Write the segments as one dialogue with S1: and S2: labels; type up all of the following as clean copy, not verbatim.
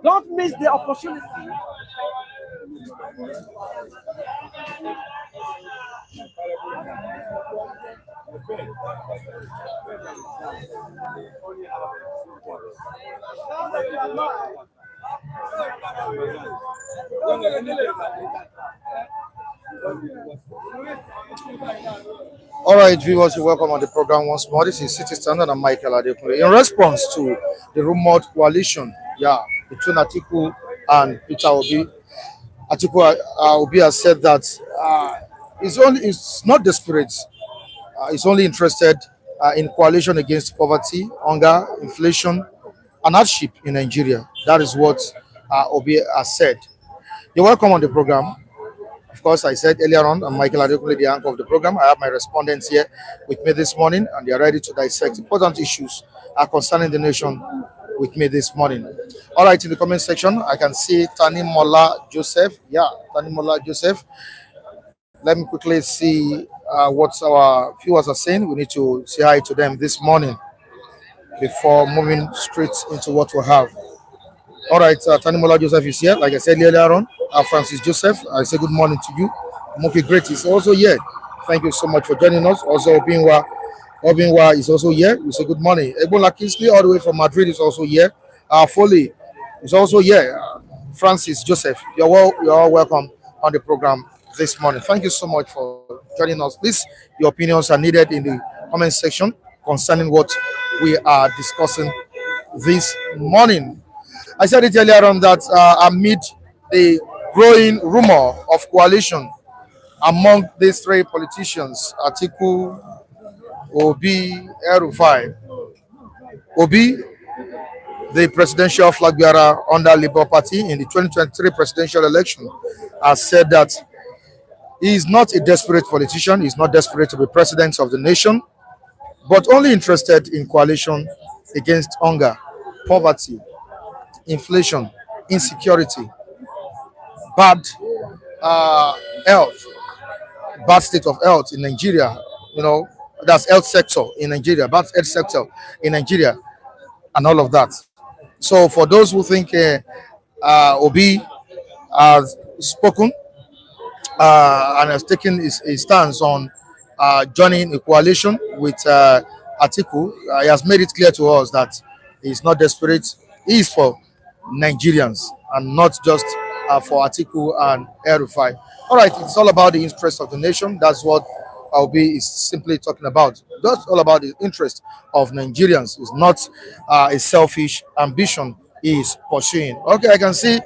S1: Don't miss the opportunity.
S2: All right, viewers, you're welcome on the program once more. This is City Standard and Michael Adekunle. In response to the rumored coalition, between Atiku and Peter Obi, Atiku Obi has said that it's not desperate. He's only interested in coalition against poverty, hunger, inflation, and hardship in Nigeria. That is what Obi has said. You're welcome on the program. Of course, I said earlier on, I'm Michael Adekunle, the anchor of the program. I have my respondents here with me this morning, and they are ready to dissect important issues concerning the nation with me this morning. All right, in the comment section, I can see Tanimola Joseph. Tanimola Joseph. Let me quickly see what our viewers are saying. We need to say hi to them this morning before moving straight into what we have. All right, Tanimola Joseph is here. Like I said earlier on, Francis Joseph, I say good morning to you. Moki Great is also here. Thank you so much for joining us. Also, Obinwa is also here. We say good morning. Ebola Kingsley, all the way from Madrid, is also here. Foley is also here. Francis Joseph, you're all welcome on the program this morning. Thank you so much for joining us. Please, your opinions are needed in the comment section concerning what we are discussing this morning. I said it earlier on that amid the growing rumor of coalition among these three politicians, Atiku, Obi, El-Rufai. Obi, the presidential flag bearer under Labour Party in the 2023 presidential election, has said that he is not a desperate politician. He's not desperate to be president of the nation, but only interested in coalition against hunger, poverty, inflation, insecurity, bad health, bad state of health in Nigeria. That's health sector in Nigeria, bad health sector in Nigeria, and all of that. So for those who think Obi has spoken and has taken his stance on joining a coalition with Atiku, he has made it clear to us that he's not desperate. He is for Nigerians and not just for Atiku and El-Rufai. All right, it's all about the interest of the nation. That's what Obi is simply talking about. That's all about the interest of Nigerians. It's not a selfish ambition he is pursuing. Okay, I can see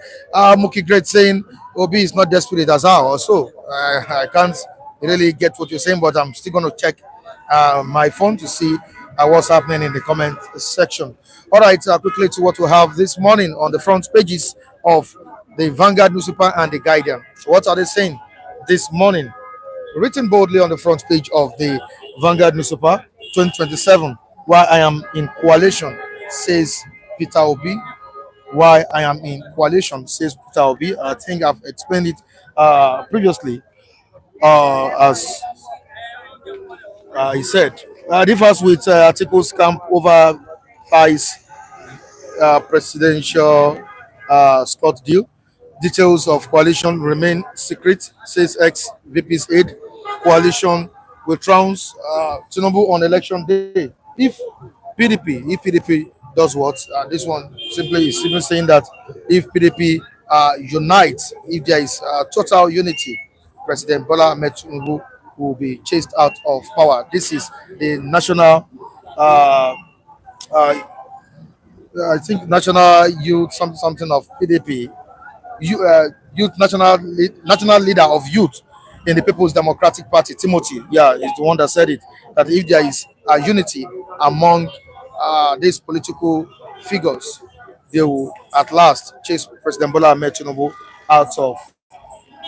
S2: Muki Great saying Obi is not desperate as how. Also, I can't really get what you're saying, but I'm still going to check my phone to see what's happening in the comment section. All right, quickly to what we have this morning on the front pages of the Vanguard newspaper and the Guardian. What are they saying this morning? Written boldly on the front page of the Vanguard newspaper, 2027, why I am in coalition, says Peter Obi. Why I am in coalition, says Peter Obi. I think I've explained it previously as He said, differs with Atiku's camp over Vice presidential spot deal. Details of coalition remain secret, says ex VP's aide. Coalition will trounce Tinubu on election day. If PDP does what? This one simply is simply saying that if PDP unites, if there is total unity, President Bola Tinubu will be chased out of power. This is the national uh, uh, I think national youth something of PDP, youth national leader of youth in the People's Democratic Party, Timothy. Yeah, is the one that said it. That if there is a unity among these political figures, they will at last chase President Bola Ahmed Tinubu out of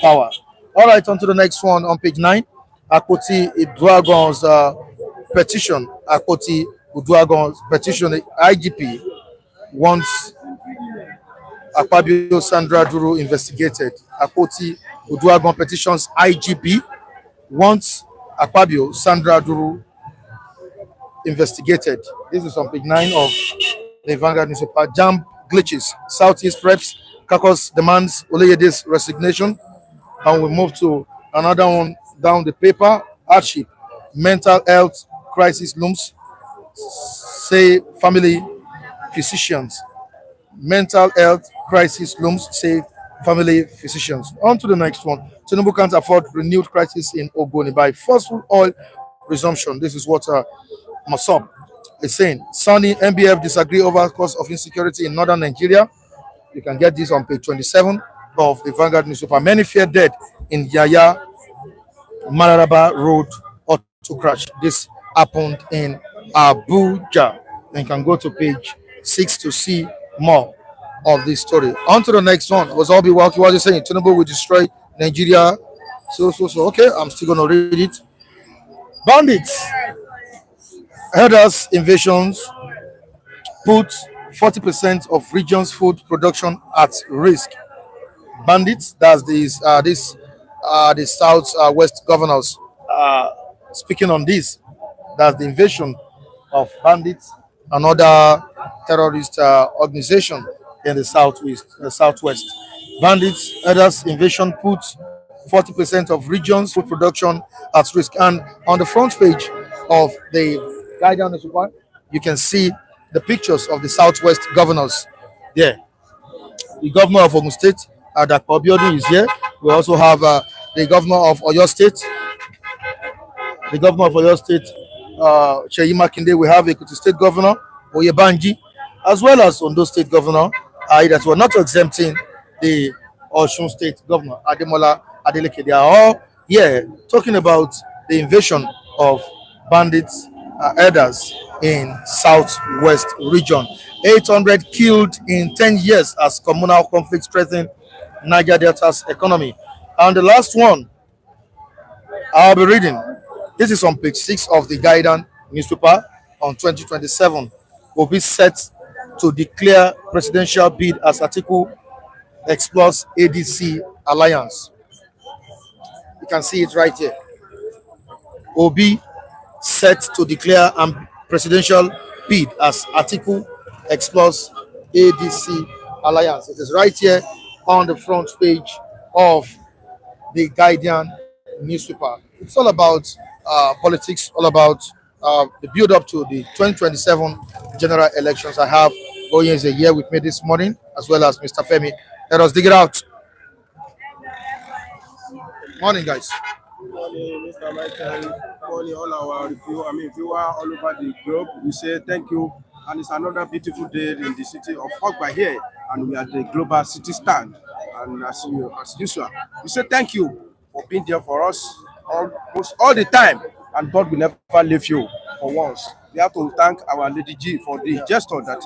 S2: power. All right, on to the next one on page 9. Akoti Dragon's petition. Akoti Dragon's petition. IGP wants Akpabio Sandra Duru investigated. Akoti Uduagon petitions IGP wants Akpabio Sandra Duru investigated. This is on page 9 of the Vanguard newspaper. Jam glitches. Southeast reps. Kakos demands Oleyede's resignation. And we move to another one down the paper. Hardship. Mental health crisis looms, say family physicians. Mental health crisis looms, say family physicians. On to the next one. Tinubu can't afford renewed crisis in Ogoni by forceful oil resumption. This is what Masop is saying. Sunny MBF disagree over cause of insecurity in northern Nigeria. You can get this on page 27 of the Vanguard newspaper. Many fear dead in Yaya Mararaba Road auto crash. This happened in Abuja. Then you can go to page 6 to see more of this story. On to the next one. Was all be walking. What is saying? Tinubu will destroy Nigeria. So. Okay, I'm still gonna read it. Bandits, herders, invasions put 40% of region's food production at risk. Bandits, that's the South West governors speaking on this. That's the invasion of bandits, another terrorist organization in the southwest. Bandits, others invasion put 40% of region's food production at risk. And on the front page of the Guardian newspaper, you can see the pictures of the southwest governors there. The governor of Ogun State, Dapo Abiodun, is here. We also have the governor of Oyo State, Sheyi Makinde. We have Ekiti State Governor Oyebanji, as well as Ondo State Governor that were not exempting the Osun State Governor Ademola Adeleke. They are all here talking about the invasion of bandits, herders in southwest region. 800 killed in 10 years as communal conflicts threaten Niger Delta's economy. And the last one I'll be reading. This is on page 6 of the Guardian newspaper. On 2027 will be set to declare presidential bid as Atiku explores ADC alliance. You can see it right here. Obi set to declare a presidential bid as Atiku explores ADC alliance. It is right here on the front page of the Guardian newspaper. It's all about politics, all about the build up to the 2027 general elections. I have Oyens here with me this morning, as well as Mr. Femi. Let us dig it out. Morning, guys.
S3: Morning, Mr. Michael. Morning, all our viewer all over the globe. We say thank you, and it's another beautiful day in the city of Kubwa here, and we are at the global city stand. And as usual, we say thank you for being there for us almost all the time, and God will never leave you for once. We have to thank our Lady G for the gesture that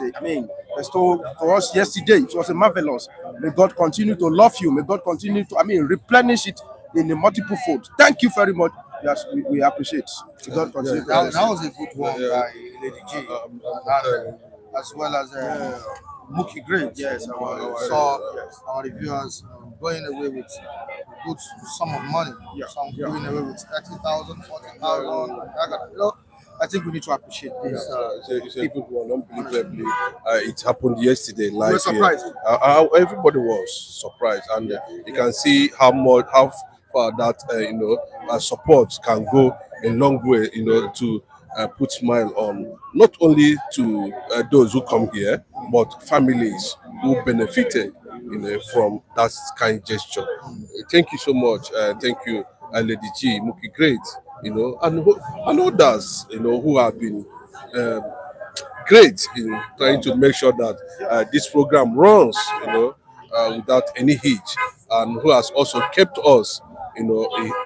S3: bestowed to us yesterday. It was a marvelous. May God continue to love you. May God continue to replenish it in a multiple fold. Thank you very much. Yes, we appreciate. God continue.
S2: That was a good one by Lady G, as well as Mookie Great.
S3: Yes,
S2: Saw our reviewers going away with good sum of money.
S3: Yeah,
S2: Some
S3: yeah.
S2: doing away with 30,000, 40,000. I think we need to appreciate this.
S4: It's a good one, unbelievably. It happened yesterday,
S2: You
S4: live
S2: were surprised.
S4: here. Everybody was surprised, and you can see how far that support can go a long way, to put smile on not only to those who come here, but families who benefited, from that kind gesture. Thank you so much. Thank you, Lady G, Muki, great, and others, who have been um, great in trying to make sure that this program runs, without any hitch, and who has also kept us,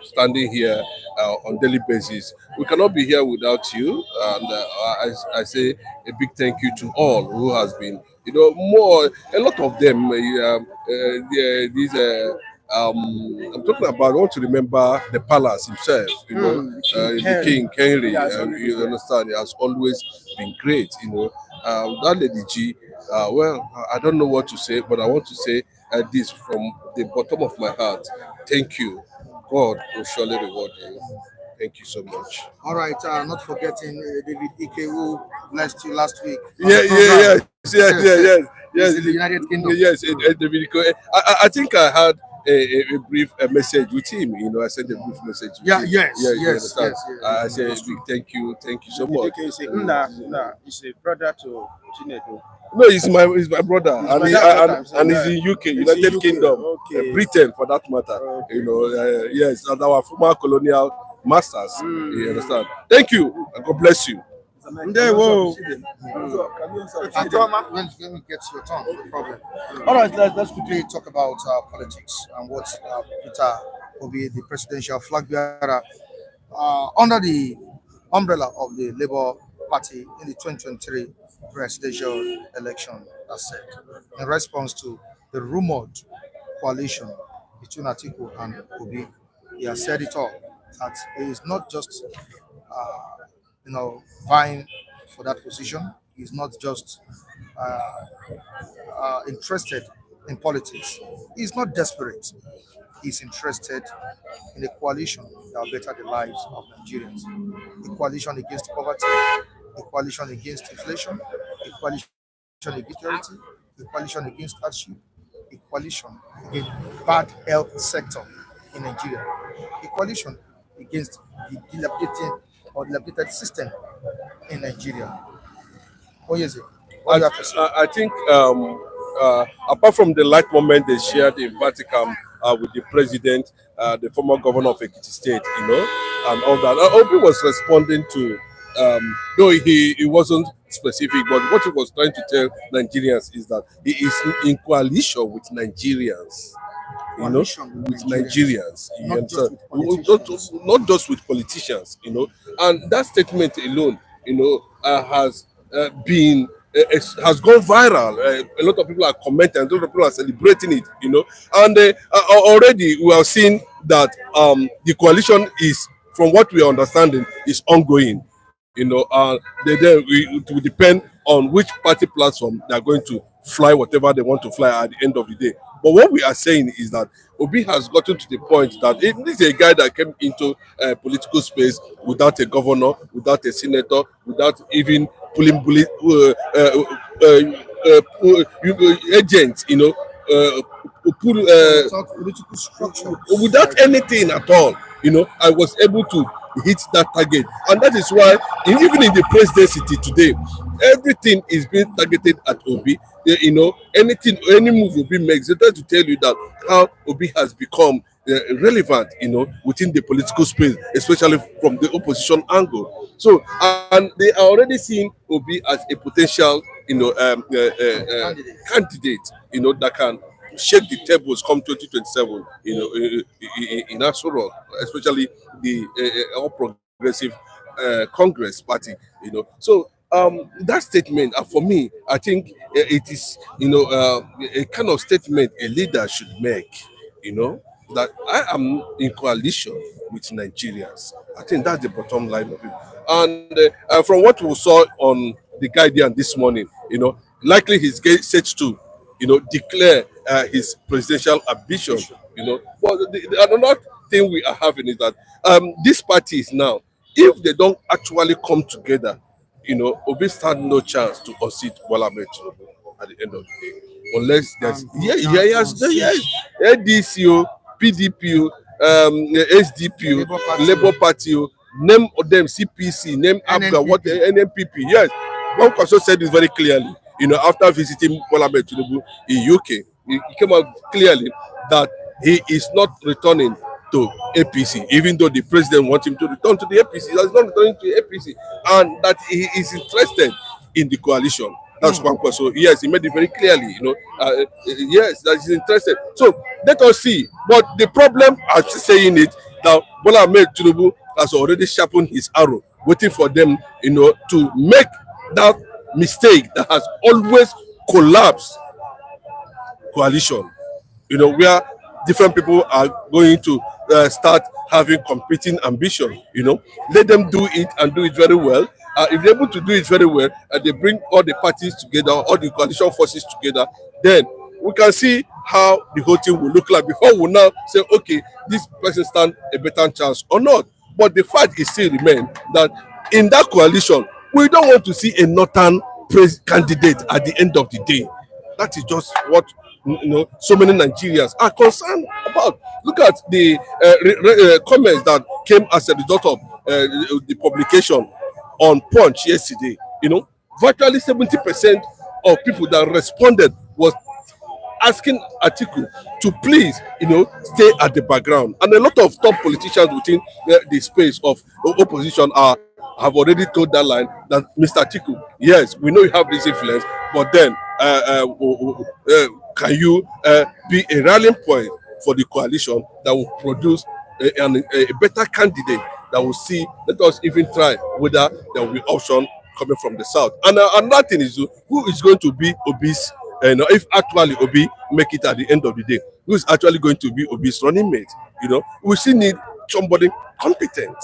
S4: standing here on daily basis. We cannot be here without you, and I say a big thank you to all who has been, a lot of them. These. I'm talking about. I want to remember the palace himself. The King Henry. You understand? He has always been great. That Lady G. Well, I don't know what to say, but I want to say this from the bottom of my heart. Thank you. God will surely reward you. Thank you so much.
S2: All right, not forgetting David Ike, who blessed you last week. on
S4: Yeah,
S2: the
S4: yeah,
S2: program.
S4: yes.
S2: He's in the United Kingdom.
S4: Yes. I think I had a brief message with him. I sent a brief message. With
S2: Yeah,
S4: him.
S2: yes,
S4: Yeah, you
S2: yes,
S4: understand?
S2: yes.
S4: I said, a big thank you so much.
S3: Okay, say, nah, he's a brother to Chinedu.
S4: No, he's my brother,
S3: His
S4: and
S3: brother,
S4: and he's in UK,
S3: He's
S4: United
S3: in UK,
S4: Kingdom,
S3: okay.
S4: Britain for that matter.
S3: Okay.
S4: Yes, and our former colonial masters. You understand? Thank you, and God bless you.
S3: Ndewo.
S2: When we get to your turn, no problem. All right, let's quickly talk about politics and what Peter will be the presidential flag bearer under the umbrella of the Labour Party in the 2023 presidential election. That's said in response to the rumored coalition between Atiku and Obi. He has said it all that he is not just vying for that position. He's not just interested in politics. He's not desperate. He's interested in a coalition that will better the lives of Nigerians. A coalition against poverty, a coalition against inflation, a coalition against security, a coalition against hardship, a coalition against bad health sector in Nigeria, a coalition against the dilapidated system in Nigeria. What is it? What do you have to say?
S4: I think apart from the light moment they shared in Vatican with the president, the former governor of Ekiti State, and all that, Obi was responding to, though he wasn't specific, but what he was trying to tell Nigerians is that he is in coalition with Nigerians.
S2: Coalition
S4: With Nigerians, you
S2: Not just
S4: understand?
S2: with politicians.
S4: Not just with politicians, and that statement alone, has been has gone viral. A lot of people are commenting, a lot of people are celebrating it, and already we have seen that the coalition is, from what we are understanding, is ongoing. It will depend on which party platform they are going to fly whatever they want to fly at the end of the day. But what we are saying is that Obi has gotten to the point that this is a guy that came into political space without a governor, without a senator, without even pulling agents, pull,
S2: Without political structure.
S4: without anything at all. I was able to hit that target, and that is why even in the presidency today, everything is being targeted at Obi. Any move Obi makes, they try to tell you that how Obi has become relevant, within the political space, especially from the opposition angle. So, and they are already seeing Obi as a potential, candidate, that can shake the tables come 2027, in Aso Rock, especially the All Progressive Congress Party, So that statement, for me, I think it is, a kind of statement a leader should make, that I am in coalition with Nigerians. I think that's the bottom line of it. And from what we saw on the Guardian this morning, likely he's set to, declare his presidential ambition. But another thing we are having is that these parties now, if they don't actually come together, Obi stand no chance to unseat Bola Tinubu at the end of the day, unless there's yes, NDC, PDP, SDP, Labour Party, name of them CPC, name Abuja, what the NNPP. Yes, one person said this very clearly. After visiting Bola Tinubu in UK, he came out clearly that he is not returning to APC, even though the president wants him to return to the APC. He is not returning to APC, and that he is interested in the coalition. That's one question. So yes, he made it very clearly. Yes, that he's interested. So let us see. But the problem, as saying it, that Bola Tinubu has already sharpened his arrow, waiting for them, to make that mistake that has always collapsed coalition. Where different people are going to start having competing ambition. Let them do it and do it very well. If they're able to do it very well, and they bring all the parties together, all the coalition forces together, then we can see how the whole thing will look like before we now say, okay, this person stand a better chance or not. But the fact is still remain that in that coalition, we don't want to see a northern candidate at the end of the day. That is just what so many Nigerians are concerned about. Look at the comments that came as a result of the publication on Punch yesterday. Virtually 70% of people that responded was asking Atiku to please, stay at the background. And a lot of top politicians within the space of opposition have already told that line that Mr. Atiku, yes, we know you have this influence, but then can you be a rallying point for the coalition that will produce a better candidate that will see? Let us even try whether there will be option coming from the south. And another thing is, who is going to be Obi's, if actually Obi make it at the end of the day, who is actually going to be Obi's running mate? We still need somebody competent.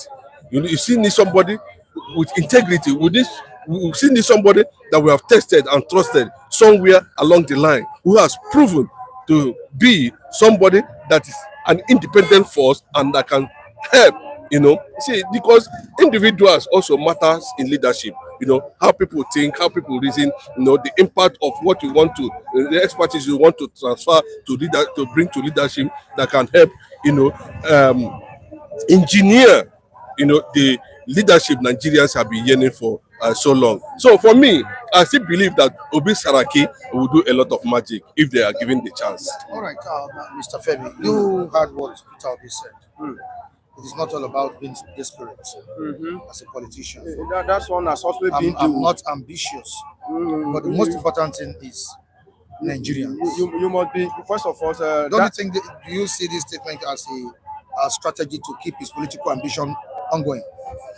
S4: You still need somebody with integrity. We still need somebody that we have tested and trusted somewhere along the line, who has proven to be somebody that is an independent force and that can help. See, because individuals also matters in leadership. How people think, how people reason. The impact of what you want to, the expertise you want to transfer to bring to leadership that can help. Engineer. The leadership Nigerians have been yearning for so long. So for me, I still believe that Obi Saraki will do a lot of magic if they are given the chance.
S2: All right, Mr. Femi, you heard what Peter Obi said. It is not all about being desperate as a politician.
S3: That's one that's also been.
S2: I'm not ambitious, but the most important thing is Nigerians.
S3: You must be, first of all.
S2: Don't you think? Do you see this statement as a strategy to keep his political ambition ongoing?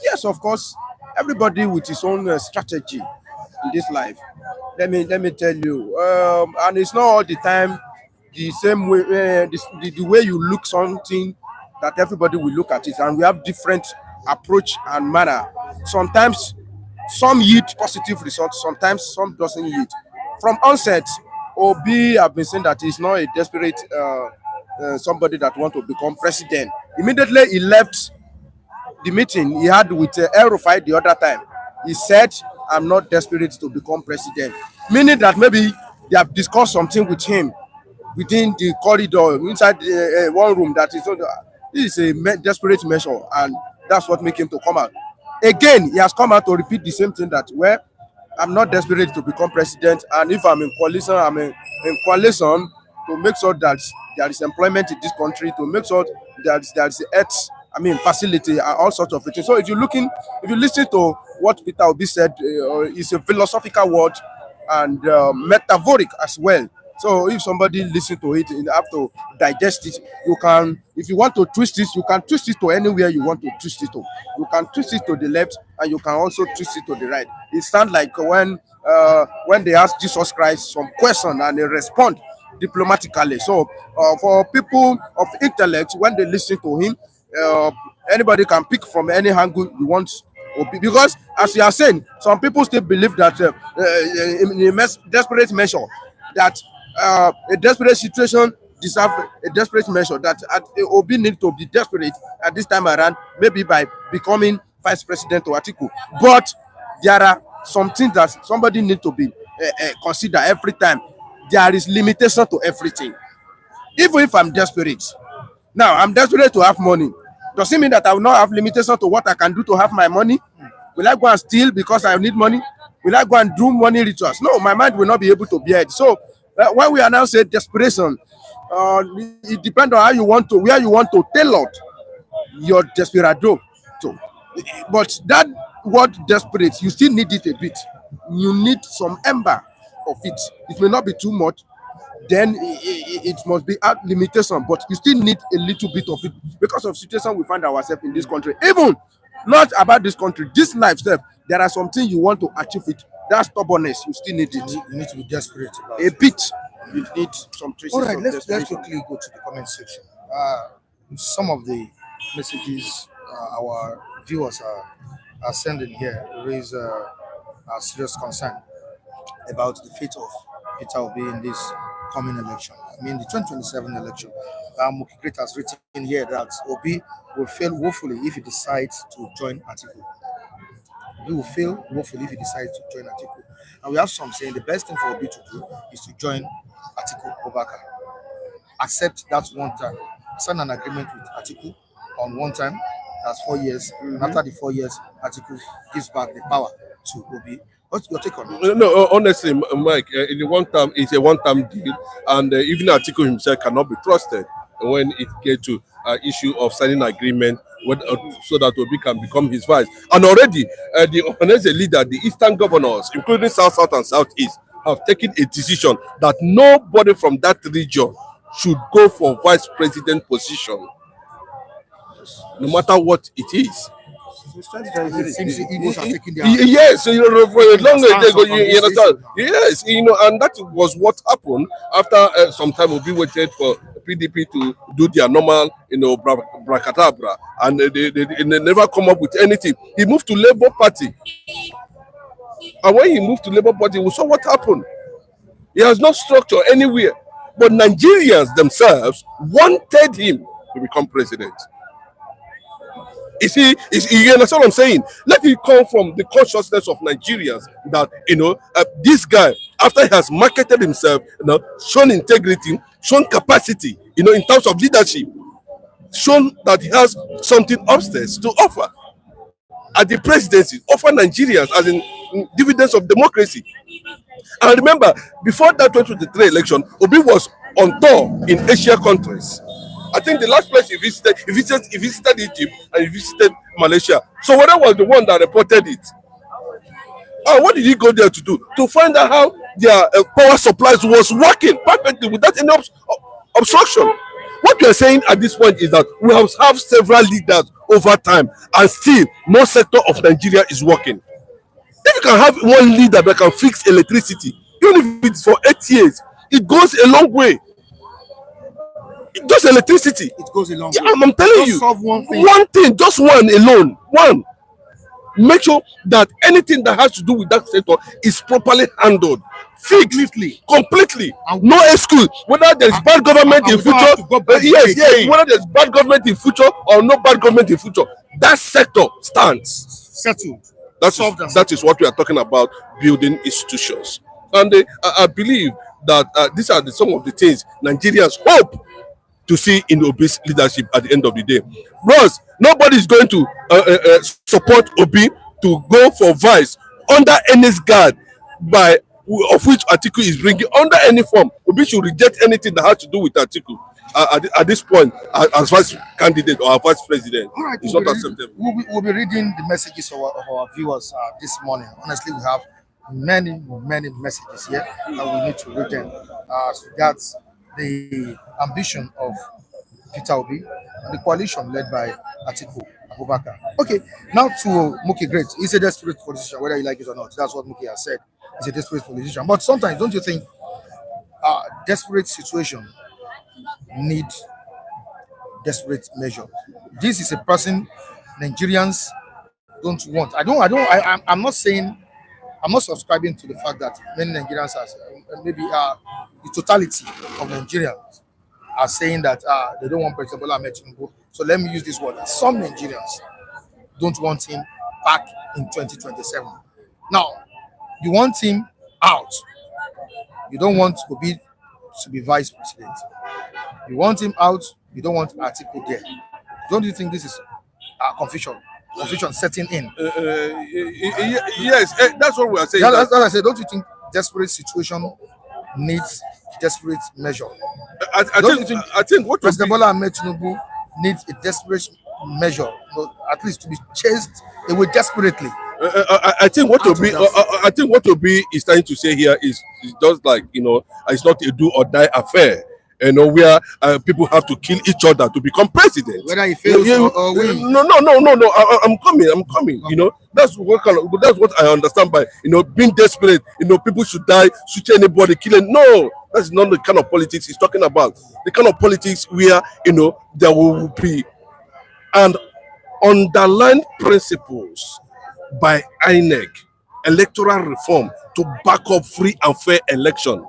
S3: Yes, of course. Everybody with his own strategy in this life. Let me tell you, and it's not all the time the same way. The way you look something, that everybody will look at it, and we have different approach and manner. Sometimes some yield positive results, sometimes some doesn't yield. From onset, Obi have been saying that he's not a desperate somebody that want to become president. Immediately he left the meeting he had with El-Rufai the other time. He said, I'm not desperate to become president. Meaning that maybe they have discussed something with him within the corridor, inside one room, that is, this is a desperate measure, and that's what made him to come out. Again, he has come out to repeat the same thing, that, well, I'm not desperate to become president, and if I'm in coalition, I'm in coalition to make sure that there is employment in this country, to make sure that there is health, facility, and all sorts of things. So if you listen to what Peter Obi said, it's a philosophical word and metaphoric as well. So if somebody listens to it, you have to digest it. You can, if you want to twist it, you can twist it to anywhere you want to twist it to. You can twist it to the left, and you can also twist it to the right. It sounds like when they ask Jesus Christ some question and they respond diplomatically. So for people of intellect, when they listen to him, anybody can pick from any angle you want. Because as you are saying, some people still believe that in a desperate measure, that a desperate situation deserve a desperate measure that Obi need to be desperate at this time around, maybe by becoming vice president to Atiku. But there are some things that somebody need to be consider every time. There is limitation to everything. Even if I'm desperate, now I'm desperate to have money. Does it mean that I will not have limitation to what I can do to have my money? Will I go and steal because I need money? Will I go and do money rituals? No, my mind will not be able to bear it. So when we are now saying desperation, it depends on how you want to, where you want to tailor your desperado to. But that word desperate, you still need it a bit. You need some ember of it. It may not be too much. Then it must be at limitation, but you still need a little bit of it because of situation we find ourselves in this country. Even not about this country, this lifestyle, there are some things you want to achieve it. That stubbornness, you still need it.
S2: You need to be desperate about
S3: A
S2: it.
S3: bit. You need some traces
S2: All right,
S3: of
S2: let's
S3: desperation.
S2: quickly go to the comment section. Some of the messages our viewers are sending here raise a serious concern about the fate of Peter Obi in this coming election. I mean, the 2027 election. Mukigret has written here that Obi will fail woefully if he decides to join Atiku. He will fail woefully if he decides to join Atiku. And we have some saying the best thing for Obi to do is to join Atiku Abubakar. Accept that one time. Sign an agreement with Atiku on one time. That's 4 years. And after the 4 years, Atiku gives back the power to Obi. What's your take on it?
S4: No, honestly, Mike, in the one time, it's a one-time deal, and even Atiku himself cannot be trusted when it gets to issue of signing agreement so that Obi can become his vice. And already, the honest leader, the Eastern governors, including South, South, and Southeast, have taken a decision that nobody from that region should go for vice president position, no matter what it is.
S2: It seems Igbos are taking their
S4: Yes, for a long
S2: stance
S4: ago,
S2: on
S4: you
S2: this
S4: understand.
S2: issue now.
S4: Yes, and that was what happened after some time Obi waited for PDP to do their normal, bracadabra, and they never come up with anything. He moved to Labour Party, and when he moved to Labour Party, we saw what happened. He has no structure anywhere, but Nigerians themselves wanted him to become president. You understand what I'm saying? Let it come from the consciousness of Nigerians that, this guy, after he has marketed himself, shown integrity, shown capacity, in terms of leadership, shown that he has something upstairs to offer at the presidency, offer Nigerians as in dividends of democracy. And remember, before that 2023 election, Obi was on tour in Asia countries. I think the last place he visited Egypt and he visited Malaysia. So whether was the one that reported it. And what did he go there to do? To find out how their power supplies was working perfectly without any obstruction. What we are saying at this point is that we have several leaders over time, and still no sector of Nigeria is working. If you can have one leader that can fix electricity, even if it's for 8 years, it goes a long way. Just electricity.
S2: It goes a long
S4: Yeah,
S2: way.
S4: I'm telling
S2: Just
S4: you.
S2: solve one thing.
S4: One thing, just one alone. One. Make sure that anything that has to do with that sector is properly handled. Fixed. Completely. No excuse. Whether there's bad government in
S2: we don't have
S4: future.
S2: to go back
S4: Yes,
S2: again.
S4: whether there's bad government in future or no bad government in future, that sector stands.
S2: Settled.
S4: That is what we are talking about, building institutions. And I believe that these are some of the things Nigerians hope to see in Obi's leadership at the end of the day. Bros, nobody is going to support Obi to go for vice under any guard of which Atiku is bringing, under any form. Obi should reject anything that has to do with Atiku at this point as vice candidate or vice president.
S2: All right,
S4: It's not acceptable.
S2: We'll be reading the messages of our viewers this morning. Honestly, we have many messages here, and we need to read them as regards the ambition of Peter Obi and the coalition led by Atiku Abubakar. Okay, now to Muki Great. He's a desperate politician, whether you like it or not. That's what Muki has said. He's a desperate politician. But sometimes, don't you think desperate situation need desperate measure? This is a person Nigerians don't want. I'm not saying, I'm not subscribing to the fact that many Nigerians are maybe the totality of Nigerians are saying that they don't want President Bola Tinubu. So let me use this word. Some Nigerians don't want him back in 2027. Now, you want him out. You don't want Obi to be vice president. You want him out. You don't want Atiku there. Don't you think this is confusion setting in?
S4: Yes, that's what we are saying.
S2: That's what I said. Don't you think desperate situation needs desperate measure?
S4: I think what
S2: President Bola Tinubu needs a desperate measure, at least to be chased away desperately.
S4: I think what Obi is trying to say here is just like, it's not a do or die affair. Where people have to kill each other to become president.
S2: Whether he fails or wins.
S4: No. I'm coming. That's what I understand by being desperate. People should die, shoot anybody, killing. No, that's not the kind of politics he's talking about. The kind of politics where there will be an underlying principles by INEC, electoral reform, to back up free and fair election.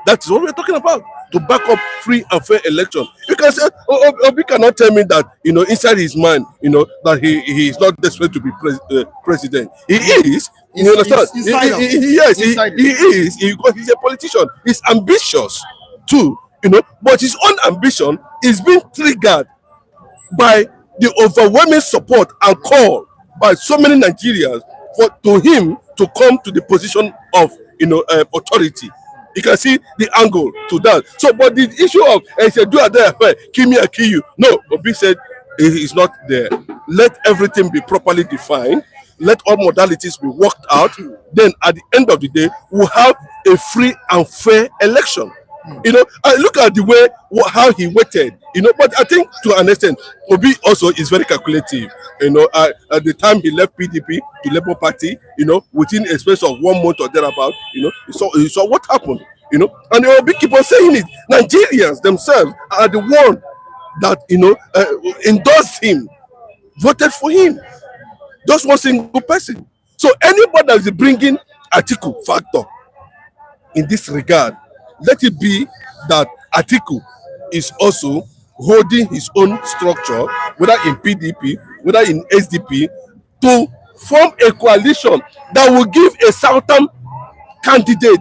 S4: That is what we're talking about. To back up free and fair election. You can say, Obi cannot tell me that, inside his mind, that he is not desperate to be president. He is. You understand? Yes, he is. Because he's a politician. He's ambitious too, but his own ambition is being triggered by the overwhelming support and call by so many Nigerians to him to come to the position of authority. You can see the angle to that. So, but the issue of he said, do other affair, kill me, I kill you. No, Obi said he is not there. Let everything be properly defined. Let all modalities be worked out. Then at the end of the day, we'll have a free and fair election. I look at the way how he waited. But I think to an extent, Obi also is very calculative. At the time he left PDP to Labour Party, within a space of 1 month or thereabout, he saw what happened. And Obi keep on saying it. Nigerians themselves are the one that endorsed him, voted for him. Just one single person. So anybody that is bringing Atiku factor in this regard, let it be that Atiku is also holding his own structure, whether in PDP, whether in SDP, to form a coalition that will give a southern candidate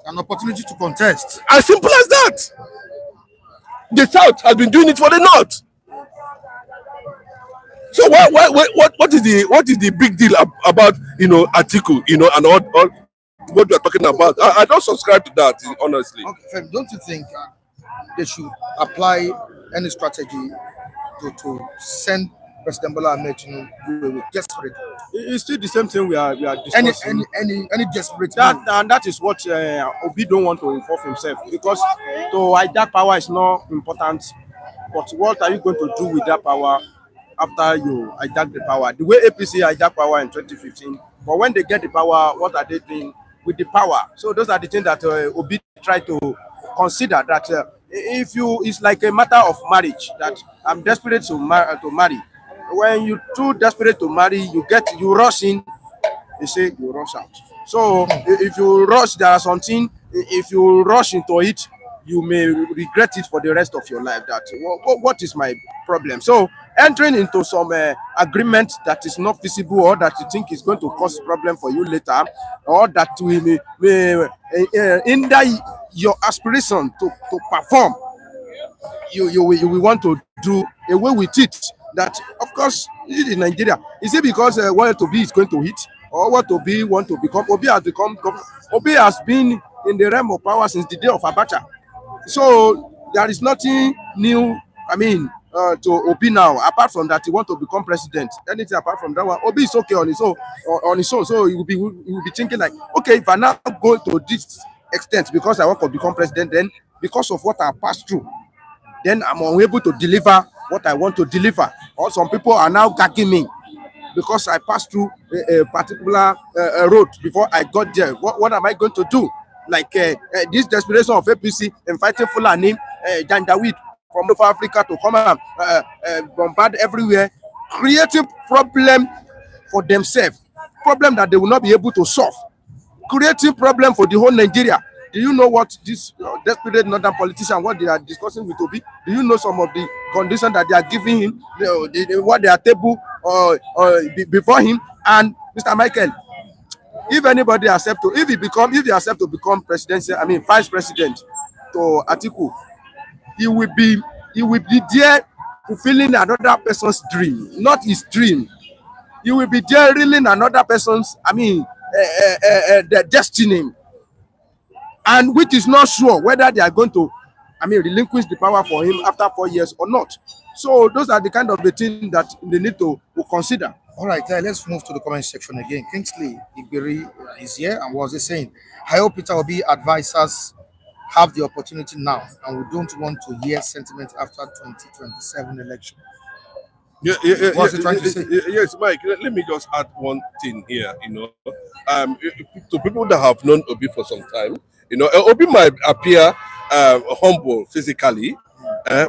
S2: an opportunity to contest.
S4: As simple as that. The South has been doing it for the North. So what is the big deal about Atiku, and all what we are talking about? I don't subscribe to that, honestly.
S2: Okay, don't you think they should apply any strategy to send President Bola Tinubu desperate?
S3: It's still the same thing we are discussing.
S2: Any desperate
S3: and that is what Obi don't want to involve himself, because to hijack power is not important. But what are you going to do with that power after you hijack the power? The way APC hijacked power in 2015, but when they get the power, what are they doing with the power? So those are the things that Obi try to consider, that it's like a matter of marriage, that I'm desperate to marry. When you too desperate to marry, you rush in, they say you rush out. So if you rush, there are something, if you rush into it, you may regret it for the rest of your life. That what is my problem? So entering into some agreement that is not feasible, or that you think is going to cause problem for you later, or that will hinder your aspiration to perform, you will want to do away with it. That, of course, in Nigeria, is it because what to be is going to hit, or what to be want to become? Obi has been in the realm of power since the day of Abuja. So there is nothing new, to Obi now, apart from that he want to become president. Anything apart from that one, Obi is okay on his own. So he will be thinking like, okay, if I now go to this extent because I want to become president, then because of what I passed through, then I'm unable to deliver what I want to deliver. Or some people are now gagging me because I passed through a particular road before I got there. What am I going to do? Like this desperation of APC and fighting Fulani, Janjaweed from North Africa to come and bombard everywhere, creating problem for themselves, problem that they will not be able to solve. creating problem for the whole Nigeria. Do you know what this desperate northern politician, what they are discussing with Obi? Do you know some of the conditions that they are giving him, what they are table before him? And Mr. Michael, if anybody accept to, if he accept to become presidential, I mean vice president to Atiku, he will be there fulfilling another person's dream, not his dream. He will be there reeling another person's, I mean, the destiny, and which is not sure whether they are going to, I mean, relinquish the power for him after 4 years or not. So those are the kind of the thing that they need to consider.
S2: All right, let's move to the comment section again. Kingsley Iberi is here, and what was he saying? I hope Peter Obi advisors have the opportunity now, and we don't want to hear sentiment after 2027 election. What's he trying to say?
S4: Yes, Mike. Let me just add one thing here. To people that have known Obi for some time, Obi might appear humble physically,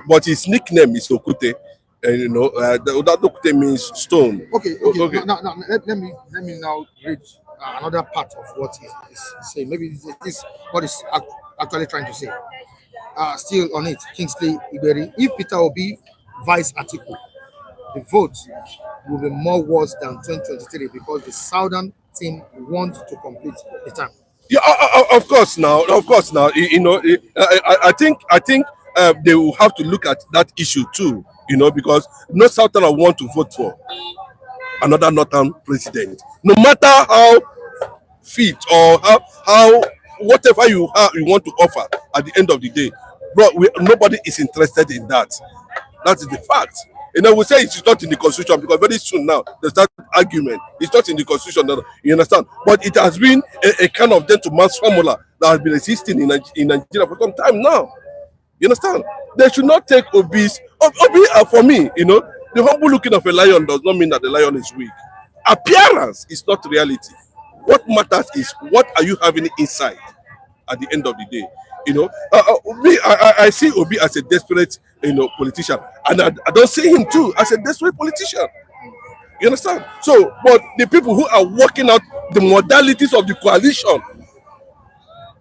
S4: but his nickname is Okute. And that Okute means stone.
S2: Okay. Now, let me now read another part of what he's saying. Maybe this is what he's actually trying to say. Still on it, Kingsley Iberi. If Peter Obi vice Atiku, the vote will be more worse than 2023 because the southern team want to complete the term.
S4: Yeah, of course. Now, I think they will have to look at that issue too. Because no Southerner want to vote for another Northern president, no matter how fit or how whatever you want to offer at the end of the day. But nobody is interested in that. That is the fact. We say it's not in the constitution because very soon now there's that argument. It's not in the constitution. You understand? But it has been a kind of gentleman's formula that has been existing in Nigeria for some time now. You understand? They should not take Obi, for me, the humble looking of a lion does not mean that the lion is weak. Appearance is not reality. What matters is what are you having inside at the end of the day. I see Obi as a desperate, politician, and I don't see him too as a desperate politician. You understand? So, but the people who are working out the modalities of the coalition,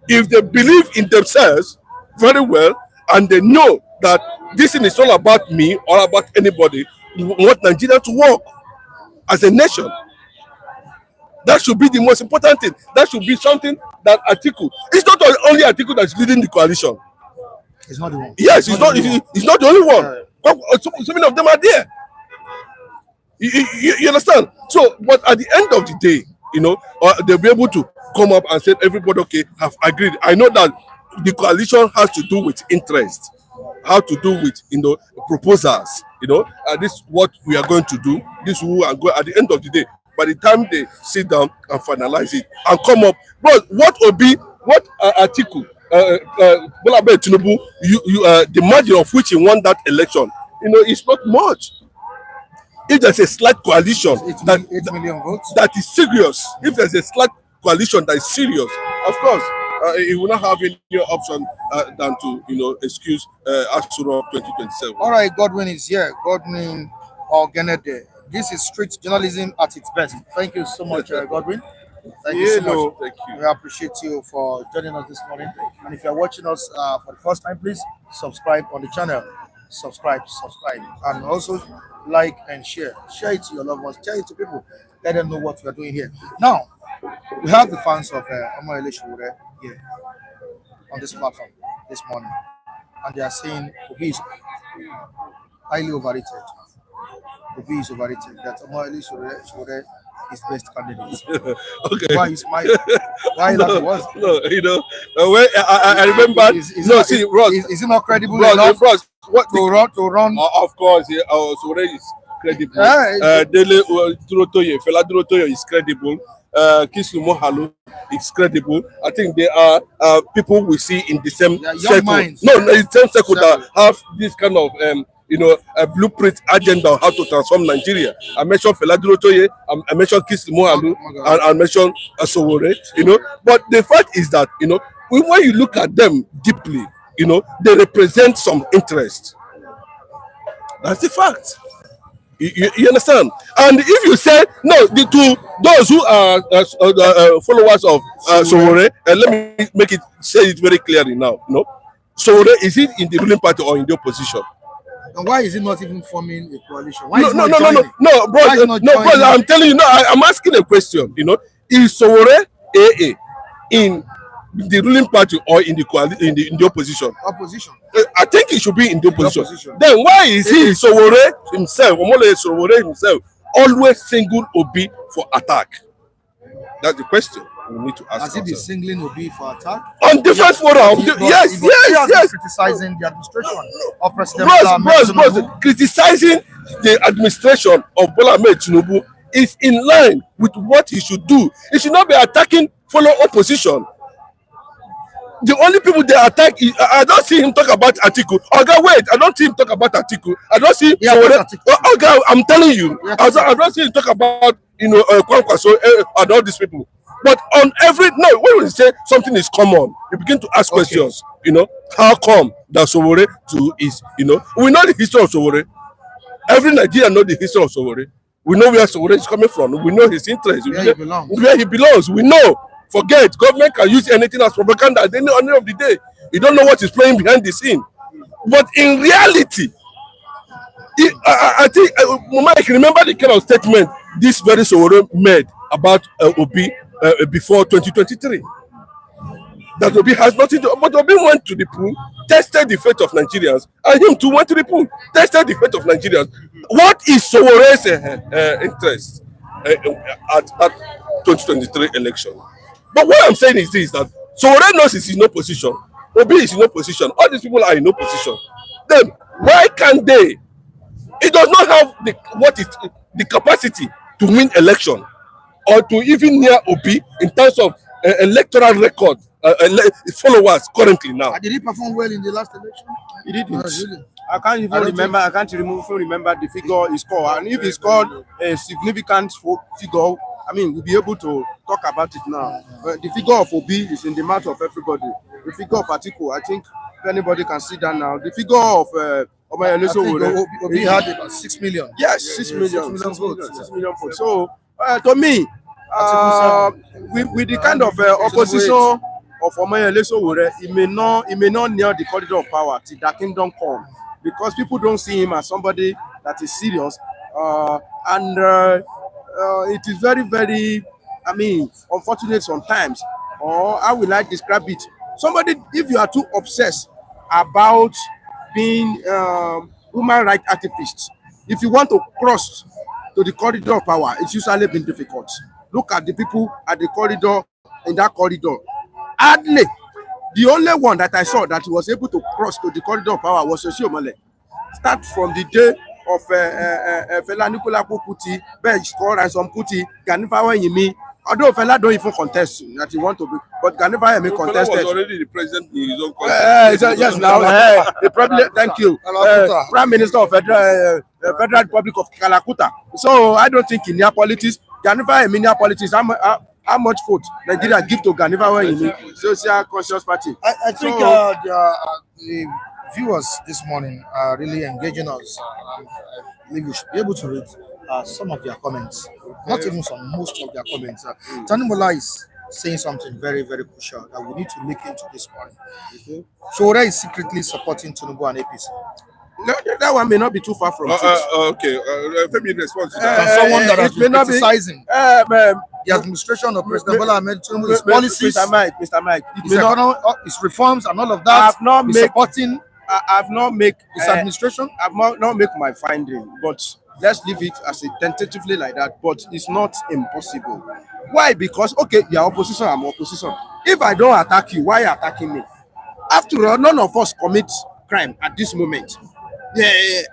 S4: if they believe in themselves very well, and they know that this thing is all about me or about anybody, we want Nigeria to work as a nation. That should be the most important thing. That should be something that Atiku. It's not only Atiku that's leading the coalition.
S2: It's not the one.
S4: Yes, it's not the only one. So many of them are there. You understand? So, but at the end of the day, they'll be able to come up and say, everybody, okay, have agreed. I know that the coalition has to do with interest, how to do with proposals. This is what we are going to do. This is who are going. At the end of the day, by the time they sit down and finalize it and come up, but what Atiku, Bola Tinubu, the margin of which he won that election, it's not much. If there's a slight coalition
S2: 8 million votes,
S4: that is serious, if there's a slight coalition that is serious, of course, he will not have any option than to, excuse Asura 2027.
S2: All right, Godwin is here. Godwin Organede. This is street journalism at its best. Thank you so much, Godwin. Thank you so much.
S4: Thank you.
S2: We appreciate you for joining us this morning. And if you're watching us for the first time, please subscribe on the channel. Subscribe, and also like and share. Share it to your loved ones. Share it to people. Let them know what we are doing here. Now, we have the fans of Omoyele Sowore here on this platform this morning, and they are saying Obi is highly overrated. Obi is overrated. That Omoyele Sowore is best candidate.
S4: Okay.
S2: Why is my why
S4: No, when I remember. Ross,
S2: is it not credible
S4: Ross,
S2: enough
S4: what
S2: to run?
S4: Of course, Sowore is credible. Dele Fela Durotoye is credible. Kislu Mohalo is credible. I think they are people we see in the same circle.
S2: Minds.
S4: No, in the same circle that have this kind of a blueprint agenda on how to transform Nigeria. I mentioned Fela Durotoye, I mentioned Kislu Mohalo, and I mentioned Sowore. But the fact is that when you look at them deeply, they represent some interest. That's the fact. You understand? And if you say no, to those who are followers of Sowore, let me make it say it very clearly now. You know, Sowore, is it in the ruling party or in the opposition?
S2: And why is it not even forming a coalition? Why
S4: No,
S2: is it
S4: no,
S2: not
S4: no, no, no,
S2: joining?
S4: no,
S2: Why is
S4: bro,
S2: it not
S4: no,
S2: joining?
S4: brother. I'm telling you, no. I'm asking a question. You know, is Sowore AA in the ruling party or in the in the opposition?
S2: Opposition.
S4: I think he should be in the opposition.
S2: opposition.
S4: Then why is he Sowore himself, Omole Sowore himself, always single Obi for attack? That's the question we need to ask
S2: Has he been
S4: ourselves.
S2: singling Obi for attack?
S4: On different forums, yes,
S2: He
S4: yes,
S2: has
S4: yes.
S2: been criticizing the administration of President Bola
S4: Bros,
S2: Tinubu.
S4: criticizing the administration of Bola Tinubu is in line with what he should do. He should not be attacking fellow opposition. The only people they attack is, I don't see him talk about Atiku. Oga, wait, I don't see him talk about Atiku. I don't see Oga, I'm telling you, I don't see him talk about Kwankwaso and all these people. But on every when we say something is common, you begin to ask questions. You know, how come that Sowore to is we know the history of Sowore. Every Nigerian know the history of Sowore. We know where Sowore is coming from. We know his interests. Where he belongs. We know. Forget, government can use anything as propaganda at the end of the day. You don't know what is playing behind the scene. But in reality, I think, Mike, remember the kind of statement this very Sowore made about Obi before 2023. That Obi has nothing to, but Obi went to the pool, tested the fate of Nigerians, and him too went to the pool, tested the fate of Nigerians. What is Sowore's interest at 2023 election? But what I'm saying is this, that Sowore knows he's in no position. Obi is in no position. All these people are in no position. Then why can't they? It does not have the capacity to win election or to even near Obi in terms of electoral record, followers currently now.
S2: Did he perform well in the last election?
S3: He didn't.
S2: Really?
S3: I can't even remember. I can't remember the figure he scored. And if he scored a significant figure, I mean, we'll be able to talk about it now. The figure of Obi is in the mouth of everybody. The figure of Atiku, I think anybody can see that now. The figure of
S2: I think Obi had about 6 million.
S3: Yes, 6 million.
S2: 6 million votes.
S3: 6 million votes. So, to me, with the kind of opposition of Omoyele Sowore, he may not near the corridor of power till that kingdom come, because people don't see him as somebody that is serious, and it is very, very, I mean, unfortunate sometimes, or how will I describe it? Somebody, if you are too obsessed about being human rights activist, if you want to cross to the corridor of power, it's usually been difficult. Look at the people at the corridor, in that corridor. Hardly, the only one that I saw that was able to cross to the corridor of power was Oshiomhole. Start from the day of Fela Anikulapo Kuti, Bench Score and some Kuti, Ganifa Wanyimi. Although Fela don't even contest that he want to be, but Ganifa Wanyimi contested.
S4: Fela was already the president in his own country.
S3: Yes, now the president. Thank you, Prime Minister of Federal Republic of Kalakuta. So I don't think in near politics, Ganifa Wanyimi near politics. How much vote Nigeria give to Ganifa Wanyimi Social Conscious Party?
S2: I think the viewers this morning are really engaging us. I believe we should be able to read some of their comments, not even some, most of their comments. Tanibola is saying something very, very crucial that we need to look into this morning. Sowore is secretly supporting Tinubu and APC.
S3: No, that one may not be too far from it.
S4: Okay, let me respond to that.
S2: And someone that has been criticizing the administration of President Bola Tinubu, his policies,
S3: Mr. Mike,
S2: his reforms and all of that, supporting
S3: I've not make
S2: his administration.
S3: I've not make my finding, but let's leave it as a tentatively like that. But it's not impossible. Why? Because okay, you're opposition, I'm opposition. If I don't attack you, why are you attacking me? After all, none of us commit crime at this moment.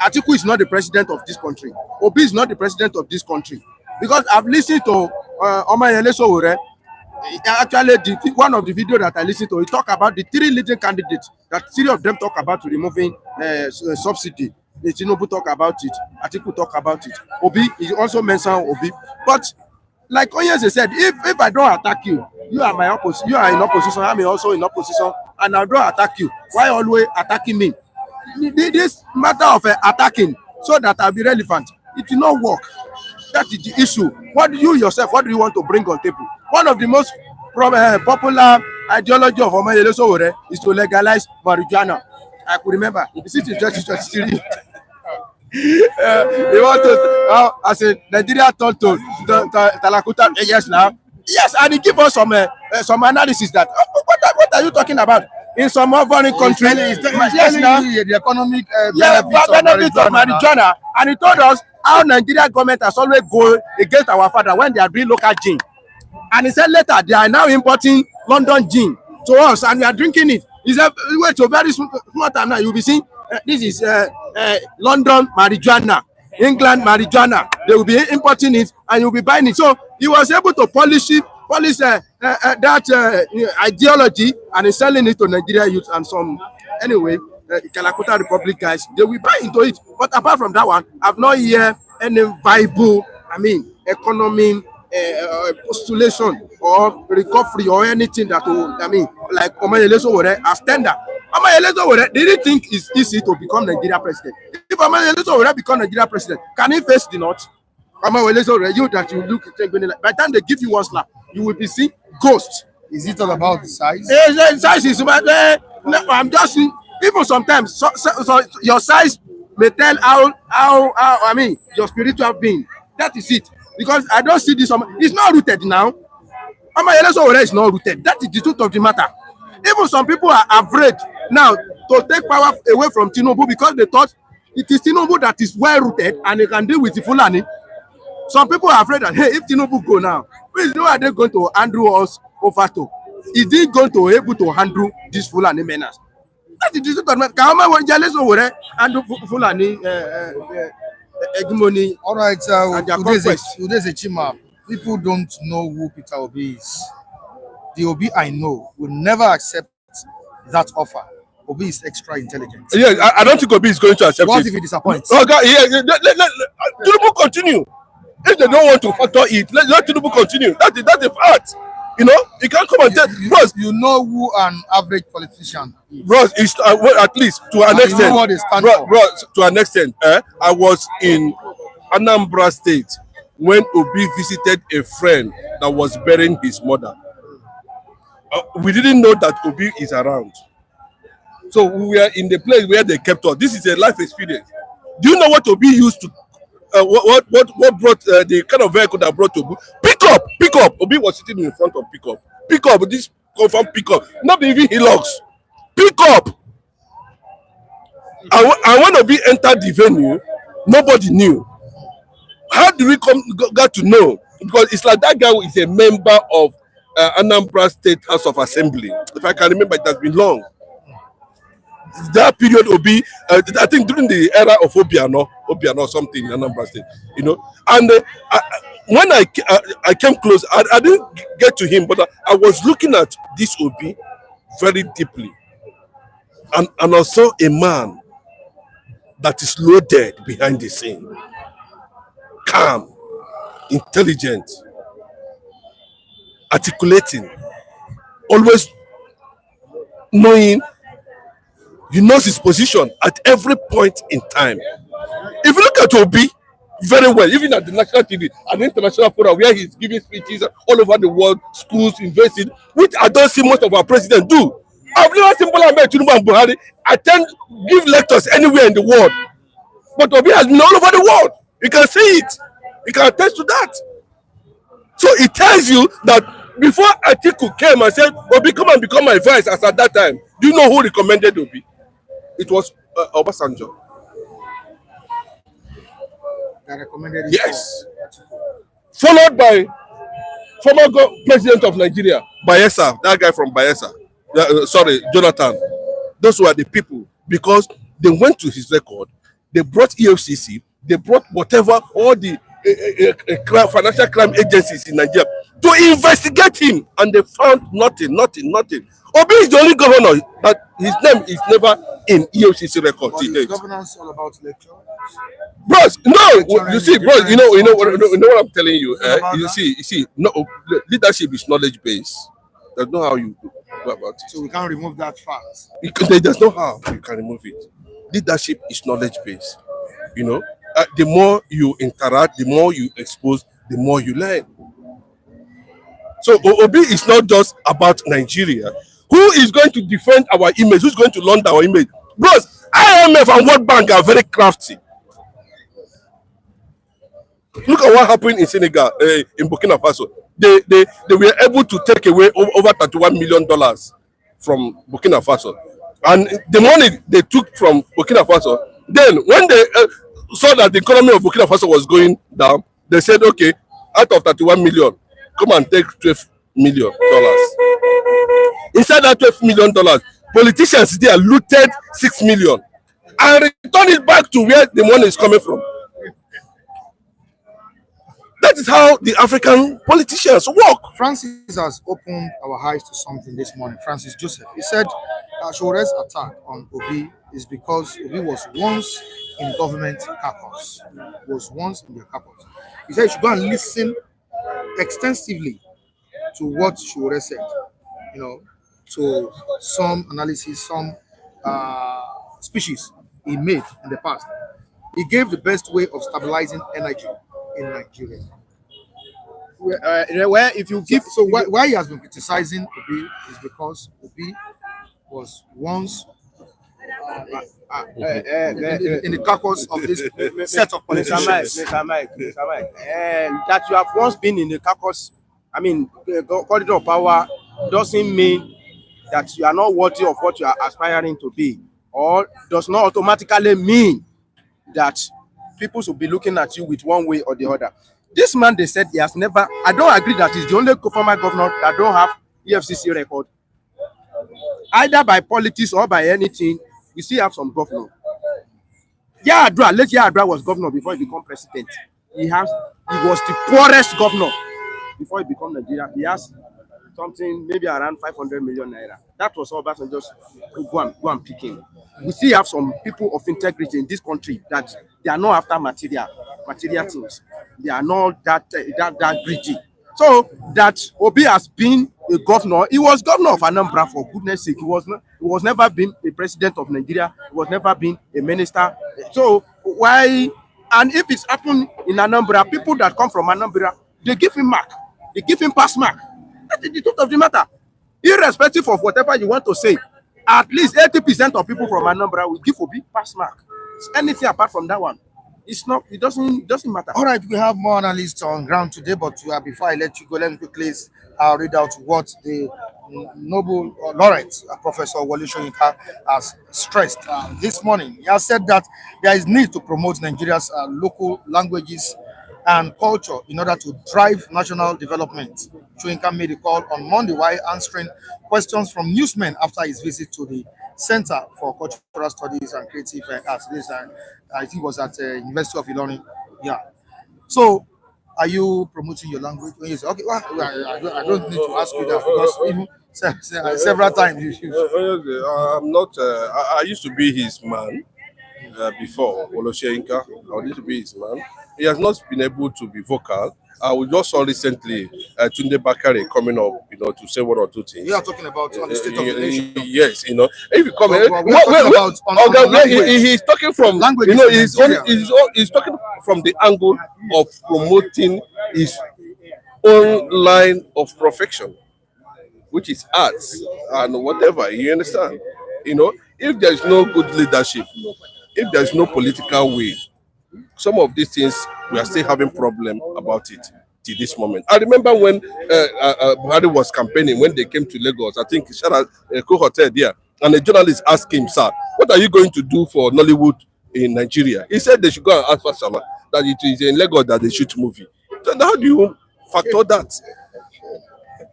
S3: Atiku is not the president of this country. Obi is not the president of this country. Because I've listened to Omoyele Sowore. Actually, one of the videos that I listened to, he talk about the 3 leading candidates. That 3 of them talk about removing subsidy. The Tinubu talk about it. Atiku talk about it. Obi, he also mentioned Obi. But like Onyeze said, if I don't attack you, you are my opposition. You are in opposition. I'm also in opposition, and I don't attack you. Why always attacking me? This matter of attacking so that I'll be relevant. it will not work. That is the issue. What do you yourself, what do you want to bring on table? One of the most popular ideology of Omoyele Sowore is to legalize marijuana. I could remember, this is in 2023. They want to, as a Nigeria turned to Talakuta, yes now. Yes, and he give us some analysis that, what are you talking about? In some foreign countries, yes, now,
S2: the economic
S3: benefits of marijuana, and he told us how Nigeria government has always go against our father when they are doing local gin. And he said later they are now importing London gin to us, and we are drinking it. He said, wait, so very small time now, you'll be seeing this is London marijuana, England marijuana. They will be importing it, and you'll be buying it. So he was able to polish that ideology, and he's selling it to Nigeria youth and some. Anyway, Kalakuta Republic guys, they will buy into it. But apart from that one, I've not heard any viable, economic postulation or recovery or anything that will, like Omoyele Sowore as tender. Omoyele Sowore didn't think it's easy to become Nigeria president. If Omoyele Sowore become Nigeria president, can he face the north? Omoyele Sowore, you that you look by the time they give you one slap, you will be seeing ghost.
S2: Is it all about the size?
S3: The size is about I'm just even sometimes so your size may tell how your spiritual being. That is it. Because I don't see this. It's not rooted now. Omoyele Sowore is not rooted. That is the truth of the matter. Even some people are afraid now to take power away from Tinubu because they thought it is Tinubu that is well rooted and they can deal with the Fulani. Some people are afraid that, hey, if Tinubu go now, who are they going to handle us over to? Is he going to be able to handle this Fulani menace? That is the truth of the matter. Can Omoyele Sowore handle Fulani hegemony?
S2: All right, today's a chima. People don't know who Peter Obi is. The Obi I know will never accept that offer. Obi is extra intelligent.
S4: Yeah, I don't think Obi is going to accept
S2: What
S4: it.
S2: if he disappoints?
S4: Oh, God, let Tinubu continue. If they don't want to factor it, let Tinubu continue. That's the fact. You know, you can't come and tell. Bros,
S2: you know who an average politician is.
S4: Bros, is well, at least to an extent.
S2: You know what they stand for.
S4: Bros, to an extent. I was in Anambra State when Obi visited a friend that was burying his mother. We didn't know that Obi is around. So we were in the place where they kept us. This is a life experience. Do you know what Obi used to? What brought the kind of vehicle that brought Obi? Pick up. Obi was sitting in front of pick up. This confirm pick up. Not even Hilux. Pick up. And when Obi entered the venue, nobody knew. How do we got to know? Because it's like that guy is a member of Anambra State House of Assembly. If I can remember, it has been long. That period Obi, I think during the era of Obiano something in Anambra State, you know. And when I came close, I didn't get to him, but I was looking at this Obi very deeply, and also a man that is loaded behind the scene, calm, intelligent, articulating, always knowing. He knows his position at every point in time. If you look at Obi very well, even at the national TV, at the international forum where he's giving speeches all over the world, schools, universities, which I don't see most of our presidents do. I've never seen Bola Tinubu and Buhari give lectures anywhere in the world. But Obi has been all over the world. You can see it. You can attest to that. So it tells you that before Atiku came and said, Obi, come and become my vice, as at that time, do you know who recommended Obi? It was Obasanjo.
S2: That recommended it.
S4: Yes. Followed by former president of Nigeria, Bayelsa, that guy from Bayelsa. Jonathan. Those were the people, because they went to his record, they brought EFCC, they brought whatever, all the financial crime agencies in Nigeria to investigate him, and they found nothing. Obi is the only governor that his name is never in EFCC record.
S2: Is governance all about lecture?
S4: Bros, no, you see, bros, you know what I'm telling you. You see, no, leadership is knowledge based. There's no how you go about it.
S2: So we can't remove that fact.
S4: There's no how you can remove it. Leadership is knowledge based. You know, the more you interact, the more you expose, the more you learn. So Obi is not just about Nigeria. Who is going to defend our image? Who's going to launder our image? Bros, IMF and World Bank are very crafty. Look at what happened in Senegal, in Burkina Faso. They were able to take away over $31 million from Burkina Faso. And the money they took from Burkina Faso, then when they saw that the economy of Burkina Faso was going down, they said, okay, out of 31 million, come and take $12 million. Inside that $12 million, politicians there looted 6 million and returned it back to where the money is coming from. That is how the African politicians work.
S2: Francis has opened our eyes to something this morning. Francis Joseph. He said Shore's attack on Obi is because Obi was once in government caucus. Was once in the caucus. He said you should go and listen extensively to what Shore said. To some analysis, some speeches he made in the past. He gave the best way of stabilizing energy in Nigeria.
S3: Where if you give
S2: Why he has been criticizing Obi is because Obi was once in the caucus of this set of politicians.
S3: Mr. Mike, and that you have once been in the caucus, I mean, the corridor of power doesn't mean that you are not worthy of what you are aspiring to be, or does not automatically mean that people should be looking at you with one way or the other. This man, they said he has never, I don't agree that he's the only former governor that don't have EFCC record. Either by politics or by anything, we still have some governor. Yar'Adua, late Yar'Adua was governor before he became president. He was the poorest governor before he became Nigeria. He has something maybe around 500 million naira. That was all just go and picking. We still have some people of integrity in this country that they are not after material things. They are not that greedy. So that Obi has been a governor. He was governor of Anambra, for goodness sake. He was never been a president of Nigeria. He was never been a minister. So why? And if it's happened in Anambra, people that come from Anambra, they give him mark. They give him pass mark. That's the truth of the matter. Irrespective of whatever you want to say, at least 80% of people from Anambra will give Obi pass mark. Anything apart from that one, it's not. It doesn't matter.
S2: All right, we have more analysts on ground today, but before I let you go, let me quickly read out what the Nobel laureate, Professor Wole Soyinka, has stressed this morning. He has said that there is need to promote Nigeria's local languages and culture in order to drive national development. Soyinka made a call on Monday while answering questions from newsmen after his visit to the Center for Cultural Studies and Creative Arts. This, I think, was at University of Ilorin. Yeah. So, are you promoting your language? When you say, okay, well, I don't need to ask you that because even several times
S4: I'm not. I used to be his man before Wole Soyinka. I used to be his man. He has not been able to be vocal. We just saw recently Tunde Bakare coming up, to say one or two things.
S2: You are talking about on the state of the nation.
S4: Yes, if you come, he's talking from
S2: language.
S4: He's talking from the angle of promoting his own line of perfection, which is arts and whatever. You understand? If there is no good leadership, if there is no political will, some of these things we are still having problem about it till this moment. I remember when Buhari was campaigning, when they came to Lagos, I think he had a hotel there, and a journalist asked him, "Sir, what are you going to do for Nollywood in Nigeria?" He said they should go and ask for Sama, that it is in Lagos that they shoot movie. So how do you factor that?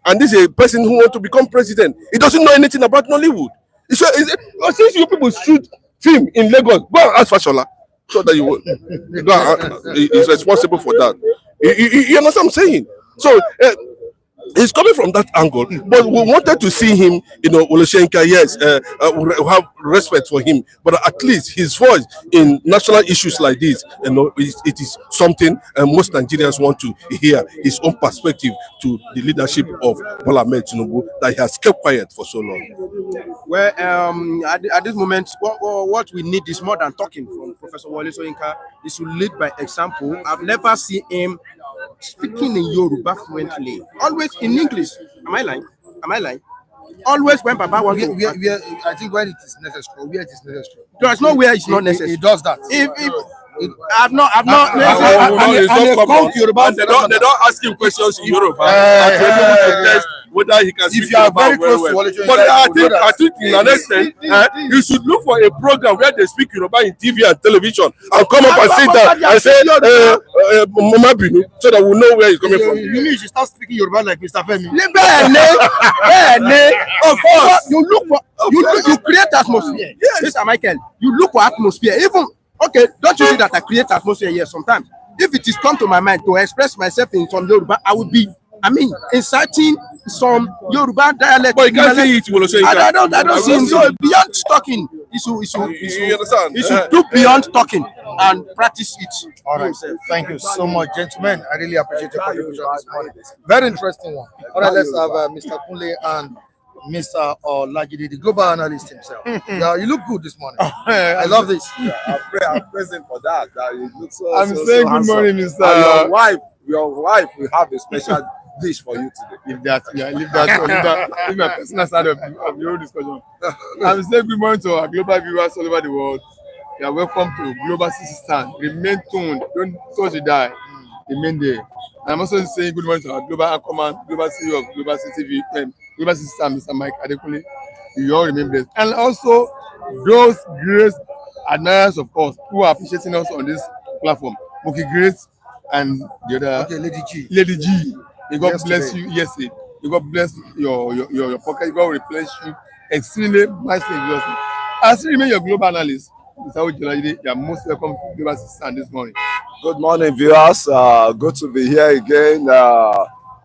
S4: And this is a person who wants to become president. He doesn't know anything about Nollywood. Since you people shoot film in Lagos, go and ask Fashola. So that he's responsible for that. You know what I'm saying? So He's coming from that angle, but we wanted to see him, Oloshenka, yes, we have respect for him, but at least his voice in national issues like this, it is something most Nigerians want to hear, his own perspective to the leadership of Bola Tinubu that he has kept quiet for so long.
S3: Well, at this moment, what we need is more than talking from Professor Wole Soyinka. Is to lead by example. I've never seen him speaking in Yoruba fluently. Always in English. Am I lying? Am I lying? Always when Baba wants to.
S2: I think when it is necessary, where it is necessary.
S3: There's nowhere it's not necessary.
S2: He does that.
S3: I've not.
S4: They don't ask him questions in Yoruba. Whether he can speak Yoruba very well. But I think in an extent, you should look for a program where they speak Yoruba in TV and television and come up and sit down and say, Mama Binu, so that we know where he's coming from.
S2: You mean you should start speaking Yoruba like Mr. Femi?
S3: Of course. You create atmosphere. Yes, Mr. Michael. You look for atmosphere. Even okay, don't you see that I create atmosphere here sometimes? If it is come to my mind to express myself in some Yoruba, I would be, inciting some Yoruba dialect.
S4: But you can't say it,
S3: I don't see him. So beyond talking, you should do beyond talking and practice it.
S2: All right, thank you so much, gentlemen. I really appreciate your contribution this morning. Very interesting one. All right, let's have Mr. Kunle and Mr. Olajide, the global analyst himself. Yeah, you look good this morning. I love this.
S5: I'm present for that. You look so.
S6: I'm saying good morning, Mr.
S5: And your wife will have a special dish for you today.
S6: Leave my personal side of your discussion. I'm saying good morning to our global viewers all over the world. You are welcome to Global City Stand. Remain tuned. Don't touch the die. Remain there. And I'm also saying good morning to our global anchorman, global CEO of Global City Global City Stand, Mr. Mike Adekunle. You all remain blessed. And also those great admirers of us who are appreciating us on this platform. Okay, great. And the other Lady G. May God bless you. Yes, may God bless your pocket. God replenish you extremely nicely. As you remain your global analyst, Mr. Ojolajide, you are most welcome to Global City Stand this morning.
S5: Good morning, viewers. Good to be here again.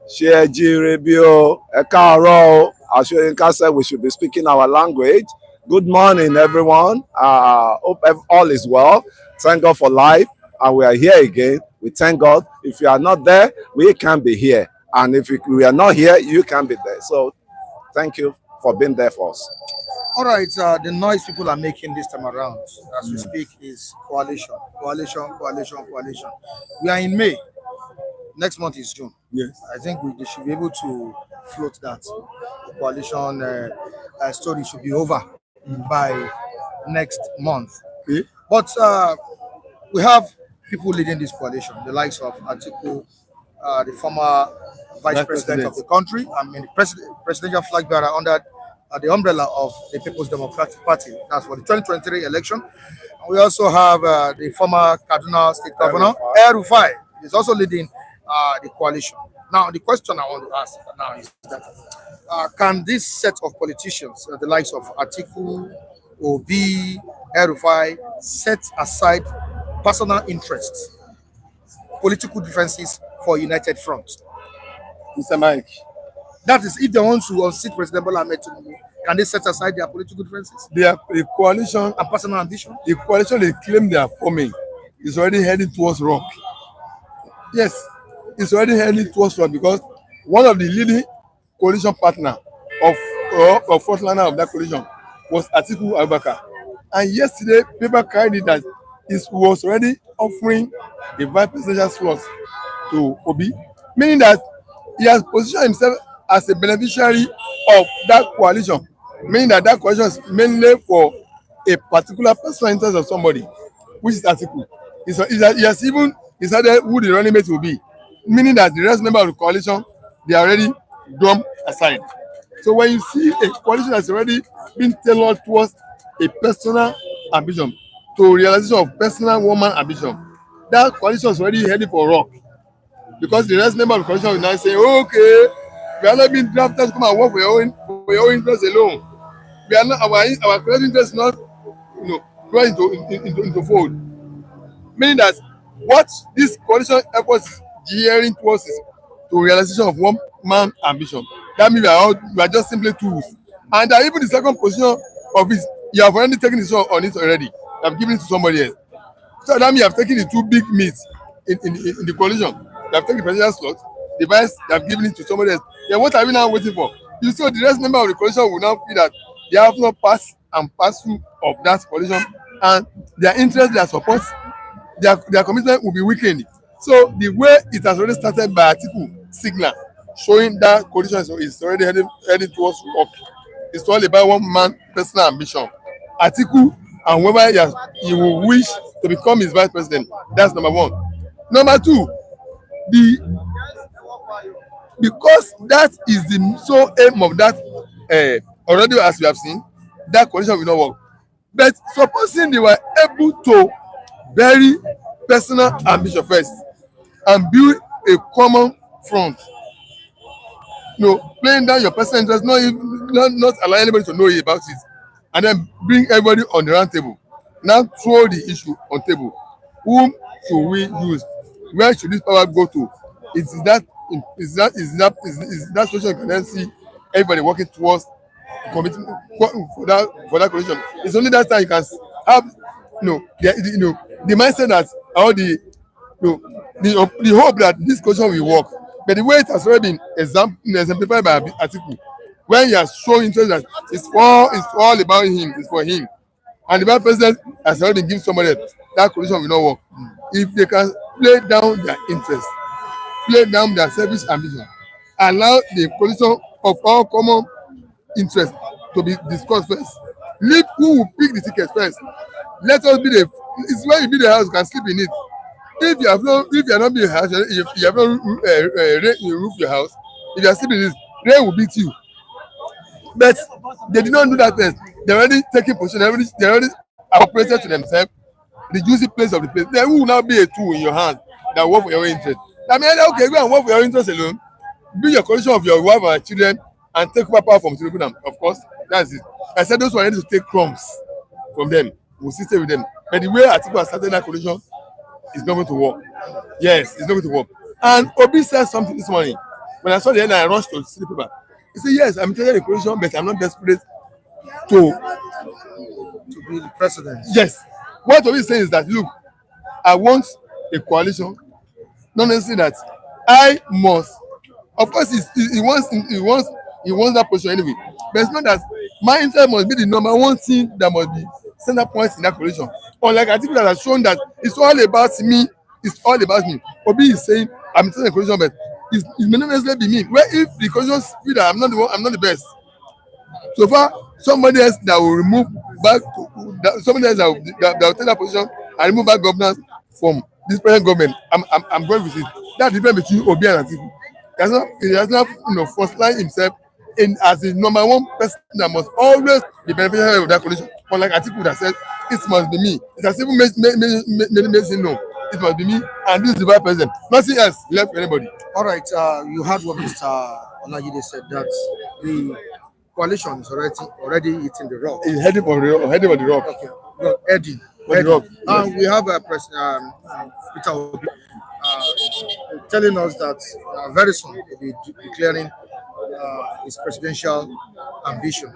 S5: Sheji Rebio, Ekaro. As Shoyinka said, we should be speaking our language. Good morning, everyone. Hope all is well. Thank God for life. And we are here again. We thank God. If you are not there, we can be here. And if we are not here, you can be there. So thank you for being there for us.
S2: All right, the noise people are making this time around as we speak is coalition. We are in May. Next month is June.
S6: Yes.
S2: I think they should be able to float that. The coalition story should be over by next month.
S6: Okay.
S2: But we have people leading this coalition, the likes of Atiku, the former vice president of the country, the presidential flag bearer under the umbrella of the People's Democratic Party. That's for the 2023 election. And we also have the former Kaduna State Governor, El-Rufai, is also leading the coalition. Now, the question I want to ask now is that can this set of politicians, the likes of Atiku, Obi, El-Rufai, set aside personal interests, political differences for a united front?
S6: Mr. Mike.
S2: That is, if they want to unseat President Bola Tinubu, can they set aside their political differences?
S6: The coalition
S2: and personal ambition?
S6: The coalition they claim they are forming is already heading towards rock. Yes, it's already heading towards rock because one of the leading coalition partner of frontliner of that coalition was Atiku Abubakar. And yesterday, paper carried it that he was already offering a vice presidential slot to Obi, meaning that he has positioned himself as a beneficiary of that coalition, meaning that coalition is mainly for a particular personal interest of somebody, which is Atiku. He has even decided who the running mate will be, meaning that the rest member of the coalition, they are already dumped aside. So when you see a coalition that's already been tailored towards a personal ambition, to realization of personal woman ambition, that coalition is already heading for rock. Because the rest member of the coalition will now say, okay, we are not being drafted to come and work for your own interest alone. We are not our collective interest is not going into fold. Meaning that what this coalition efforts is gearing towards is to realization of one one-man ambition. That means we are just simply tools. And even the second position of it, you have already taken the shot on it already. You have given it to somebody else. So that means you have taken the two big meats in the coalition. You have taken the presidential slot, the vice, you have given it to somebody else. Then what are we now waiting for? You see, the rest member of the coalition will now feel that they have no pass and parcel of that coalition, and their interest, their support, their commitment will be weakened. So the way it has already started by Atiku signal, showing that coalition is already heading towards work. It's all about one man personal ambition. Atiku and whoever he will wish to become his vice president. That's number one. Number two, because that is the sole aim of that already, as we have seen, that coalition will not work. But supposing they were able to bury personal ambition first and build a common front, playing down your personal interest, not allow anybody to know about it, and then bring everybody on the round table. Now throw the issue on table. Whom should we use? Where should this power go to? Is that situation you can then see everybody working towards commitment for that coalition? It's only that time you can have the mindset that all the hope that this coalition will work. But the way it has already been exemplified by Atiku, when he has shown interest that it's all about him, it's for him, and the vice president has already given somebody else, that coalition will not work. If they can play down their interest, play down their selfish ambition, allow the coalition of all common interest to be discussed first. Leave who will pick the ticket first. Let us be it's when you build the house, you can sleep in it. If you have not built a house, if you have not roof your house, if you are sleeping in it, rain will beat you. But they did not do that first. They already taking position. They already appropriated to themselves the juicy place of the place. Then who will now be a tool in your hand that work for your interest? I mean, okay, go and work for your interest alone. Build your coalition of your wife and children and take power from Tinubu. Of course, that's it. I said those who are ready to take crumbs from them will still stay with them. But the way Atiku has started that coalition is not going to work. Yes, it's not going to work. And Obi said something this morning. When I saw the headline, I rushed to see the paper. He said, yes, I'm interested in the coalition, but I'm not desperate to
S2: be the president.
S6: Yes. What Obi is saying is that, look, I want a coalition, not necessarily that I must. Of course, he wants that position anyway. But it's not that my interest must be the number one thing that must be center point in that coalition. Unlike Atiku that has shown that it's all about me, it's all about me. Obi is saying, I'm interested in the coalition, but it may not necessarily be me. Where if the coalition feel that I'm not the best. So far, somebody else that will remove back, somebody else that will take that position and remove back governance from this present government. I'm going with it. That's the difference between Obi and Atiku. He has not first line himself as the number one person that must always be beneficial of that coalition. Unlike Atiku that said, it must be me. It has even made him know it must be me, and this is the vice president. Nothing else left for anybody.
S2: All right, you heard what Mr. Olajide said, that the coalition is already hitting the rock.
S6: It's heading on the rock.
S2: Okay, well, heading. And we have President Peter Obi telling us that very soon he'll be declaring his presidential ambition.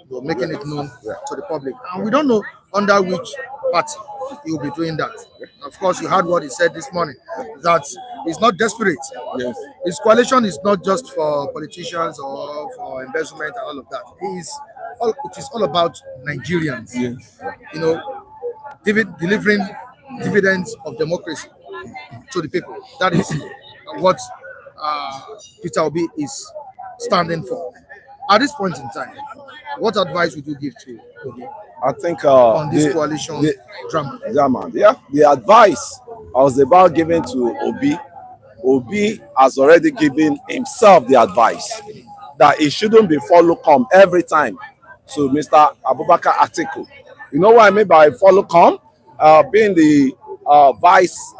S2: We're making it known to the public, and we don't know under which party he will be doing that. Of course, you heard what he said this morning, that he's not desperate.
S6: Yes.
S2: His coalition is not just for politicians or for embezzlement and all of that. It is all about Nigerians.
S6: Yes.
S2: Delivering dividends of democracy to the people. That is what Peter Obi is standing for. At this point in time, what advice would you give to Obi?
S5: I think
S2: on this coalition drama?
S5: Yeah, the advice I was about giving to Obi has already given himself the advice that he shouldn't be follow come every time to Mr. Abubakar Atiku. You know what I mean by follow come? Being the vice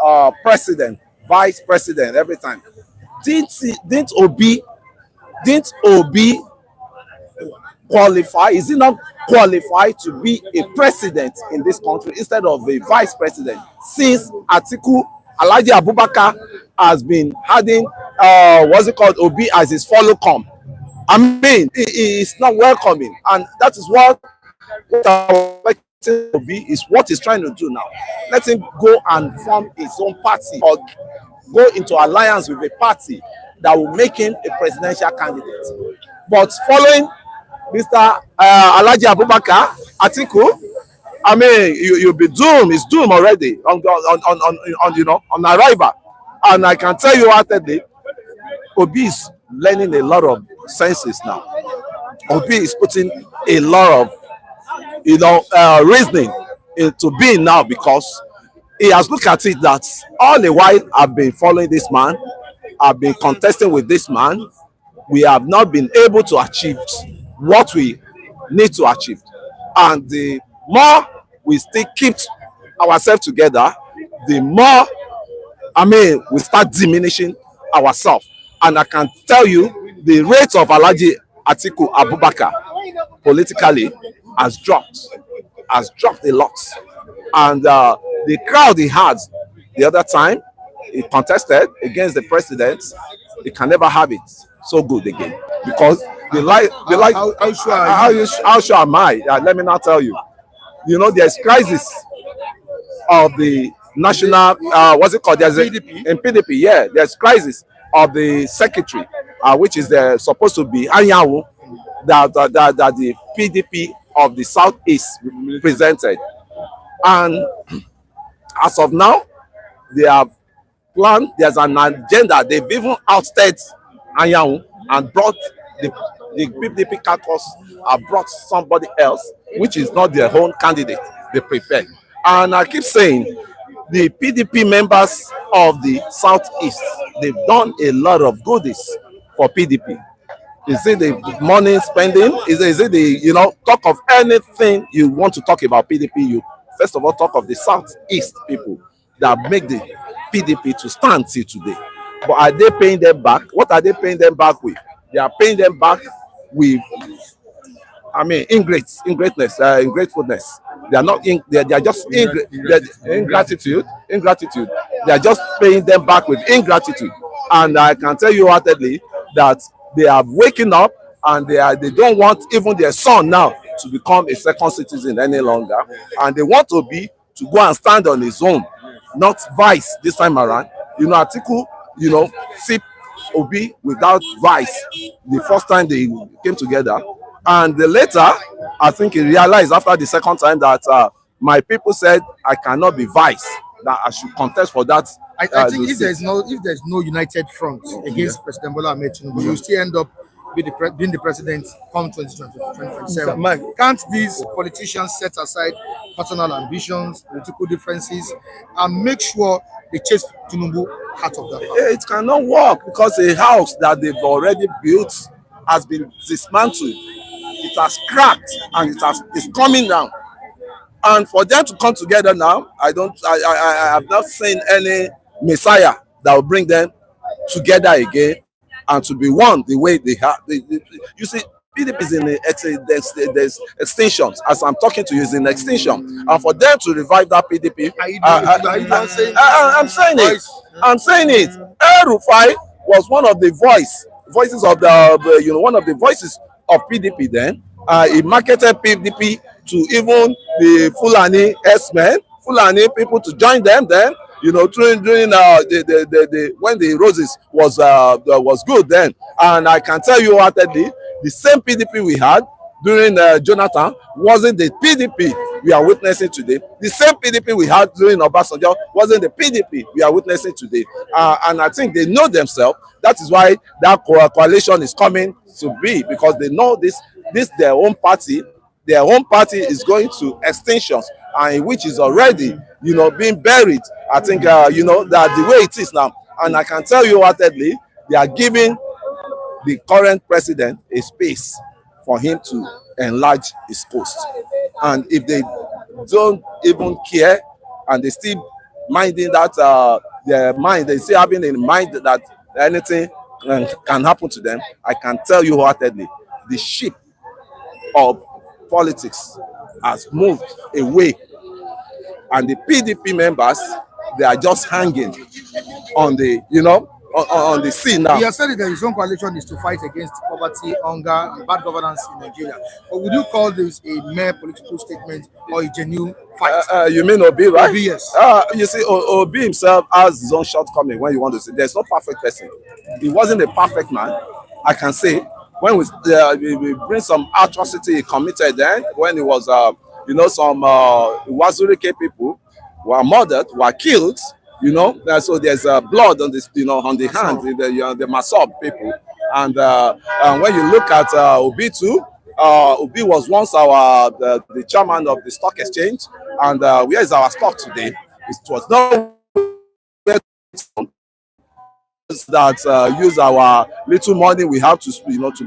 S5: president every time. Didn't Obi qualify? Is he not qualified to be a president in this country instead of a vice president? Since Atiku Alhaji Abubakar has been having what's it called, Obi as his follow come. I mean, he is not welcoming, and that is what our expecting Obi is what he's trying to do now. Let him go and form his own party or go into alliance with a party that will make him a presidential candidate. But following Mr. Alhaji Abubakar Atiku, I mean, you'll be doomed. It's doomed already on arrival. And I can tell you heartedly, Obi is learning a lot of senses now. Obi is putting a lot of reasoning into being now, because he has looked at it that all the while I've been following this man, I've been contesting with this man, we have not been able to achieve what we need to achieve. And the more we still keep ourselves together, the more, I mean, we start diminishing ourselves. And I can tell you, the rate of Alhaji Atiku Abubakar politically has dropped a lot. And the crowd he had the other time, he contested against the president, he can never have it so good again, because how sure am I? Let me not tell you. You know, there's crisis of the national what's it called? There's
S2: PDP.
S5: In PDP, yeah, there's crisis of the secretary, which is supposed to be Anyanwu, that the PDP of the Southeast presented. And as of now, they have planned, there's an agenda. They've even ousted Anyanwu and brought the PDP caucus, brought somebody else, which is not their own candidate they prefer. And I keep saying, the PDP members of the Southeast, they've done a lot of goodies for PDP. Is it the money spending? Is it the, talk of anything you want to talk about PDP, you first of all talk of the Southeast people that make the PDP to stand till today. But are they paying them back? What are they paying them back with? They are paying them back with, I mean, ingratefulness. They are not. They are just ingratitude. They are just paying them back with ingratitude. And I can tell you heartedly that they are waking up, and they don't want even their son now to become a second citizen any longer, and they want Obi to go and stand on his own, not vice this time around. Atiku, see Obi without vice the first time they came together, and later I think he realized after the second time that my people said I cannot be vice, that I should contest for that.
S2: I think if there's no united front against President Bola Tinubu, you still end up being the president come 2027. Can't these politicians set aside personal ambitions, political differences, and make sure they chase Tinubu out of that power?
S5: It cannot work, because a house that they've already built has been dismantled. It has cracked, and it's coming down. And for them to come together now, I have not seen any messiah that will bring them together again and to be one the way they have. You see, PDP is in there's extinctions. As I'm talking to you, is in extinction. And for them to revive that PDP, I'm saying it. El-Rufai was one of the voices of one of the voices of PDP then. He marketed PDP to even the Fulani S-men, Fulani people to join them then. During when the roses was good then. And I can tell you heartedly, the same PDP we had during Jonathan wasn't the PDP we are witnessing today. The same PDP we had during Obasanjo wasn't the PDP we are witnessing today. And I think they know themselves. That is why that coalition is coming to be, because they know this their own party. Their own party is going to extinctions, and which is already, being buried. I think, that the way it is now. And I can tell you heartedly, they are giving the current president a space for him to enlarge his post. And if they don't even care, and they still minding that their mind, they still having in mind that anything can happen to them, I can tell you heartedly, the ship of politics has moved away, and the PDP members, they are just hanging on the on the scene now.
S2: He has said that his own coalition is to fight against poverty, hunger, and bad governance in Nigeria. But would you call this a mere political statement or a genuine fight?
S5: You mean Obi, right?
S2: Obi, yes.
S5: You see, Obi himself has his own shortcoming when you want to say there's no perfect person. He wasn't a perfect man, I can say. When we bring some atrocity he committed then, when it was, some Wazurike people were murdered, were killed, so there's blood on this, on the hand, the Masop people. And when you look at Obi too, Obi was once the chairman of the stock exchange, and where is our stock today? It was nowhere that use our little money we have to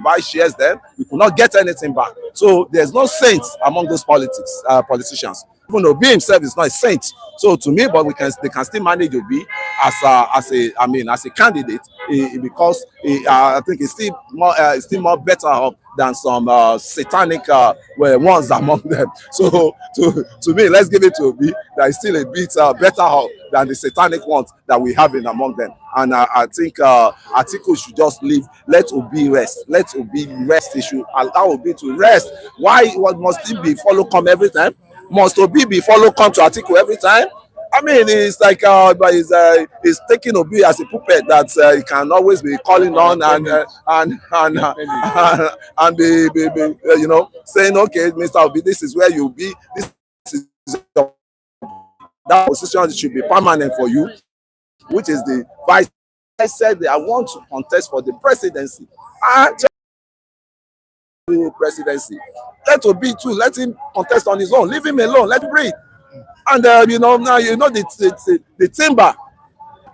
S5: buy shares. Then we could not get anything back. So there's no saints among those politicians. Even Obi himself is not a saint. So to me, but they can still manage Obi as a candidate because I think it's still more better off than some satanic ones among them. So to me, let's give it to Obi. That is still a bit better off than the satanic ones that we have in among them. And I think Atiku should just leave. Let Obi rest. Let Obi rest. He should allow Obi to rest. Why must he be follow come every time? Must Obi be follow come to Atiku every time? I mean, it's like he's taking Obi as a puppet that he can always be calling on and be saying, okay, Mr. Obi, this is where you'll be. This is that position should be permanent for you, which is the vice. I said I want to contest for the presidency. Let Obi too. Let him contest on his own. Leave him alone. Let him breathe. And now the timber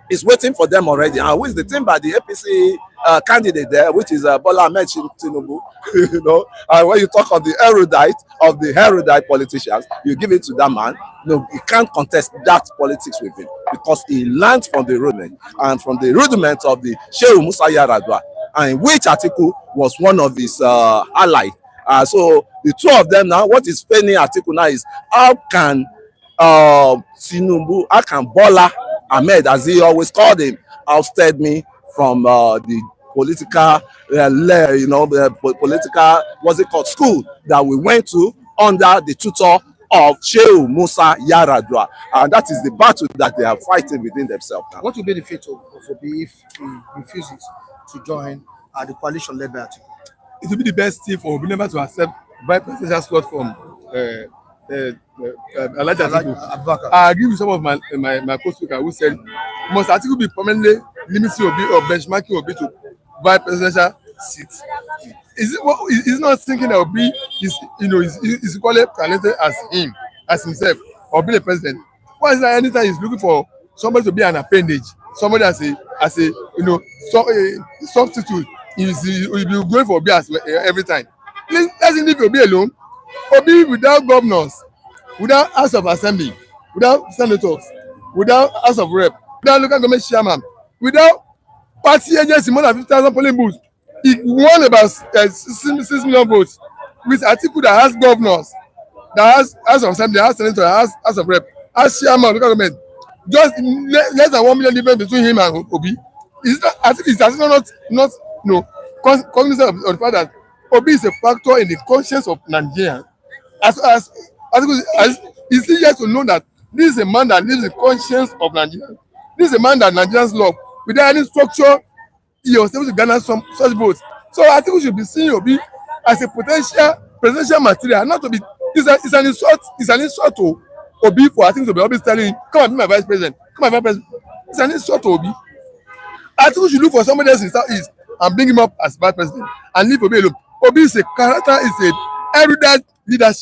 S5: is waiting for them already. And who is the timber? The APC candidate there, which is Bola Tinubu. And when you talk of the erudite politicians, you give it to that man. No, he can't contest that politics with him because he learned from the rudiment and from the rudiment of the Shehu Musa Yaradua, and which Atiku was one of his allies. So the two of them now, what is paining Atiku now is how can Tinubu, how can Bola Ahmed, as he always called him, ousted me from the political, political, what's it called, school that we went to under the tutor of Shehu Musa Yaradua, and that is the battle that they are fighting within themselves now.
S2: What will be the fate of Obi if he refuses to join the coalition led by Atiku?
S6: It will be the best thing for Obi never to accept vice presidential slot from Elijah Atiku. I agree with some of my co-speaker who said must Atiku be permanently limiting Obi or benchmarking Obi to vice presidential seats. Is not thinking that Obi is equally talented as himself or being a president. Why is that anytime he's looking for somebody to be an appendage, somebody as a substitute, he'll be going for Obi every time. Let's leave Obi alone. Obi without governors, without House of Assembly, without senators, without House of Rep, without local government chairman, without party agency, more than 50,000 polling booths. He won about 6 million votes with Atiku that has governors, that has House of Assembly, has senators, has House of Rep, has chairman of local government. Just less than 1 million difference between him and Obi. I think it's not cognizant of the fact that Obi is a factor in the conscience of Nigerians. As is he yet to know that this is a man that lives in the conscience of Nigerians. This is a man that Nigerians love. Without any structure, he was able to garner some such votes. So I think we should be seeing Obi as a potential presidential material, not to be. It's an insult. It's an insult to Obi for I think to be always telling him, "Come and be my vice president. Come and be my president." It's an insult to Obi. I think we should look for somebody else in Southeast and bring him up as vice president and leave Obi alone. Obi is a character, is a erudite leader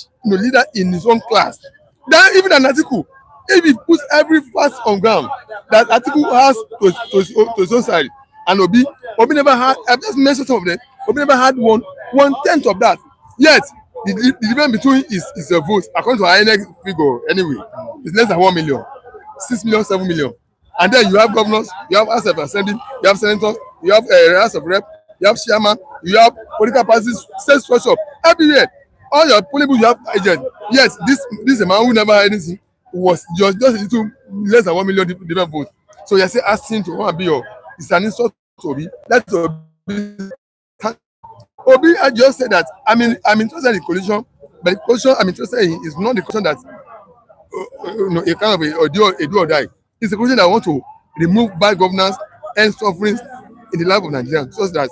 S6: in his own class. Then even an Atiku, if he puts every fact on ground that Atiku has to his own side, and Obi never had. I've just mentioned some of them. Obi never had 1/10 of that. Yet the difference between is a vote according to our INEC figure anyway. It's less than 1 million, 6 million, 7 million. And then you have governors, you have House of Assembly, you have senators, you have House of Rep, you have chairman, you have political parties, state structure, everywhere. All your polling booths, you have agents. Yes, this is a man who never had anything, was just a little less than 1 million different votes. So you're still asking to come and be your is an insult to Obi. Let Obi. Obi, I just said that I'm interested in coalition, but the coalition I'm interested in is not the coalition that a kind of a do or die. It's a coalition that want to remove bad governance and sufferings in the life of Nigerians, so that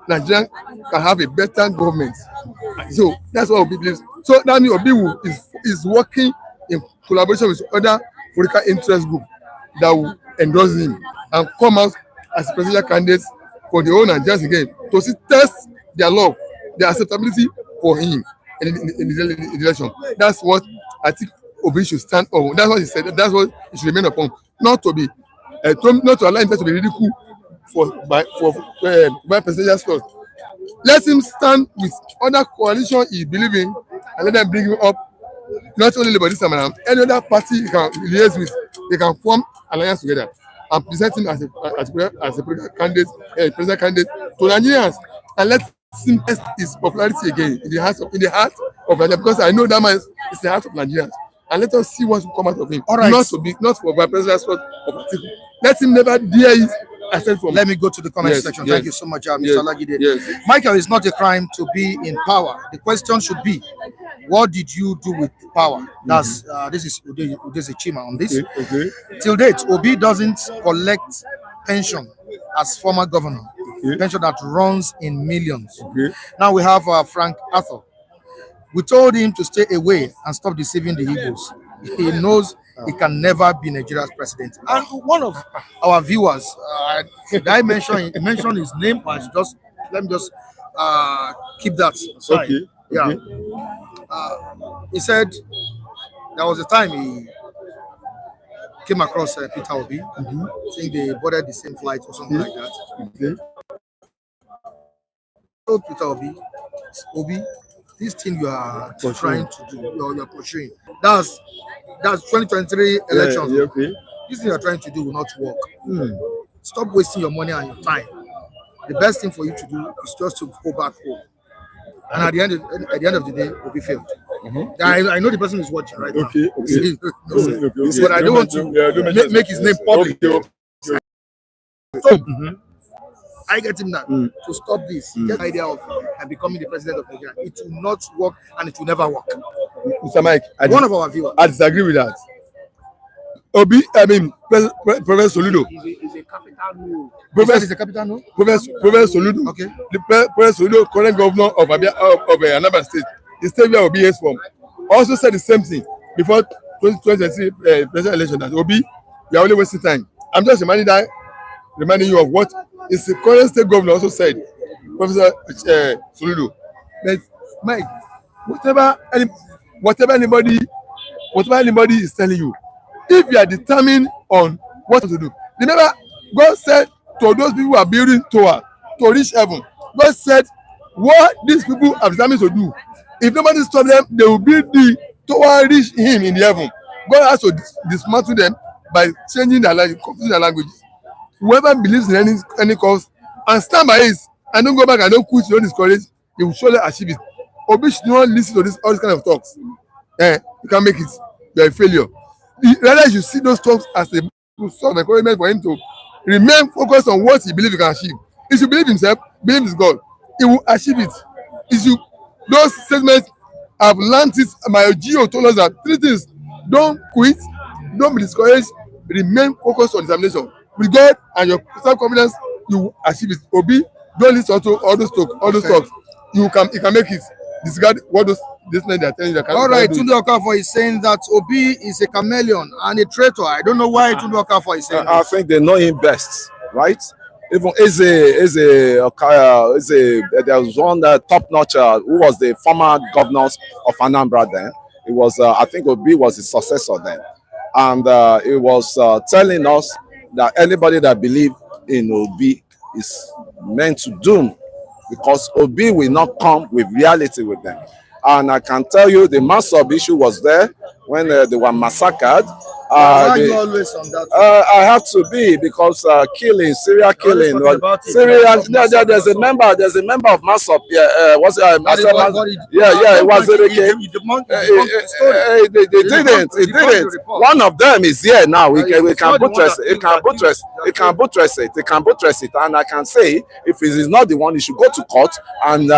S6: Nigeria can have a better government. So that's what Obi believes. So that means Obi is working in collaboration with other political interest groups that will endorse him and come out as a presidential candidate for the whole Nigerians again to see test their love, their acceptability for him in the election. That's what I think Obi should stand on. That's what he said. That's what he should remain upon. Not to allow himself to be ridiculed by presidential slots. Let him stand with other coalition he believes in and let them bring him up. Not only Labour this time around, any other party he can liaise with, they can form alliance together and present him as a president candidate to Nigerians, and let him test his popularity again in the heart of Nigeria, because I know that man is the heart of Nigerians. And let us see what will come out of him.
S2: All right.
S6: Not for my presidential spot of particular. Let him never dare it.
S2: Let me go to the comment section. Thank you so much, Mr. Lagide. Yes. Michael, it's not a crime to be in power. The question should be, what did you do with power? That's this is Udeze Chima on this.
S6: Okay.
S2: Till date, Obi doesn't collect pension as former governor. Pension that runs in millions. Now we have Frank Arthur. We told him to stay away and stop deceiving the Igbos. He knows he can never be Nigeria's president. And one of our viewers, should I mention his name, or let me just keep that aside.
S6: Okay.
S2: Yeah. He said there was a time he came across Peter Obi. I think they boarded the same flight or something like that. Told Peter Obi, this thing you are trying to do, you're pursuing. That's 2023 elections. This thing you're trying to do will not work. Stop wasting your money and your time. The best thing for you to do is just to go back home. And at the end of the day, will be failed. I know the person is watching right now. But I don't want to make his name public. I get him now to stop this. Get the idea of becoming the president of Nigeria. It will not work, and it will never work.
S6: Mr. Mike,
S2: one of our viewers.
S6: I disagree with that. Professor Soludo.
S2: Is a capital no.
S6: Professor Soludo. Okay. The Professor Soludo, current governor of Anambra State, the state where Obi is from, also said the same thing before 2023 presidential election. That Obi, we are only wasting time. I'm just reminding you of what is the current state governor also said, Professor Soludo. But Mike, whatever anybody is telling you, if you are determined on what to do, remember God said to those people who are building tower to reach heaven, God said what these people are determined to do. If nobody stop them, they will build the tower reach him in the heaven. God has to dismantle them by changing their language, confusing their languages. Whoever believes in any cause and stand by it and don't go back and don't quit, don't discourage, he will surely achieve it. Obi should not listen to all these kind of talks. You can't make it. You are a failure. Rather, you see those talks as a sort of encouragement for him to remain focused on what he believes he can achieve. If you believe himself, believe his God, he will achieve it. Those statements have learned it. My GO told us that 3 things: don't quit, don't be discouraged, remain focused on examination. With God and your self-confidence, you will achieve it. Obi, don't listen to all those talks. You can make it. Disregard what those men they are telling you.
S2: All right, Tunde Okafor is saying that Obi is a chameleon and a traitor. I don't know why Tunde Okafor is saying
S5: I think they know him best, right? Even there was one top-notch who was the former governor of Anambra then. It was I think Obi was his successor then, and he was telling us that anybody that believes in Obi is meant to doom, because Obi will not come with reality with them. And I can tell you the mass of issue was there when they were massacred.
S2: Why are
S5: the,
S2: you always on that?
S5: I have to be because killing, serial killing.
S2: talking about it.
S5: Syrian, there's a member of Masop. Yeah, what's it? It was It didn't. One of them is here now. We can buttress it. It can buttress it, and I can say if it is not the one, you should go to court and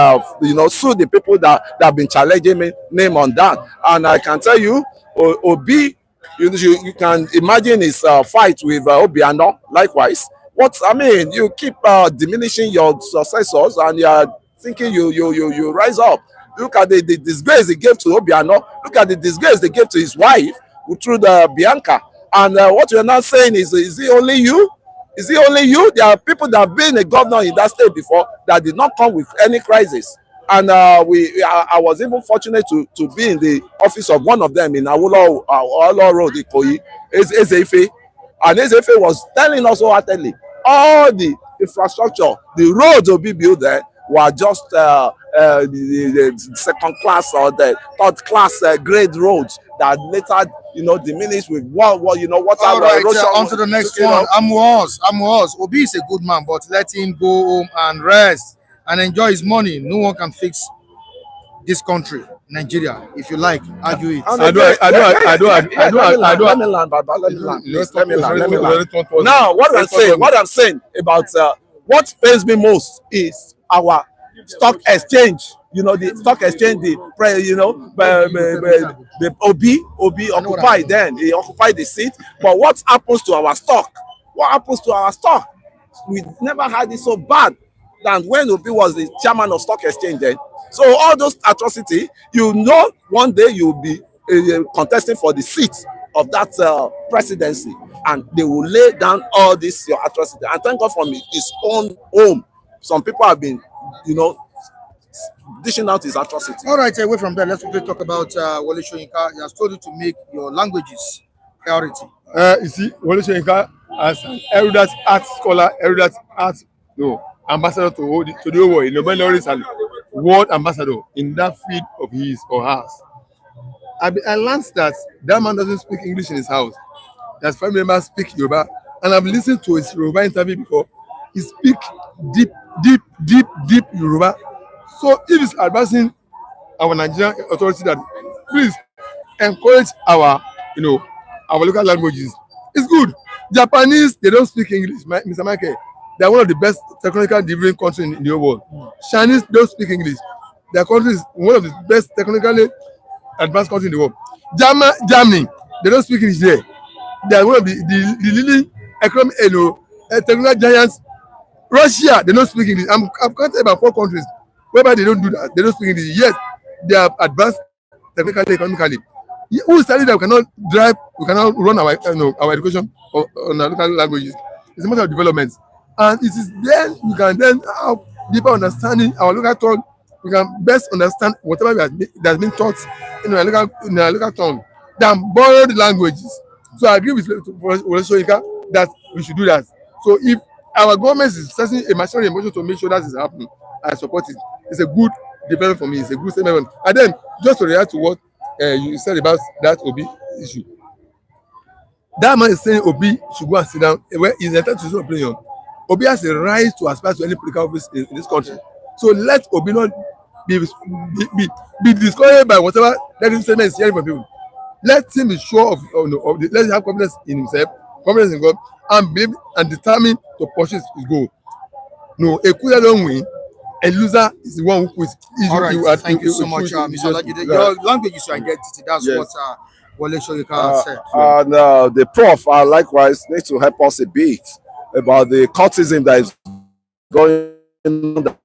S5: sue the people that have been challenging me name on that. And I can tell you, Obi. You can imagine his fight with Obiano. Likewise, you keep diminishing your successors, and you are thinking you rise up. Look at the disgrace he gave to Obiano. Look at the disgrace they gave to his wife through the Bianca. And what you're not saying is it only you? Is it only you? There are people that have been a governor in that state before that did not come with any crisis. And I was even fortunate to be in the office of one of them in Awolo Road, Ikoyi, Ezefe. And Ezefe was telling us wholeheartedly, all the infrastructure, the roads will be built there were just the second class or the third class grade roads that later, diminished with water.
S2: All right, on to the next one. Amuos. Obi is a good man, but let him go home and rest and enjoy his money. No one can fix this country, Nigeria. If you like, argue it.
S5: Let me land. Now, what I'm saying about what pains me most is our stock exchange. The stock exchange, the Obi occupied then. He occupied the seat. But what happens to our stock? We never had it so bad than when Obi was the chairman of stock exchange then. So all those atrocity, one day you'll be contesting for the seat of that presidency, and they will lay down all this your atrocity. And thank God for his own home. Some people have been, dishing out his atrocity.
S2: All right, away from that, let's quickly talk about Wole Soyinka. He has told you to make your languages priority.
S6: You see, Wole Soyinka as an erudite art scholar, ambassador to the whole world, Nobel and world ambassador in that field of his or hers. I learned that man doesn't speak English in his house. His family members speak Yoruba, and I've listened to his Yoruba interview before. He speaks deep Yoruba. So if he's advising our Nigerian authority that please encourage our local languages, it's good. Japanese, they don't speak English, Mr. Michael. They are one of the best technical delivering countries in the whole world. Chinese don't speak English. Their country is one of the best technically advanced countries in the world. Germany, they don't speak English there. They are one of the leading economic technical giants. Russia, they don't speak English. I've counted about 4 countries whereby they don't do that. They don't speak English. Yes, they are advanced technically, economically. Who studied that we cannot drive, we cannot run our education on our local languages? It's a matter of development. And it is then we can then have deeper understanding our local tongue. We can best understand whatever that's been taught in our local tongue than borrowed languages. So I agree with Wole Soyinka that we should do that. So if our government is setting a machinery in motion to make sure that is happening, I support it. It's a good development for me. It's a good statement. And then just to react to what you said about that Obi issue. That man is saying Obi should go and sit down where he's entitled to his own opinion. Obi has a right to aspire to any political office in this country. So let Obi not be discouraged by whatever that statement is hearing from people. Let him be sure let him have confidence in himself, confidence in God, and believe and determined to pursue his goal. No, a quitter don't win. A loser is the one who quits.
S2: All right, thank you so much, Mr. Lagide. Your language is your identity. That's what Wole Soyinka said.
S5: And the prof likewise needs to help us a bit about the cultism that is going on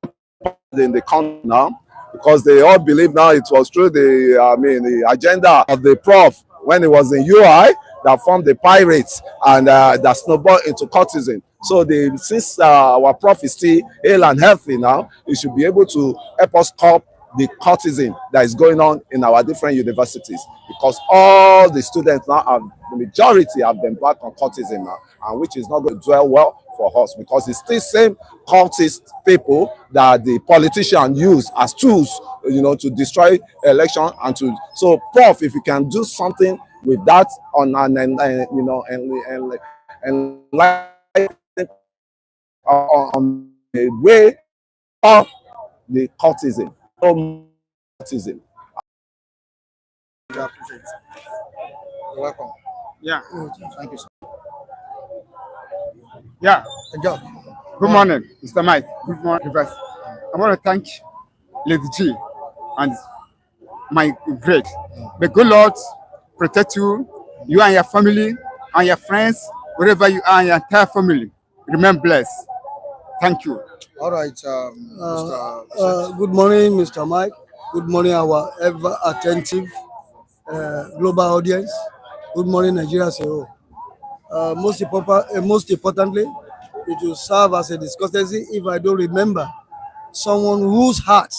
S5: in the country now, because they all believe now it was through the agenda of the prof when he was in UI that formed the pirates and that snowballed into cultism. So since our prof is still hale and healthy now, he should be able to help us curb the cultism that is going on in our different universities, because all the students now the majority have been back on cultism now, and which is not going to dwell well for us, because it's still same cultist people that the politicians use as tools, to destroy election and to. So, prof, if you can do something with that on an on the way of the cultism. Cultism.
S2: You're welcome.
S7: Yeah,
S2: Thank you, sir.
S7: yeah.
S2: Enjoy.
S7: Good morning, Mr. Mike. Good morning, Reverse. I want to thank Lady G and my great. May good Lord protect you, you and your family, and your friends, wherever you are, and your entire family. Remain blessed. Thank you.
S2: All right, Mr.
S1: Good morning, Mr. Mike. Good morning, our ever attentive global audience. Good morning, Nigeria as a whole. Most importantly, it will serve as a discourtesy if I don't remember someone whose heart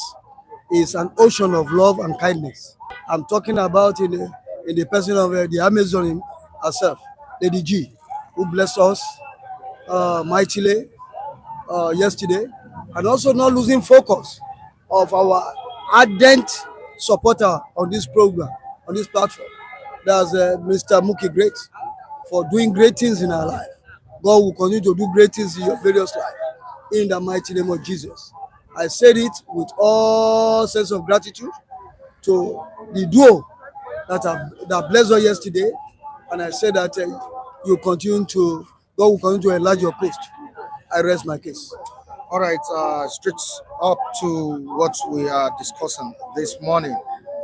S1: is an ocean of love and kindness. I'm talking about in the person of the Amazon herself, Lady G, who blessed us mightily yesterday, and also not losing focus of our ardent supporter on this program, on this platform. That's Mr. Muki Great, for doing great things in our life. God will continue to do great things in your various life in the mighty name of Jesus. I said it with all sense of gratitude to the duo that blessed us yesterday, and I said that God will continue to enlarge your coast. I rest my case.
S2: All right, straight up to what we are discussing this morning,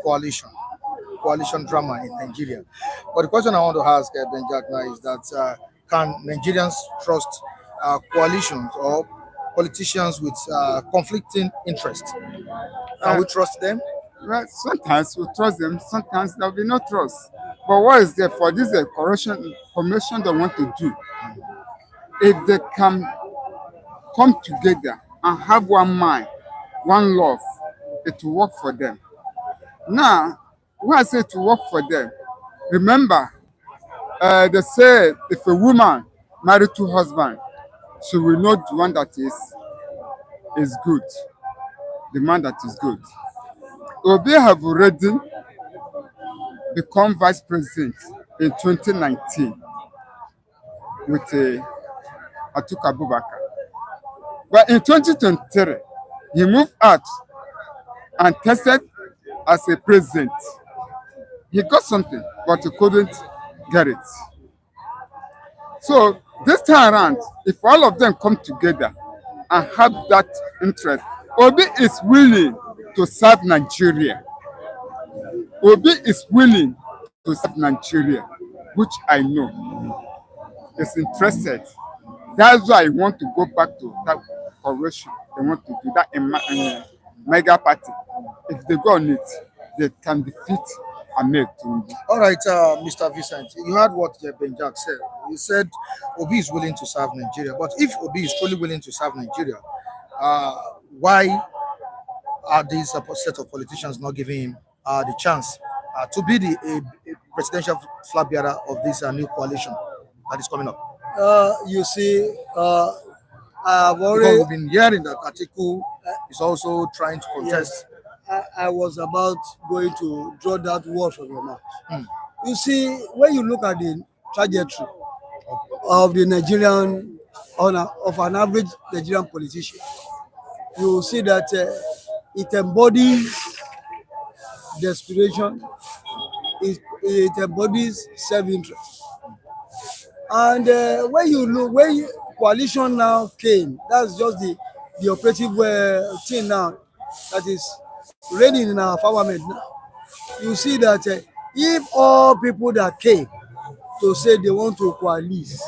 S2: coalition drama in Nigeria. But the question I want to ask Ben Jack now is that can Nigerians trust coalitions or politicians with conflicting interests? Can we trust them?
S7: Well, sometimes we trust them, sometimes there will be no trust. But what is there for this corruption formation they want to do? If they can come together and have one mind, one love, it will work for them. Now, when I say to work for them, remember, they say if a woman married two husbands, she will know the one that is good, the man that is good. Obi have already become vice president in 2019 with Atiku Abubakar. But in 2023, he moved out and tested as a president. He got something, but he couldn't get it. So this time around, if all of them come together and have that interest, Obi is willing to serve Nigeria. Obi is willing to serve Nigeria, which I know is interested. That's why I want to go back to that corruption. They want to do that in mega party. If they go on it, they can defeat Ahmed Tinubu.
S2: All right, Mr. Vincent, you heard what Ben Jack said. He said Obi is willing to serve Nigeria. But if Obi is truly willing to serve Nigeria, why are these set of politicians not giving him the chance to be the presidential flag bearer of this new coalition that is coming up?
S1: You see, I've
S2: Because
S1: already.
S2: we've been hearing that Atiku is also trying to contest.
S1: I was about going to draw that word from your mouth. You see, when you look at the trajectory of the Nigerian, of an average Nigerian politician, you will see that it embodies desperation, it embodies self-interest. And when coalition now came, that's just the operative thing now that is reigning in our parliament now. You see that if all people that came to say they want to coalesce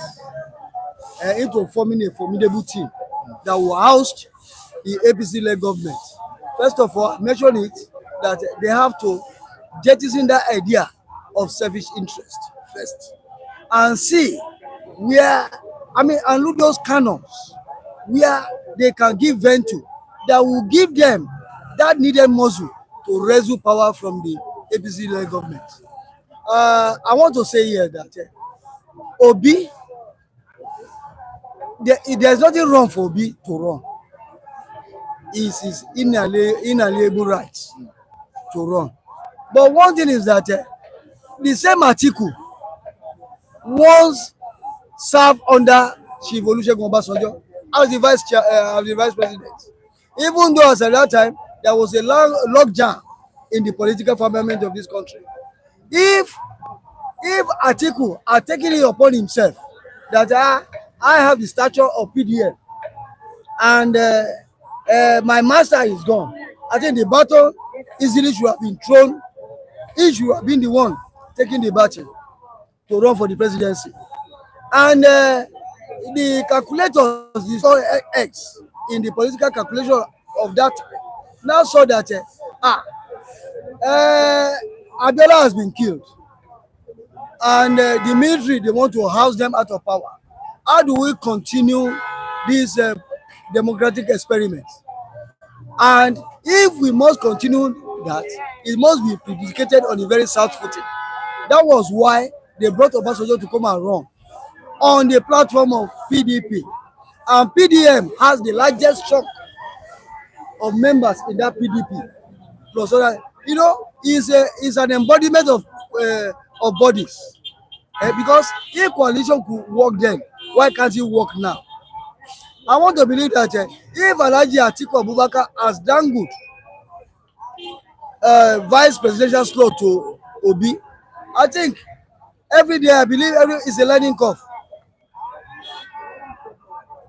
S1: into forming a formidable team that will oust the APC-led government, first of all, mention it that they have to jettison that idea of selfish interest first and see where, and look those canons where they can give vent to that will give them that needed muscle to wrestle power from the APC-led government. I want to say here that Obi, there's nothing wrong for Obi to run. It's his inalienable rights to run. But one thing is that the same Atiku once served under Chief Olusegun Obasanjo as the vice president. Even though as at that time there was a logjam in the political firmament of this country. If Atiku had taken it upon himself that I have the stature of PDM and my master is gone, I think the battle easily should have been thrown. He should have been the one taking the battle to run for the presidency. And the calculators, the saw X in the political calculation of that time, now saw that Abiola has been killed. And the military, they want to house them out of power. How do we continue this democratic experiment? And if we must continue that, it must be predicated on a very sound footing. That was why they brought Obasanjo to come and run on the platform of PDP. And PDM has the largest chunk of members in that PDP. Plus, is an embodiment of bodies. Because if coalition could work then, why can't it work now? I want to believe that if Alhaji Atiku Abubakar has done good vice presidential slot to Obi, I think every day I believe is a learning curve.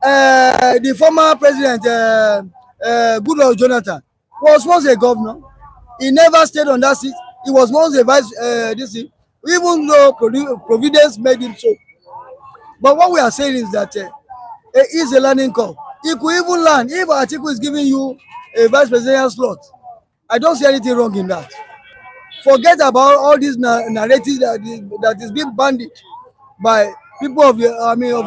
S1: The former president, Goodluck Jonathan, was once a governor. He never stayed on that seat. He was once a vice, even though Providence made him so. But what we are saying is that it is a learning curve. He could even learn. If Atiku is giving you a vice presidential slot, I don't see anything wrong in that. Forget about all these narratives that is being bandied by people of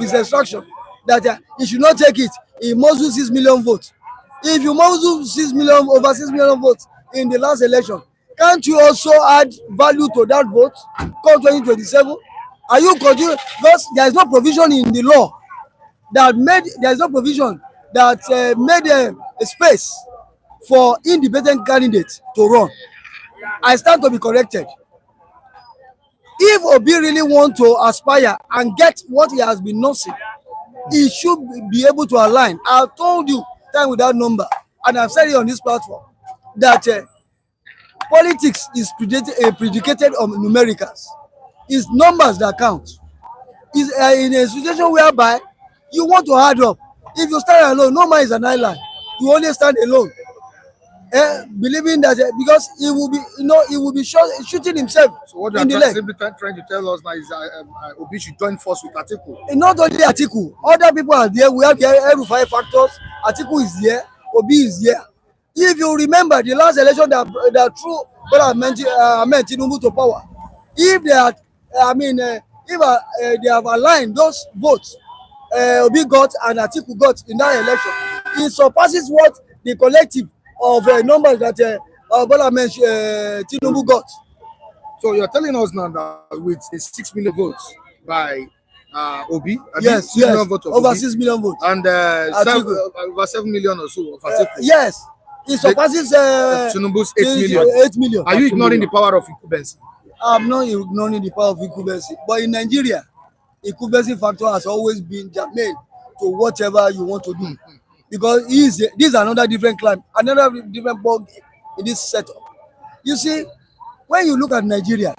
S1: his instruction, that he should not take it. He must do 6 million votes. If you must do over 6 million votes in the last election, can't you also add value to that vote come 2027? Are you continuing? Because there is no provision in the law that made a space for independent candidates to run. I stand to be corrected. If Obi really want to aspire and get what he has been nursing, he should be able to align. I've told you time without number, and I've said it on this platform, that politics is predicated on numericals. It's numbers that count. It's in a situation whereby you want to add up. If you stand alone, no man is an island. You only stand alone. Believing that because he will be shooting himself.
S2: So what
S1: in the
S2: you're
S1: leg.
S2: trying to tell us now is Obi should join force with Atiku.
S1: Not only Atiku, other people are there. We have the every 5 factors. Atiku is there. Obi is there. If you remember the last election that threw Bola Tinubu to power, if they are, if they have aligned those votes Obi got and Atiku got in that election, it surpasses what the collective of numbers that Bola Tinubu got.
S2: So you're telling us now that with 6 million votes by Obi,
S1: yes,
S2: votes of
S1: over
S2: Obi,
S1: 6 million votes,
S2: and over 7 million or so of Atiku.
S1: yes, it surpasses
S2: Tinubu's 8 million.
S1: 8 million.
S2: Are you ignoring the power of incumbency?
S1: I'm not ignoring the power of incumbency, but in Nigeria, incumbency factor has always been germane to whatever you want to do, because this is another different climate, another different ball game in this setup. You see, when you look at Nigeria,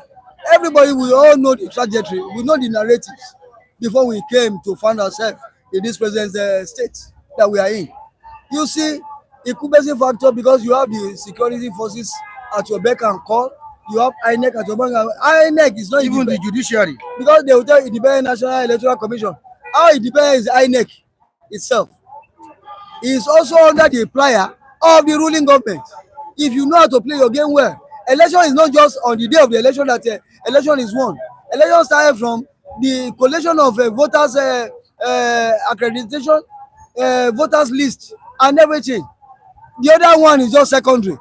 S1: everybody, we all know the trajectory, we know the narratives before we came to find ourselves in this present state that we are in. You see, incumbency factor, because you have the security forces at your beck and call. You have INEC at your beck and call. INEC is not
S2: even the judiciary,
S1: because they will tell independent National Electoral Commission. How independent is INEC itself? It is also under the plier of the ruling government. If you know how to play your game well, election is not just on the day of the election that election is won. Election started from the collation of voters accreditation, voters list, and everything. The other one is just secondary.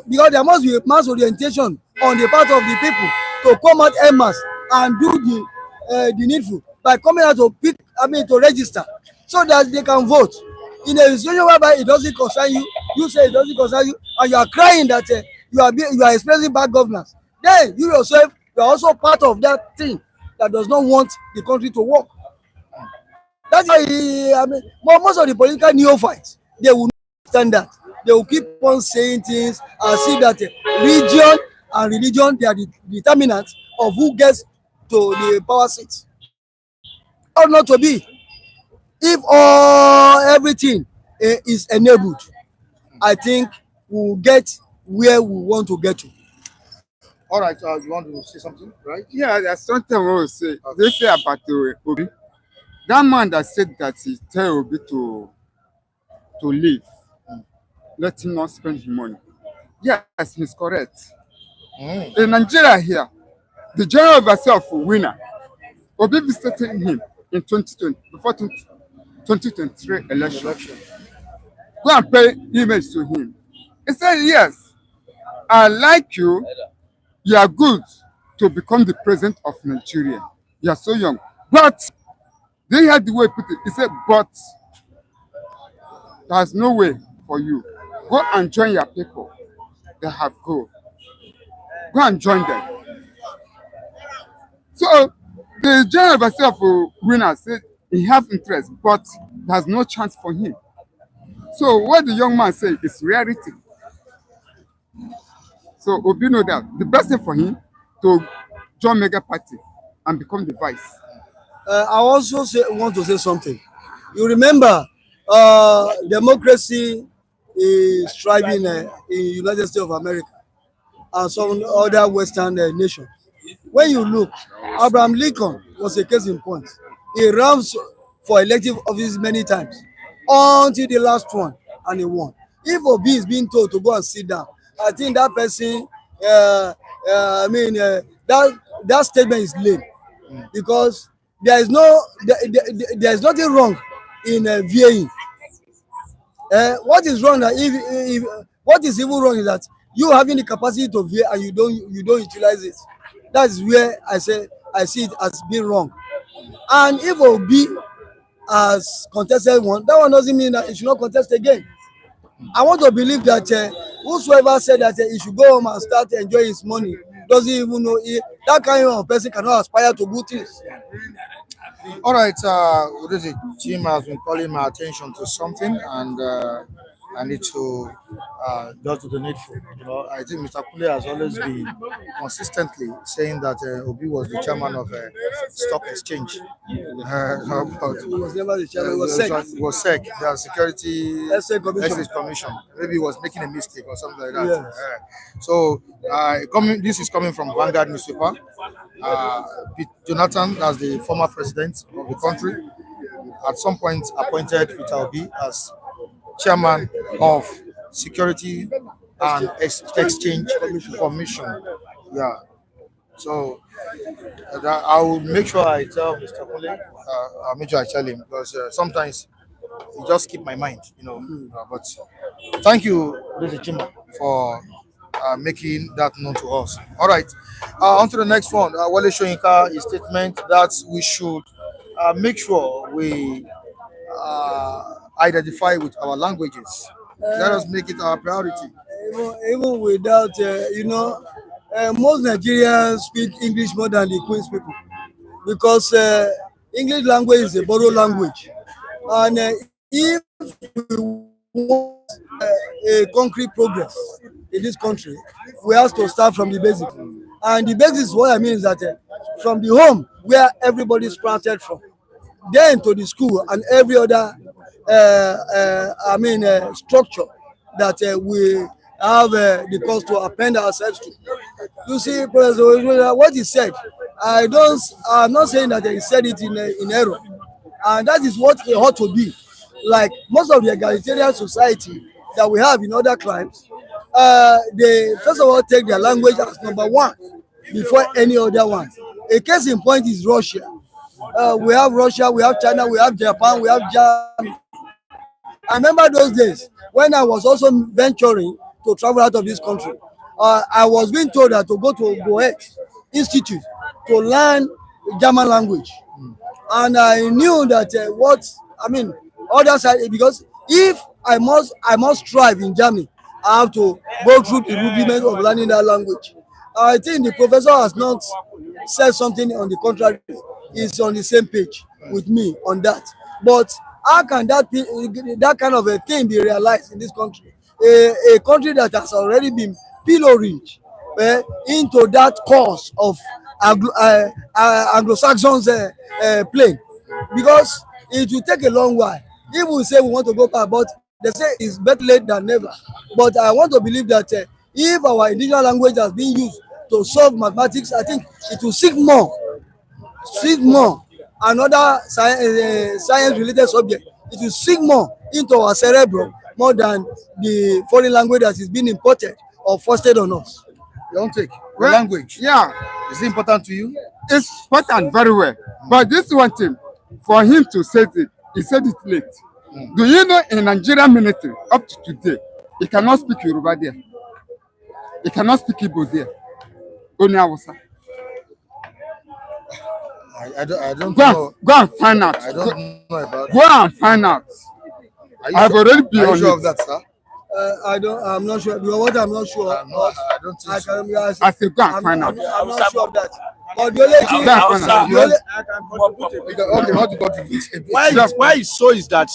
S1: Because there must be a mass orientation on the part of the people to come out en masse and do the needful by coming out to register so that they can vote. In a situation whereby it doesn't concern you, you say it doesn't concern you, and you are crying that you are experiencing bad governance. Then you yourself, You are also part of that thing that does not want the country to work. That's why I mean, most of the political neophytes, they will not stand that. They will keep on saying things and see that region and religion, they are the determinants of who gets to the power seats. Or not to be. If all everything is enabled, I think we will get where we want to get to.
S2: All right, you want to say something, right?
S7: Yeah, there's something I want to say. They say about Obi. That man that said that he tell Obi to leave, let him not spend his money. Yes, he's correct. In Nigeria here, the general overseer of winner, Obi visited him in 2020, before 2023 election. Go and pay image to him. He said, yes, I like you. You are good to become the president of Nigeria. You are so young. But, they had the way he put it. He said, but, there's no way for you. Go and join your people. They have go. Go and join them. So, the general overseer of winner said he have interest, but there's no chance for him. So what the young man said is reality. So Obi know that the best thing for him to join mega party and become the vice.
S1: I also want to say something. You remember, democracy is thriving in United States of America and some other Western nations. When you look, Abraham Lincoln was a case in point. He ran for elective office many times until the last one, and he won. If Obi is being told to go and sit down, I think that person, that statement is lame, because there is nothing wrong in VAing. What is wrong that if what is even wrong is that you having the capacity to VA and you don't utilize it. That is where I see it as being wrong. And if Obi has contested one, that one doesn't mean that he should not contest again. I want to believe that whosoever said that he should go home and start enjoying his money doesn't even know that kind of person cannot aspire to good things.
S2: All right, the team has been calling my attention to something, and I need to just do the needful. You know, I think Mr. Kule has always been consistently saying that Obi was the chairman of Stock Exchange.
S1: He was never the chairman. He was SEC.
S2: It was SEC, the Security
S1: Exchange
S2: Commission. Maybe he was making a mistake or something like that.
S1: Yes.
S2: So, this is coming from Vanguard newspaper. Jonathan, as the former president of the country, at some point appointed Peter Obi as chairman of Security and Exchange Commission. Yeah. So I will make sure I tell Mr. Kule. I'll make sure I tell him, because sometimes it just keep my mind, you know. But thank you, Lady Chima, for making that known to us. All right. On to the next one. Wale Soyinka, his statement that we should make sure we identify with our languages. Let us make it our priority.
S1: Even without, most Nigerians speak English more than the Queen's people, because English language is a borrowed language. And if we want a concrete progress in this country, we have to start from the basics. And the basics, what I mean is that from the home where everybody sprouted from, then to the school and every other structure that we have the cause to append ourselves to. You see, President, what he said, I'm not saying that he said it in error, and that is what it ought to be. Like most of the egalitarian society that we have in other climes, they first of all take their language as number one before any other one. A case in point is Russia. We have Russia, we have China, we have Japan, we have Germany. I remember those days when I was also venturing to travel out of this country. I was being told that to go to Goethe Institute to learn German language. And I knew that other side, because if I must strive in Germany, I have to go through the rudiment of learning that language. I think the professor has not said something on the contrary. He's on the same page with me on that. But how can that kind of a thing be realized in this country? A country that has already been pilloried into that cause of Anglo-Saxons plane, because it will take a long while. If we say we want to go back, but they say it's better late than never. But I want to believe that if our indigenous language has been used to solve mathematics, I think it will seek more another science related subject. It will sink more into our cerebrum more than the foreign language that is being imported or foisted on us.
S2: Your own take.
S7: Well,
S2: Language.
S7: Yeah,
S2: Is it important to you?
S7: it's important very well. But this one thing, for him to say it, he said it late. Do you know in Nigerian military, up to today, he cannot speak Yoruba there. He cannot speak Igbo there. Only Hausa.
S2: I don't
S7: Go
S2: know.
S7: and, go and find out.
S2: I don't know about.
S7: Go and find out.
S2: Are you
S7: I've
S2: sure,
S7: already been
S2: are you
S7: on
S2: sure of
S7: it.
S2: that, sir?
S1: I'm not sure. Because what I'm not sure.
S2: I don't think
S1: I
S2: so.
S1: can, yes,
S7: I said, go and
S1: I'm,
S7: find
S1: I'm,
S7: out.
S1: I'm not sure of that. But the only thing,
S7: Go and find out.
S1: the only,
S3: I can contribute a bit.
S2: Okay, what you got to do?
S3: Why it's so is that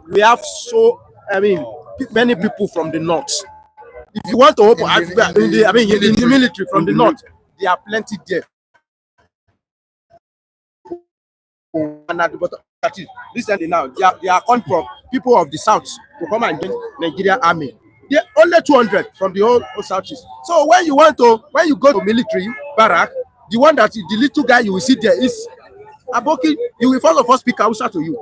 S3: we have many people from the north. If you want to open in the military from the north, there are plenty there. And at the bottom, that is recently now, they are come from people of the south to come and join Nigerian army. There are only 200 from the whole southeast. So when you go to military barrack, the one that the little guy you will see there is Aboki. He will first of all speak Hausa to you.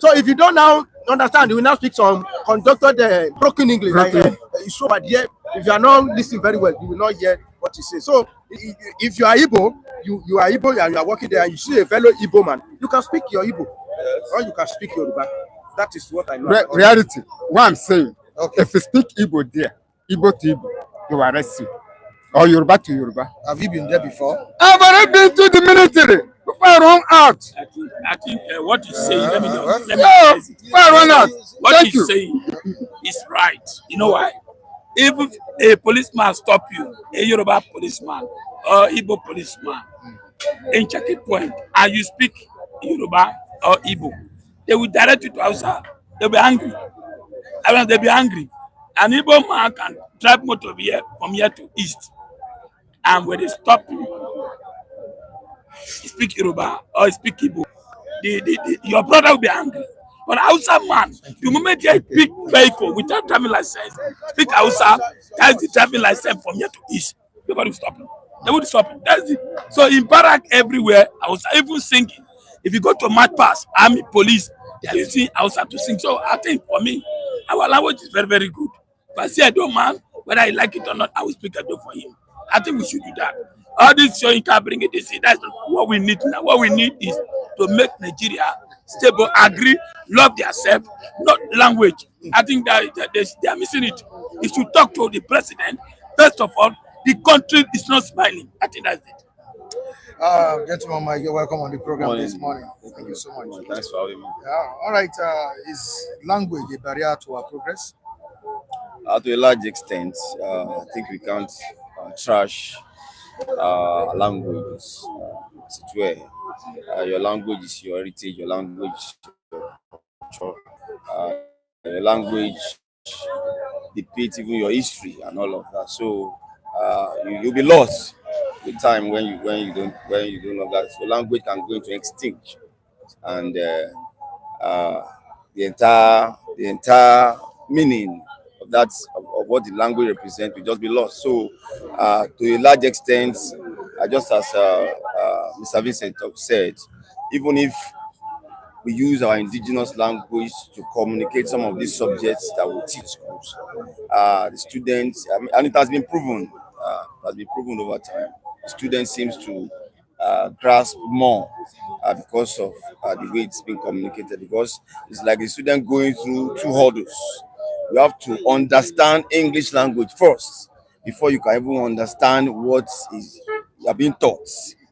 S3: So if you don't now understand, you will now speak some conducted broken English. Like, so but yeah, if you are not listening very well, you will not hear what he says. So if you are Igbo, you are Igbo and you are working there and you see a fellow Igbo man, you can speak your Igbo or you can speak Yoruba. That is what I know.
S7: Reality. What I'm saying,
S2: Okay.
S7: if you speak Igbo there, Igbo to Igbo, you will arrest you. Or Yoruba to Yoruba.
S2: Have you been there before?
S7: I've already been to the military. Before I run out.
S8: I think what you say, let me
S7: Yeah,
S8: analyze it.
S7: before I run out.
S8: What
S7: Thank
S8: you
S7: you.
S8: saying is right. You know why? If a policeman stop you, a Yoruba policeman or Igbo policeman in checking point, and you speak Yoruba or Igbo, they will direct you to Hausa. They'll be angry. I mean, they'll be angry. An Igbo man can drive motor from here to east, and when they stop you, you speak Yoruba or you speak Igbo, your brother will be angry. But Hausa man, the moment you pick vehicle without driving license, speak Hausa, that's the driving license from here to east. Nobody will stop him. They will stop him. That's it. So in barrack everywhere, Hausa, even singing. If you go to Mad Pass, Army, Police, they are using Hausa to sing. So I think for me, our language is very, very good. If I see Edo man, whether I like it or not, I will speak Edo for him. I think we should do that. All this showing can bring it. That's what we need now. What we need is to make Nigeria stable, agree, love themselves, not language. I think that they are missing it. If you talk to the president, first of all, the country is not smiling. I think that's it.
S2: Gentleman, Mike, you're welcome on the program
S9: Morning.
S2: this morning. Thank you so much.
S9: Thanks for having me.
S2: Yeah, all right. Is language a barrier to our progress?
S9: To a large extent, I think we can't trash languages. As it were. Your language is your heritage, your language is your culture, your language depicts even your history and all of that. So you'll be lost with time when you don't know that. So language can go into extinction, and the entire meaning of that of what the language represents will just be lost. So to a large extent, just as Mr. Vincent said, even if we use our indigenous language to communicate some of these subjects that we teach schools, the students, and it has been proven over time, the students seems to grasp more because of the way it's been communicated, because it's like the student going through two hurdles. You have to understand English language first before you can even understand what is you are being taught,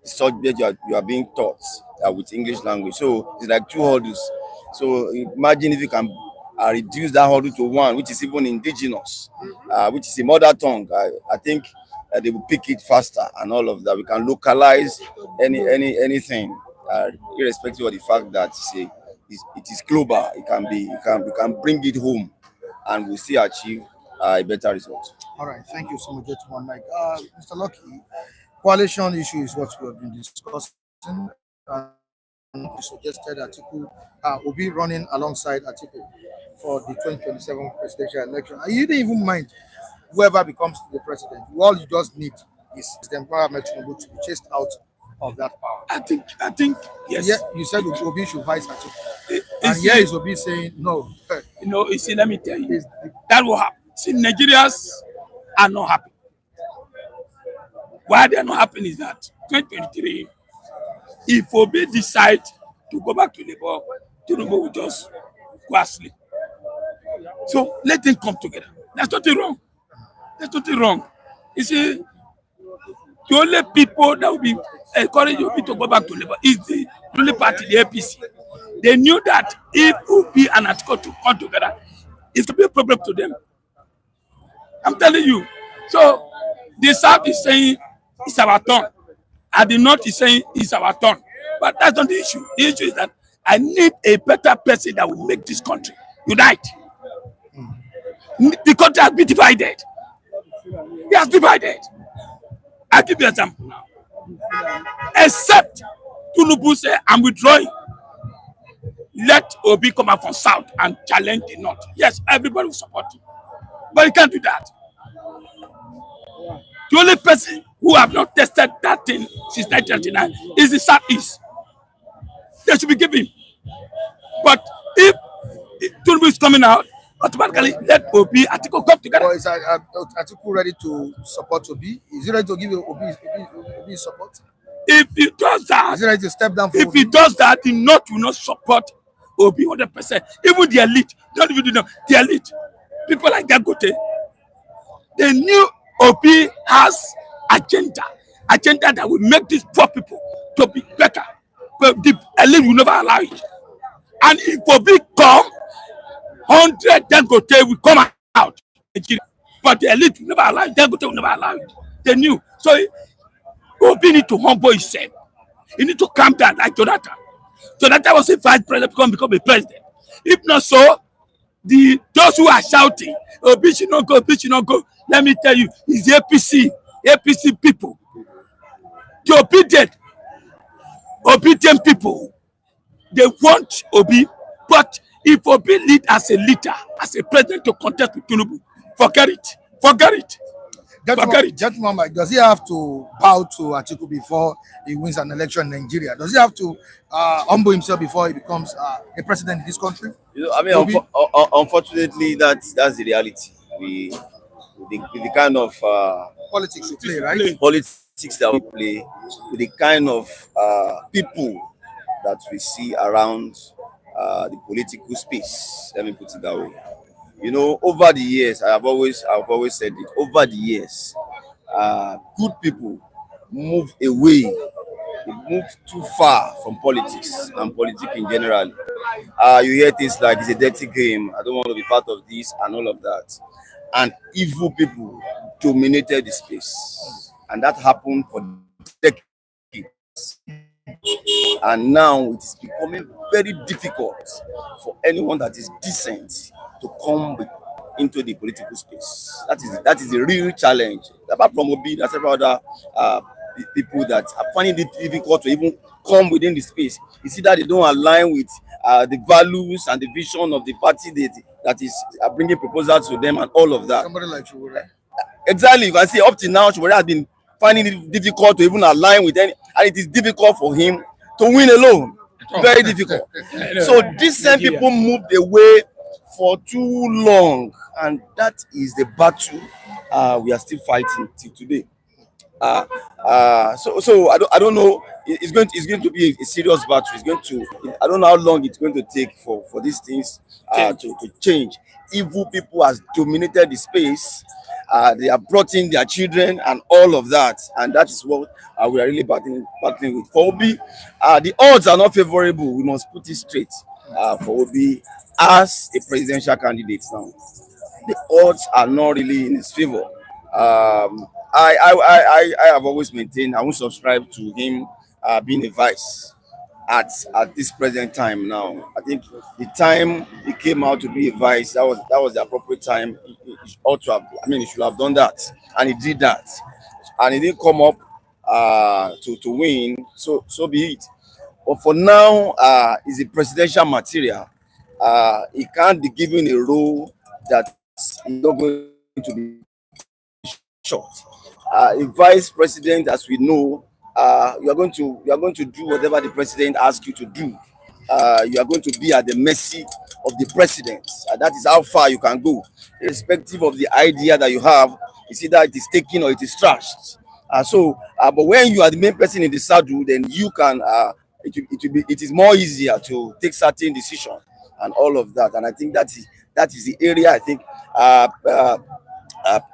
S9: the subject you are being taught with English language. So it's like two hurdles. So imagine if you can reduce that hurdle to one, which is even indigenous, which is a mother tongue. I think they will pick it faster and all of that. We can localize anything, irrespective of the fact that it is global. It can be, we can bring it home, and we still achieve a better result.
S2: All right, thank you so much, gentleman. Mike, Mr. Lucky, coalition issue is what we have been discussing. You suggested Atiku will be running alongside Atiku for the 2027 presidential election. And you didn't even mind whoever becomes the president. All you just need is President Bola Tinubu to be chased out of that power.
S8: I think, yes.
S2: Yeah, you said Obi should vice Atiku. And
S8: Is
S2: here
S8: it-
S2: is Obi saying no.
S8: You know, you see, let me tell you, that will happen. See, Nigerians are not happy. Why they are not happy is that 2023, if Obi decide to go back to Labour, Tinubu will just go asleep. So let them come together. There's nothing wrong. There's nothing wrong. You see, the only people that will be encouraging Obi to go back to Labour is the only party, the APC. They knew that if Obi and Atiku to come together, it's to be a problem to them. I'm telling you. So the South is saying it's our turn, and the North is saying it's our turn. But that's not the issue. The issue is that I need a better person that will make this country unite. The country has been divided. It has divided. I'll give you an example now. Except Tinubu say, I'm withdrawing. Let Obi come out from South and challenge the North. Yes, everybody will support him. But he can't do that. The only person who have not tested that thing since 1999 is the Southeast. They should be given. But if Tinubu is coming out, automatically let Obi Atiku come together.
S2: Or is Atiku ready to support Obi? Is he ready to give Obi support?
S8: If he does that,
S2: Is he ready to step down for
S8: if
S2: Obi?
S8: he does that, the North will not support Obi 100%. Even the elite, don't even know the elite. People like Dagote, they knew Obi has agenda that will make these poor people to be better. But the elite will never allow it. And if Obi come, 100 Dagote will come out. But the elite will never allow it. Dagote will never allow it. They knew. So Obi need to humble himself. He need to calm down like Jonathan. Jonathan was a vice president, become a president. If not so, those who are shouting, Obi should not go, Obi should not go. Let me tell you, it's the APC people. The obedient people, they want Obi, but if Obi lead as a leader, as a president to contest with Tinubu, forget it.
S2: Gentleman, Mike, does he have to bow to Atiku before he wins an election in Nigeria? Does he have to humble himself before he becomes a president in this country?
S9: You know, I mean, unfortunately, that's the reality. With the kind of
S2: Politics we play, right?
S9: politics that we play, with the kind of people that we see around the political space. Let me put it that way. You know, over the years, I've always said it. Over the years, good people move away. They move too far from politics and politics in general. You hear things like it's a dirty game. I don't want to be part of this and all of that. And evil people dominated the space, and that happened for decades. And now it is becoming very difficult for anyone that is decent to come into the political space. That is the real challenge. Apart from Obi, there's several other people that are finding it difficult to even come within the space. You see that they don't align with the values and the vision of the party that is bringing proposals to them and all of that.
S2: Somebody like Chukwure.
S9: Exactly, you can see up to now, Chukwure has been finding it difficult to even align with any, and it is difficult for him to win alone. Very difficult. So these same people moved away for too long, and that is the battle we are still fighting till today. So I don't know. It's going to be a serious battle. I don't know how long it's going to take for these things to change. Evil people has dominated the space. They have brought in their children and all of that, and that is what we are really battling with. For Obi, the odds are not favorable. We must put it straight. For Obi as a presidential candidate now, the odds are not really in his favor. I have always maintained I won't subscribe to him being a vice at this present time now. I think the time he came out to be a vice, that was the appropriate time. He ought to have, I mean, he should have done that, and he did that, and he didn't come up to win. So be it. But for now, is a presidential material. He can't be given a role that is not going to be short. A vice president, as we know, you are going to do whatever the president asks you to do. You are going to be at the mercy of the president. That is how far you can go, irrespective of the idea that you have. You see that it is taken or it is trashed. But when you are the main person in the saddle, then you can. It is more easier to take certain decisions and all of that. And I think that is the area. I think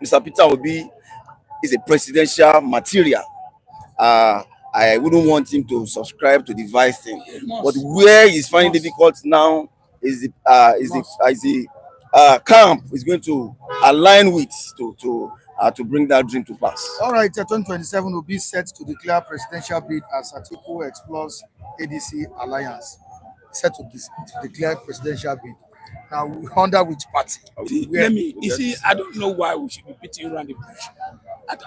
S9: Mr. Peter Obi is a presidential material. I wouldn't want him to subscribe to the vice thing. But where he's finding difficult now is the camp is going to align with to bring that dream to pass.
S2: All right, 2027 will be set to declare presidential bid as Atiku explores ADC alliance. Set to declare presidential bid. Now, under which party?
S8: I don't know why we should be beating around the bush.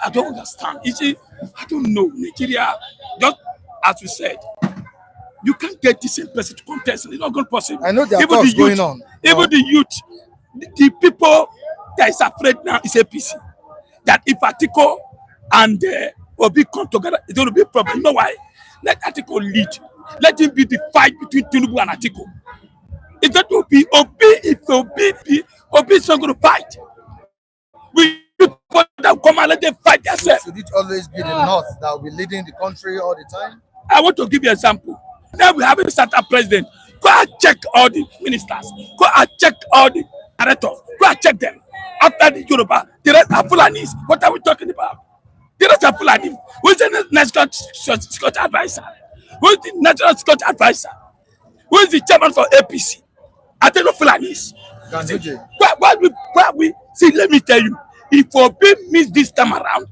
S8: I don't understand. I don't know. Nigeria, just as we said, you can't get the same person to contest. It's not going to possible.
S2: I know there are talks going on.
S8: Even the youth, the people that is afraid now is APC. That if Atiku and Obi come together, it's going to be a problem. You know why? Let Atiku lead. Let him be the fight between Tinubu and Atiku. It's not Obi. Obi is not going to fight. We people that come and let them fight themselves.
S2: Should it always be the North that will be leading the country all the time?
S8: I want to give you an example. Now we have a startup president. Go and check all the ministers. Go and check all the directors. Go and check them. After the Yoruba, the rest are Fulanis. What are we talking about? The rest are Fulani. Who is the national Scotch advisor? Who is the national Scotch advisor? Who is the chairman for APC? I tell you, Fulanis. Why we see? Let me tell you. If Obi miss this time around,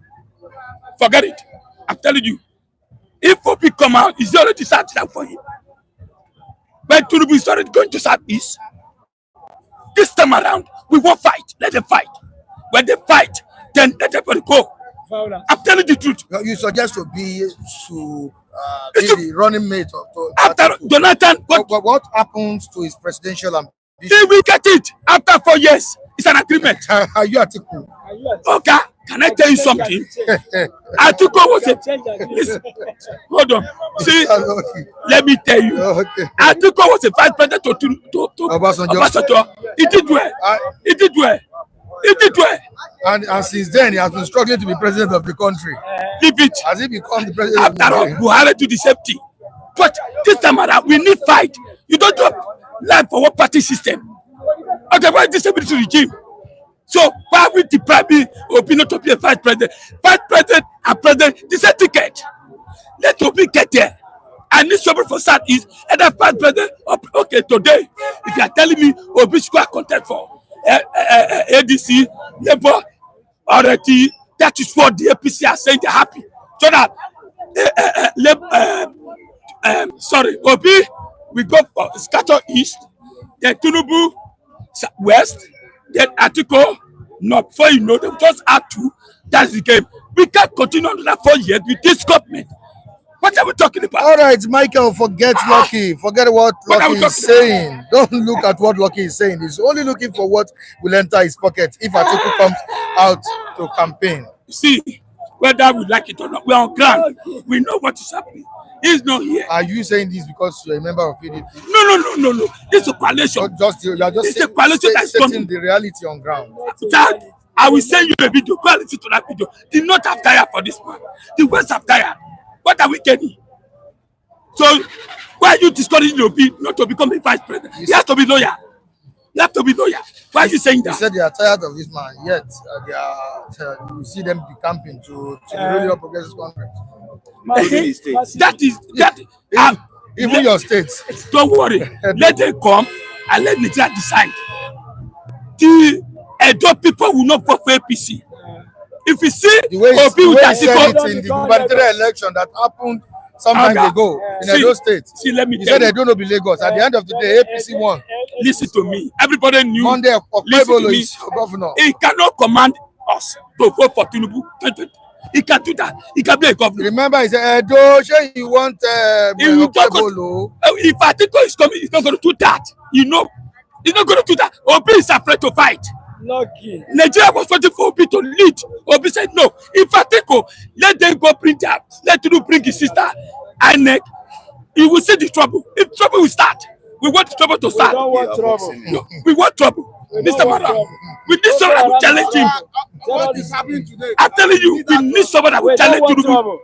S8: forget it. I'm telling you. If Obi come out, he's already started out for him. But Tinubu is already going to Southeast. This time around, we won't fight. Let them fight. When they fight, then let everybody go. I'm telling the truth.
S2: You suggest to be the running mate of
S8: after Jonathan.
S2: What happens to his presidential ambition?
S8: He will get it after 4 years. It's an agreement.
S2: Are you Atiku?
S8: Okay, can I tell you something? Atiku was a listen, hold on. See, let me tell you. Atiku was a vice president to Obasanjo. He did well. He did well. He did well.
S2: And since then, he has been struggling to be president of the country.
S8: Leave it.
S2: Has he become the president?
S8: After all, Buhari do the same thing. But this time around, we need fight. You don't do life for one party system. Otherwise, this is a regime. So why we deprive me Obi not to be a vice president? Vice president and president, this is a ticket. Let Obi get there. I need somebody for Southeast and that vice president. Okay, today, if you are telling me Obi should go contest for ADC, Labour, already, that is what the APC are saying they're happy. So that Obi, we go for scatter east, then Tinubu west, then Atiku north. Before you know, they just add two. That's the game. We can't continue on that 4 years with this government. What are we talking about?
S2: All right, Michael, forget Lucky. Forget what Lucky is saying. Don't look at what Lucky is saying. He's only looking for what will enter his pocket if Atiku comes out to campaign.
S8: See, whether we like it or not, we're on ground. We know what is happening. He's not here.
S2: Are you saying this because you're a member of PDP?
S8: No. It's a coalition.
S2: You're just
S8: it's a coalition that's
S2: setting the reality on ground.
S8: That, I will send you a video. Go and listen to that video. The North have tired for this man. The West have tired. What are we getting? So, why are you discouraging Obi not to become a vice president? He has to be lawyer. You have to be lawyer. Why are you saying that?
S2: You said they are tired of this man, yet you see them decamping to the Radio Progressive Conference. Even your state.
S8: Don't worry. Let them come and let Nigeria decide. The Edo people will not vote for APC. If you see
S6: The way
S8: Obi with
S6: he said
S8: Atiku,
S6: it in the gubernatorial election that happened sometimes
S8: Aga,
S6: ago in
S8: see,
S6: Edo State.
S8: see, let me
S6: He
S8: tell
S6: said they
S8: you.
S6: don't know be Lagos. At the end of the day, APC won.
S8: Listen to me. Everybody knew.
S6: Monday,
S8: Listen to
S6: Okpebolo
S8: me.
S6: is your governor.
S8: He cannot command us to vote for Tinubu. He can do that. He can be a governor.
S6: Remember, he said, Edo, sure you want
S8: He will not go.
S6: Okpebolo.
S8: If Atiku is coming, he's not going to do that. You know, he's not going to do that. Obi is afraid to fight.
S1: Lucky.
S8: Nigeria was waiting for Obi to lead. Obi said no. If Atiku, let them go bring that. Let Tinubu bring his sister, INEC. You will see the trouble. If trouble will start, we want the trouble to start.
S1: We don't want trouble.
S8: No, we want trouble. Mr. Madam, we need someone that will challenge him.
S3: What is happening today?
S8: I'm telling you, we need someone that will challenge Tinubu.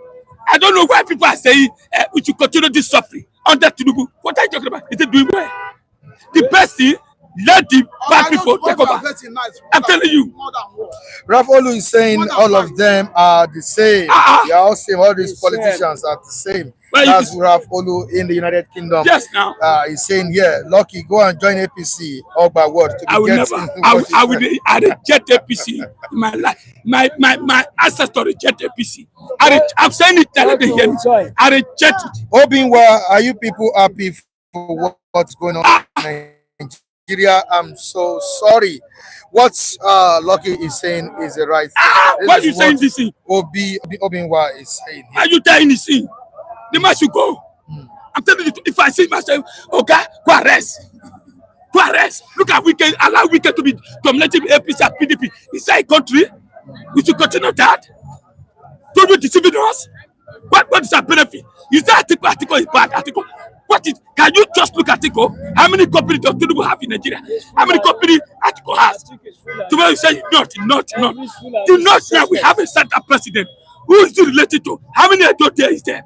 S8: I don't know why people are saying we should continue this suffering under Tinubu. What are you talking about? Is it doing well? The best thing, let the bad people take over. I'm telling you.
S6: Rafolu is saying all of them are the same. They are all same. All these politicians are the same.
S8: Well,
S6: That's Rafolu in the United Kingdom.
S8: Yes, now.
S6: He's saying, yeah, Lucky, go and join APC all by word. To be
S8: I will never. I reject APC in my life. My ancestor reject APC. I'm saying it. Let them hear me. I reject it.
S6: Obinwa, are you people happy for what's going on in Nigeria? I'm so sorry. What Lucky is saying is the right thing.
S8: What are you saying this thing?
S6: Obinwa is saying.
S8: Are you telling this thing? The man should go. I'm telling you, if I see myself, okay, go arrest. Go arrest. Look at Wike, allow Wike to be dominating APC and PDP inside country. We should continue that. Don't you deceiving us? What is our benefit? You say article is bad. Article. What is? Can you just look at Article? How many companies does Tinubu have in Nigeria? How many companies Article has? Tomorrow you say not. Do not now we have a certain president who is related to how many adult there is there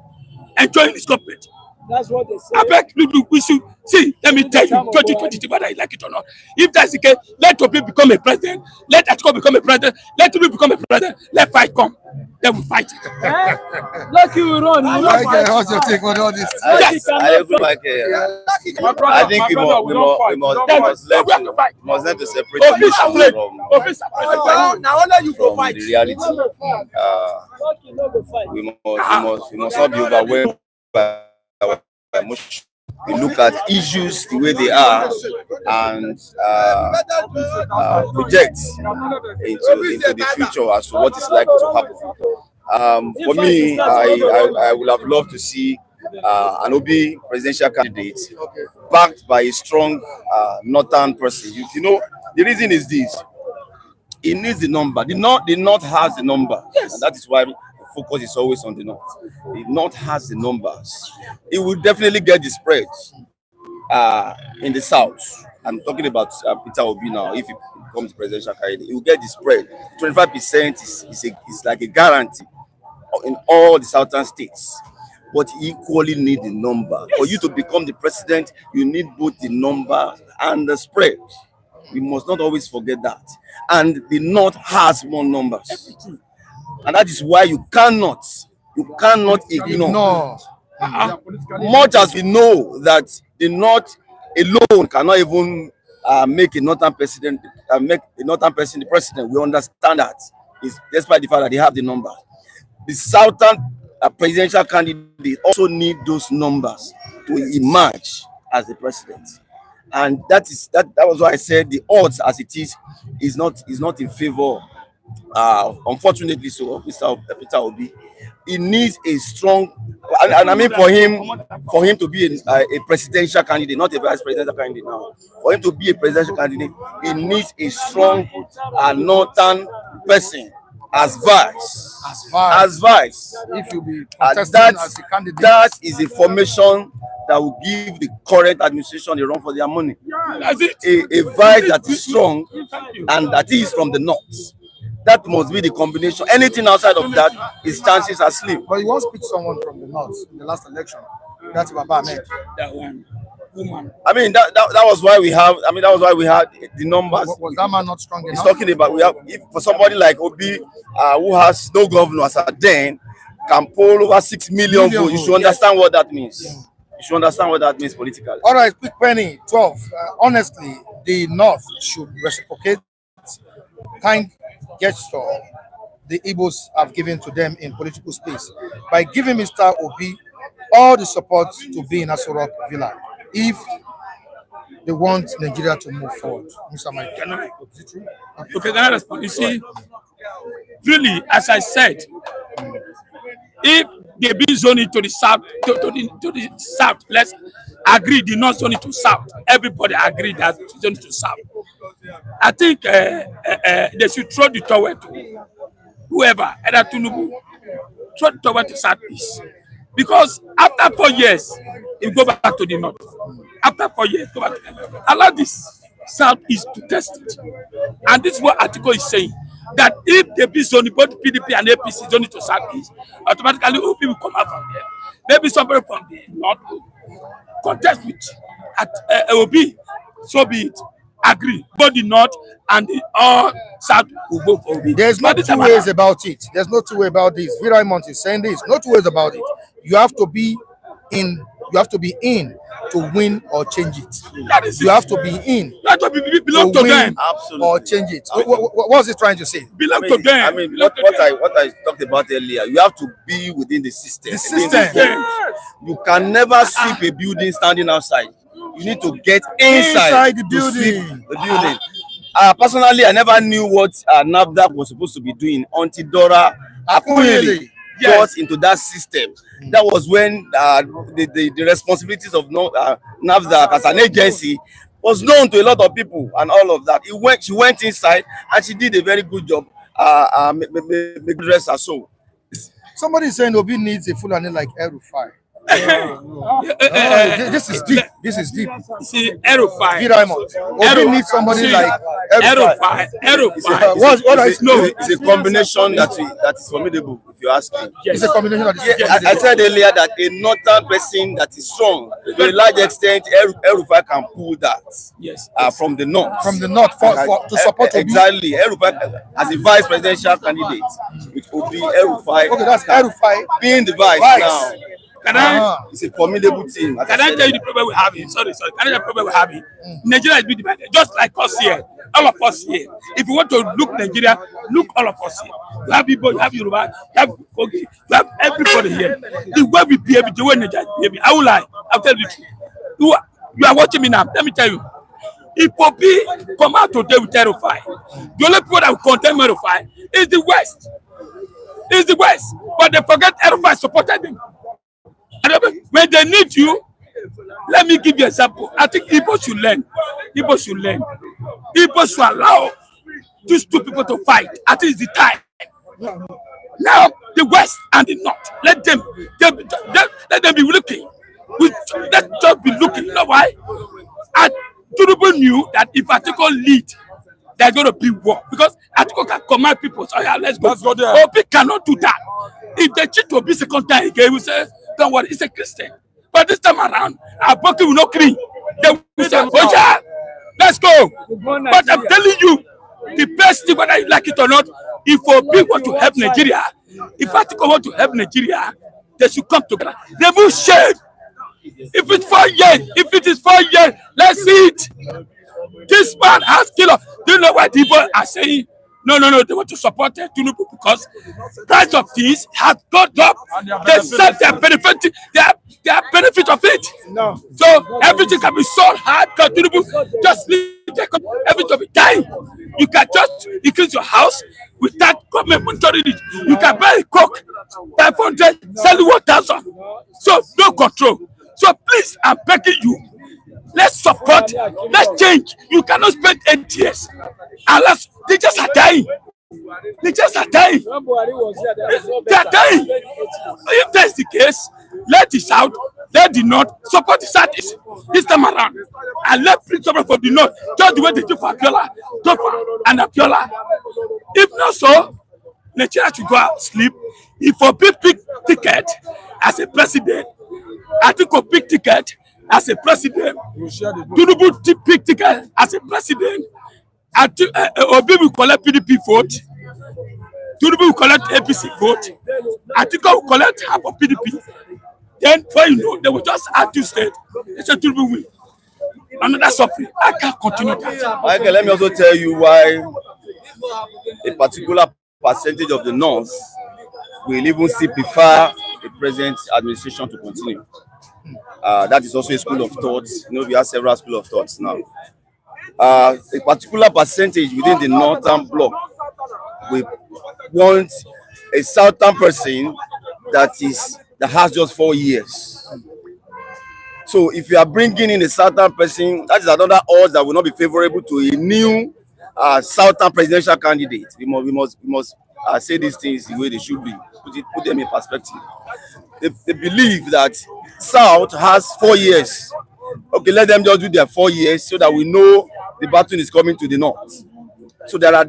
S8: enjoying this government.
S1: That's what they say.
S8: I beg, look, we should see. Let me tell you, 2022, whether you like it or not. If that's the case, let Obi become a president. Let Atiku become a president. Let Tinubu become a president. Let fight come. Then we fight it.
S1: Lucky we run.
S6: What's your take on all this?
S8: Yes.
S9: I think we must learn to separate
S8: Obi is
S9: emotions
S8: afraid.
S9: from
S8: Obi is afraid.
S1: Now only you go fight.
S9: the reality.
S1: Lucky no go fight.
S9: We must not be overwhelmed by our emotions. We look at issues the way they are and project into the future as to what is likely to happen. For me, I would have loved to see an Obi presidential candidate backed by a strong northern person. You know, the reason is this. It needs the number. The North has the number. Yes. And that is why the focus is always on the North. The North has the numbers. It will definitely get the spread in the South. I'm talking about Peter Obi now. If he becomes presidential candidate, he will get the spread. 25% is like a guarantee in all the southern states. But you equally need the number. Yes. For you to become the president, you need both the number and the spread. We must not always forget that. And the North has more numbers. And that is why you cannot ignore. Much as we know that the North alone cannot even make a northern president, the president. We understand that. It's despite the fact that they have the numbers. The southern presidential candidate also need those numbers to emerge as the president. And that was why I said the odds as it is not in favor. Unfortunately, so Mr. Peter Obi, he needs a strong, and I mean for him to be a presidential candidate, not a vice presidential candidate now. For him to be a presidential candidate, he needs a strong northern person as vice.
S6: If you be
S9: that,
S6: as a candidate,
S9: that is a formation that will give the current administration a run for their money. A vice that is strong and that is from the North. That must be the combination. Anything outside of that, his chances are slim.
S6: But you once picked someone from the North in the last election. That's Baba Ahmed.
S8: That one, woman.
S9: I mean, that was why we have. I mean, that was why we had the numbers.
S6: Was that man not strong enough?
S9: He's talking about we have. If for somebody like Obi, who has no governor as a then, can poll over 6 million votes. You should understand what that means. Yes. You should understand what that means politically.
S6: All right, quick penny 12. Honestly, the North should reciprocate kind gesture
S2: the Igbos have given to them in political space by giving Mr. Obi all the support to be in Aso Rock Villa if they want Nigeria to move forward. Mr. Mike.
S8: Okay, can I respond? You see, really, as I said, if they be zoning to the south, to the south, let's agree the not zoning to south. Everybody agree that zoning to south. I think they should throw the towel to whoever, either Tinubu, throw the towel to southeast. Because after 4 years, it go back to the north. After 4 years, go back to the north. Allow this southeast to test it. And this is what article is saying. That if they be zoning, both PDP and APC zoning to southeast, automatically OP will come out from there. Maybe somebody from the north will contest with OB, so be it. Agree. Both the north and the south will vote for OB.
S2: There's no two ways about it. There's no two way about this. Viraimont is saying this. No two ways about it. You have to be in. You have to be in to win or change it.
S8: That is
S2: you have to be in.
S8: You have to belong to them.
S9: Absolutely.
S2: Or change it. What was he trying to say?
S8: Belong to them.
S9: I mean, what I talked about earlier, you have to be within the system.
S2: The system.
S9: You can never sweep a building standing outside. You need to get inside
S2: the building.
S9: Personally, I never knew what NAFDAC was supposed to be doing until Dora Akunyili got into that system. That was when the responsibilities of NAFDAC as an agency was known to a lot of people and all of that. She went inside and she did a very good job. Dress her soul.
S2: Somebody is saying Obi needs a Fulani like El-Rufai. This is deep. This is deep.
S8: See, El-Rufai.
S2: Obi needs somebody like
S8: El-Rufai.
S9: It's a combination that is formidable, if you ask me.
S2: Yes. It's a combination that is
S9: I said earlier that a northern person that is strong, to a large extent, El-Rufai can pull that.
S8: Yes.
S9: From the north.
S2: From the north to support Obi.
S9: Exactly. El-Rufai as a vice presidential candidate with Obi, El-Rufai.
S2: Okay, that's El-Rufai
S9: being the vice now. It's a formidable team.
S8: Can I tell you the problem we're having? Sorry. Can I tell you the problem we're having? Nigeria is being divided, just like us here. All of us here. If you want to look Nigeria, look all of us here. You have people, you have Yoruba, you have Kogi, you have everybody here. The way we behave, the way Nigeria is behaving, I will lie. I'll tell you the truth. You are watching me now. Let me tell you. If Obi come out today with El-Rufai, the only people that will condemn El-Rufai is the West. Is the West. But they forget El-Rufai supported them. When they need you, let me give you an example. I think Igbo should learn. Igbo should learn. Igbo should allow these two people to fight. I think it's the time. Now, the West and the North, let them be looking. Let them be looking. You know why? And Tinubu knew that if Atiko lead, they're going to be war. Because Atiko can command people. So yeah, let's go there. Obi cannot do that. If they cheat Obi second time again, he will say, don't worry, he's a Christian. But this time around, our body will not clean. They will say, oh yeah, let's go. But I'm telling you, the best thing, whether you like it or not, if Obi want to help Nigeria, if Atiko want to help Nigeria, they should come together. They will share. If it's 4 years, if it is 4 years, let's see it. This man has killed. Do you know why people are saying, no, they want to support Tinubu because price of things has gone up. They said they are benefiting, they are benefit of it. No. So everything can be sold hard because Tinubu just leave everything to be dying. You can just increase your house without government monitoring it. You can buy a Coke 500, sell it 1,000. So no control. So please, I'm begging you. Let's support. Let's change. You cannot spend 8 years. Unless they just are dying. They just are dying. They are dying. If that's the case, let the South, let the North support the Southeast this time around. And let Prince support for the North. Just the way they do for Abiola, and Abiola. If not so, Nigeria should go out sleep. If a big ticket as a president, I think a big ticket as a president, Tinubu big ticket as a president, Obi will collect PDP vote, Tinubu will collect APC vote, I think I will collect half of PDP. Then, for you know, they will just add to state. They say Tinubu win. Another suffering. I can't continue that.
S9: Michael, let me also tell you why a particular percentage of the North will even still prefer the present administration to continue. That is also a school of thought. You know, we have several school of thoughts now. A particular percentage within the northern bloc will want a southern person that has just 4 years. So if you are bringing in a southern person, that is another odds that will not be favorable to a new southern presidential candidate. We must say these things the way they should be. Put them in perspective. They believe that South has 4 years. Okay, let them just do their 4 years so that we know the battle is coming to the north. So there are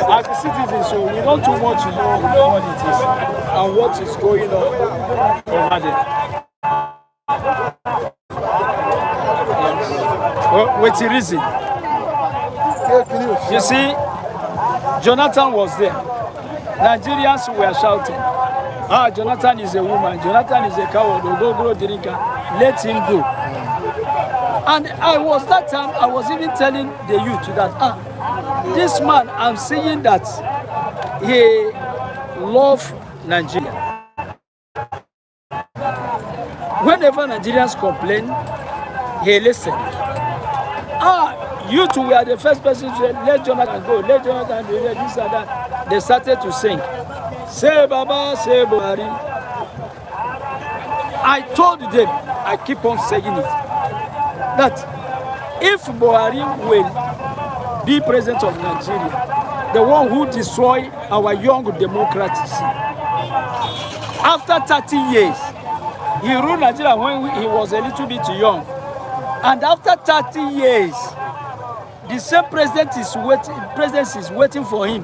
S10: as a citizen, so we don't too much know what it is and what is going on over there. Well, with the reason, you see, Jonathan was there. Nigerians were shouting, "Ah, Jonathan is a woman. Jonathan is a coward. Go drinker. Let him go." And I was even telling the youth that this man, I'm seeing that he loves Nigeria. Whenever Nigerians complain, he listens. You two were the first person to say, let Jonathan go, let Jonathan do this and that. They started to sing, say Baba, say Buhari. I told them, I keep on saying it, that if Buhari will be president of Nigeria, the one who destroyed our young democracy, after 30 years, he ruled Nigeria when he was a little bit young. And after 30 years, the same president is waiting for him.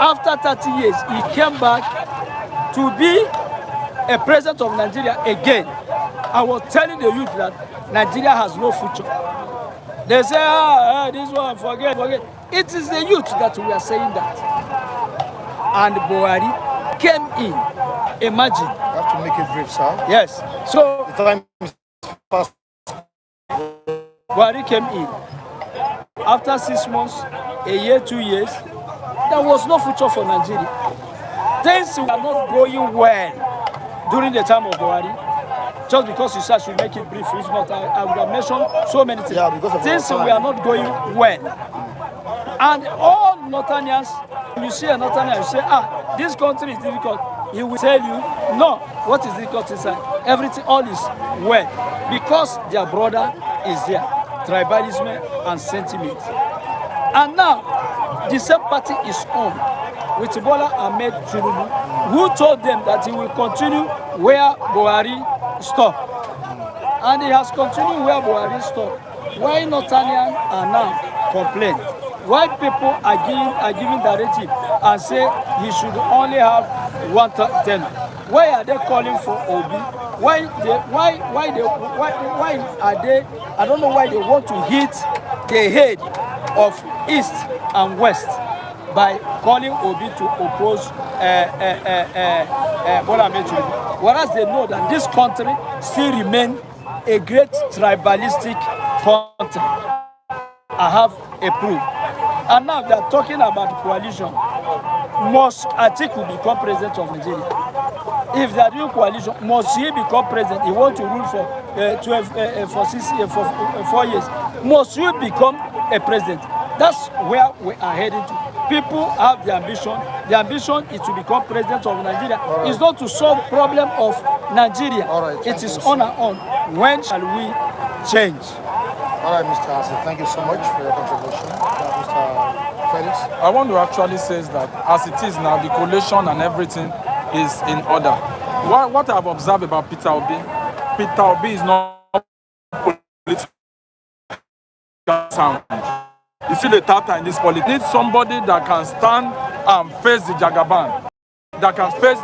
S10: After 30 years, he came back to be a president of Nigeria again. I was telling the youth that Nigeria has no future. They say, this one, forget. It is the youth that we are saying that. And Buhari came in. Imagine.
S2: You have to make it brief, sir.
S10: Yes. So,
S2: The time is fast.
S10: Buhari came in. After 6 months, a year, 2 years, there was no future for Nigeria. Things were not going well during the time of Buhari. Just because you said I should make it brief, if not, I would have mentioned so many things.
S2: Yeah, because of
S10: things
S2: our time.
S10: were not going well. And all Northerners, you see a Northerner, you say, this country is difficult. He will tell you, no, what is difficult inside? Everything, all is well. Because their brother is there. Tribalism and sentiment. And now, the same party is on with Bola Tinubu, who told them that he will continue where Buhari stopped. And he has continued where Buhari stopped. Why Northerners are now complaining? Why people are giving directive and say he should only have one tenure? Why are they calling for Obi? Why are they? I don't know why they want to hit the head of East and West. by calling Obi to oppose Bola Tinubu, whereas they know that this country still remain a great tribalistic country. I have a proof. And now they are talking about coalition. Must Atiku become president of Nigeria? If they are doing coalition, must he become president? He wants to rule for 4 years. Must he become a president? That's where we are heading to. People have the ambition. The ambition is to become president of Nigeria. Right. It's not to solve problem of Nigeria. Right, it is on and on. When shall we change?
S2: All right, Mr. Hassan, thank you so much for your contribution. Mr. Felix?
S11: I want to actually say that as it is now, the coalition and everything is in order. What I've observed about Peter Obi is not political sound. You see the tata in this politics. Need somebody that can stand and face the Jagaban. That can face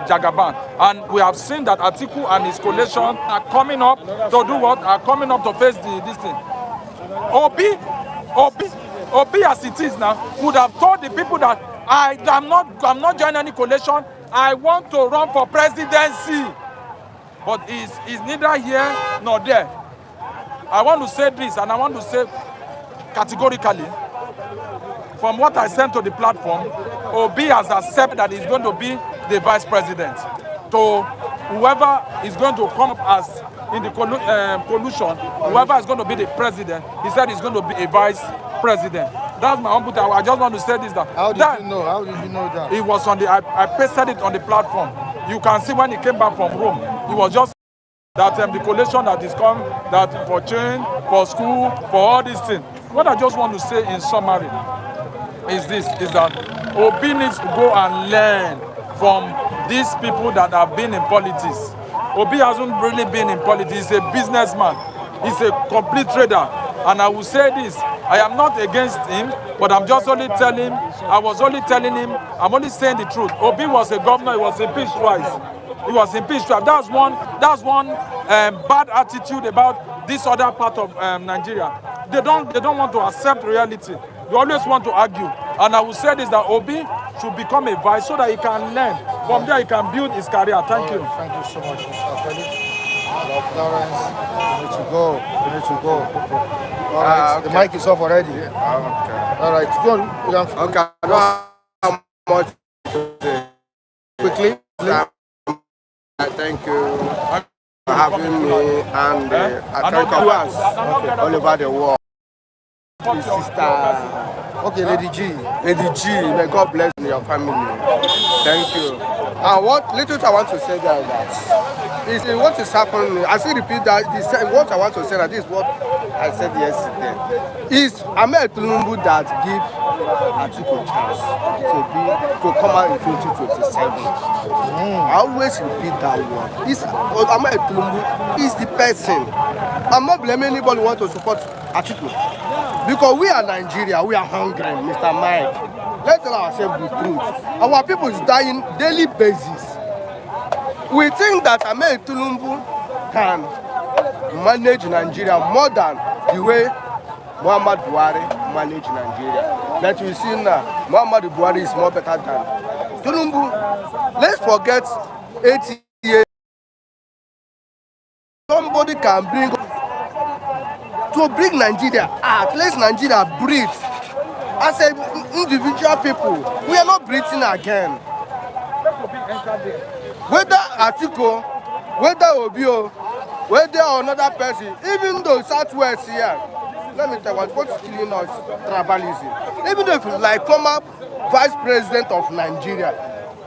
S11: Jagaban. And we have seen that Atiku and his coalition are coming up to do what? Are coming up to face this thing. Obi as it is now would have told the people that I'm not joining any coalition. I want to run for presidency. But he's neither here nor there. I want to say this, and I want to say categorically, from what I sent to the platform, Obi has accepted that he's going to be the vice president. To whoever is going to come up as in the coalition, whoever is going to be the president, he said he's going to be a vice president. That's my humble time. I just want to say this.
S2: How did you know? How did you know that?
S11: It was on the. I pasted it on the platform. You can see when he came back from Rome, he was just that the coalition that is come, that for change, for school, for all these things. What I just want to say in summary is that Obi needs to go and learn from these people that have been in politics. Obi hasn't really been in politics. He's a businessman. He's a complete trader. And I will say this, I am not against him, but I'm just only telling him, I'm only saying the truth. Obi was a governor, he was impeached twice. He was impeached twice. That's one bad attitude about this other part of Nigeria. They don't want to accept reality. They always want to argue. And I will say this, that Obi should become a vice so that he can learn. From there he can build his career. Thank you.
S2: Thank you so much, Mr. Felix. Lawrence, you need to go. All right, okay. The mic is off already.
S3: Yeah. Okay.
S2: All right, go.
S3: Okay, I don't have much to say. Quickly, thank you for having me, and I thank viewers all over the world. His sister.
S2: Okay, Lady G.
S3: May God bless you and your family. Thank you. And what little I want to say there is that is what is happening. I still repeat that what I want to say that this is what I said yesterday. Is Ahmed Tinubu that give Atiku chance to come out in 2027. I always repeat that word. Is Ahmed Tinubu is the person. I'm not blaming anybody who wants to support Atiku. Because we are Nigeria, we are hungry, Mr. Mike. Let's tell ourselves the truth. Our people is dying daily basis. We think that Ahmed Tinubu can manage Nigeria more than the way Muhammad Buhari managed Nigeria. But you see now, Muhammad Buhari is more better than Tinubu. Let's forget 80 years. Somebody can bring Nigeria out. Let Nigeria breathe. As a individual people, we are not breathing again. Whether Atiku, whether Obio, whether another person, even though Southwest here, let me tell you what's killing us, tribalism. Even though if you like former vice president of Nigeria,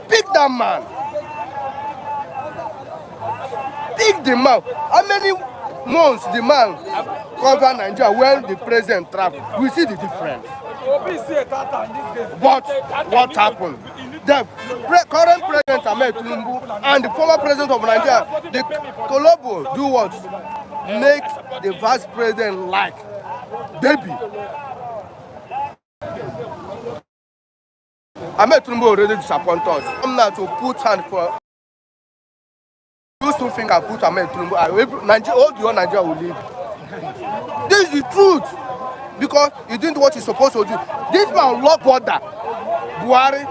S3: pick that man. Pick the man. How many months the man cover Nigeria when the president travel? We see the difference. But what happened? The current president Ahmed Tinubu and the former president of Nigeria, the Colombo do what? Make the vice president like baby. Ahmed Tinubu already disappointed us. I'm now to put hand for those two fingers. Put Ahmed Tinubu. Nigeria, all the whole Nigeria will leave. This is the truth.
S12: because he didn't do what he's supposed to do. This man lock border. Buhari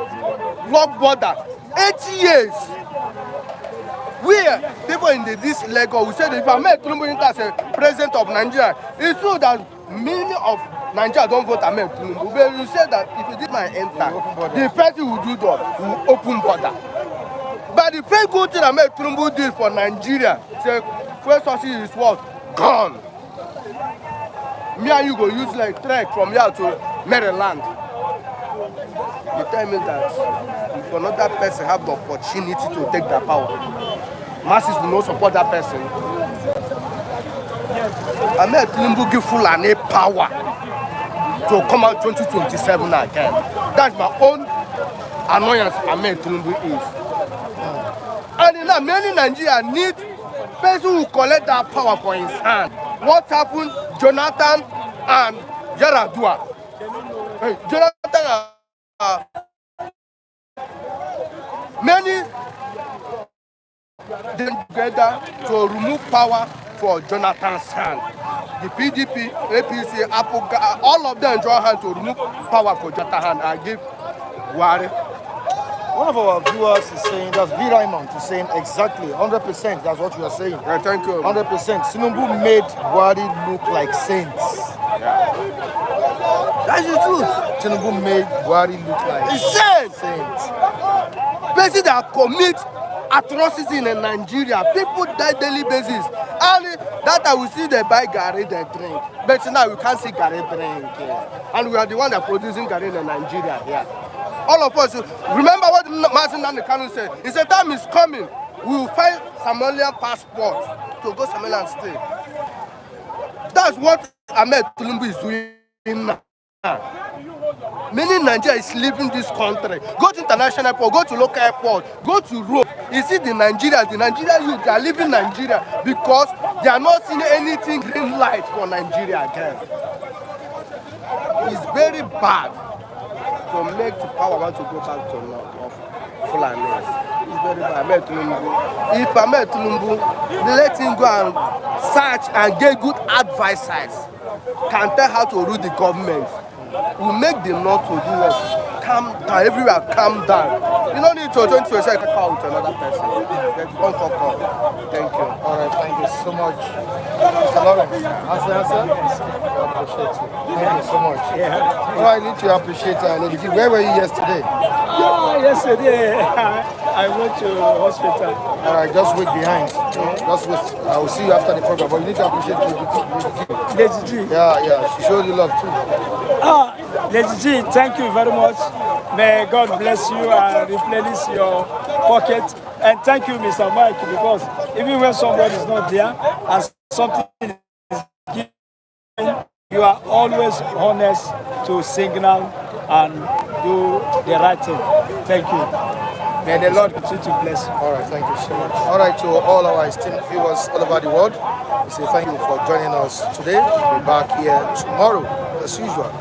S12: lock border. 8 years. We people in this Lagos, we say that if Ahmed Tinubu as a president of Nigeria, it's true that many of Nigeria don't vote Ahmed Tinubu. But you say that if this man enter, the person will do that, will open border. But the first good thing Ahmed Tinubu did for Nigeria, say first sources is what? Gone. Me and you go use like trek from here to Maryland. You tell me that if another person have the opportunity to take the power, masses will not support that person. Ahmed Tinubu give Fulani power to come out 2027 again. That's my own annoyance. Ahmed Tinubu is. And you know, many Nigerians need person who collect that power for his hand. What happened? Jonathan and Yaradua. Jonathan many they together to remove power for Jonathan's hand. The PDP, APC, Abuja, all of them join hands to remove power for Jonathan's hand and give Buhari.
S2: One of our viewers is saying, that's V. Raymond, is saying exactly 100%. That's what you are saying.
S12: Yeah, thank you.
S2: 100%. Tinubu made Buhari look like saints.
S12: Yeah. That's the truth.
S2: Tinubu made Buhari look like
S12: saints. People that commit atrocities in Nigeria, people die daily basis. And that I will see they buy Gary, they drink. But now we can't see Gary drink. And we are the one that producing Gary in Nigeria here. All of us, remember what Martin Nandekanu said? He said, time is coming. We will find Somalian passport to go Somalia and stay. That's what Ahmed Tinubu is doing now. Many Nigerians leaving this country. Go to international airport, go to local airport, go to Rome. You see the Nigerian youth, they are leaving Nigeria because they are not seeing anything green light for Nigeria again. It's very bad to make the power want to go back to north of Fulani. It's very bad. Ahmed Tinubu. If Ahmed Tinubu, let him go and search and get good advisors, can tell how to rule the government. We make the north to do what? Calm down, everywhere calm down. You don't need to 20% power with another person. Don't fuck up. Thank you.
S2: All right, thank you so much. Mr. Lawrence, answer? I appreciate you. Thank you so much. Yeah. Well, I need to appreciate Lady G. Where were you yesterday?
S10: Yesterday I went to hospital.
S2: All right, just wait behind. Just wait. I will see you after the program. But you need to appreciate
S10: Lady G.
S2: Yeah. She showed you love too.
S10: Lady G, thank you very much. May God bless you and replenish your pocket. And thank you, Mr. Mike, because even when somebody is not there and something is given, you are always honest to signal and do the right thing. Thank you. May the Lord continue to bless you.
S2: All right, thank you so much. All right, to all our esteemed viewers all over the world, we say thank you for joining us today. We'll be back here tomorrow, as usual.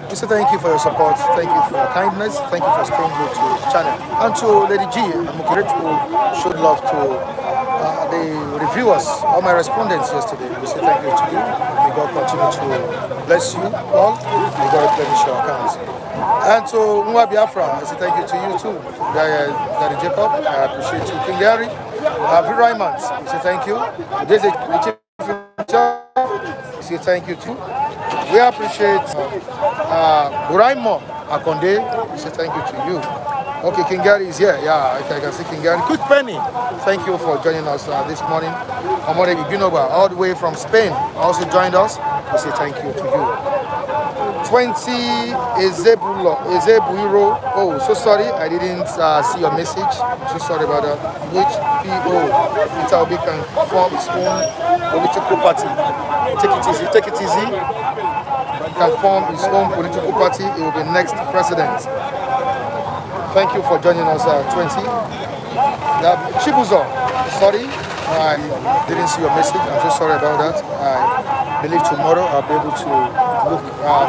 S2: We say thank you for your support, thank you for your kindness, thank you for staying glued to the channel. And to Lady G, I'm grateful, showed love to the reviewers, all my respondents yesterday. We say thank you to you. May God continue to bless you all. May God replenish your accounts. And to Nwa Biafra, I say thank you to you too. Daddy Jacob, I appreciate you. King Gary, Vera Imans, we say thank you. We say thank you too. We appreciate Buraimo Akonde. We say thank you to you. Okay, King Gary is here. Yeah, I can see King Gary. Quick Penny, thank you for joining us this morning. Amore Igunoba, all the way from Spain, also joined us. We say thank you to you. 20 Ezebuiro. Oh, so sorry, I didn't see your message. I'm so sorry about that. Which PO Peter Obi can form his own political party. Take it easy. Can form his own political party. He will be next president. Thank you for joining us, 20. Chibuzo, sorry, I didn't see your message. I'm so sorry about that. I believe tomorrow I'll be able to look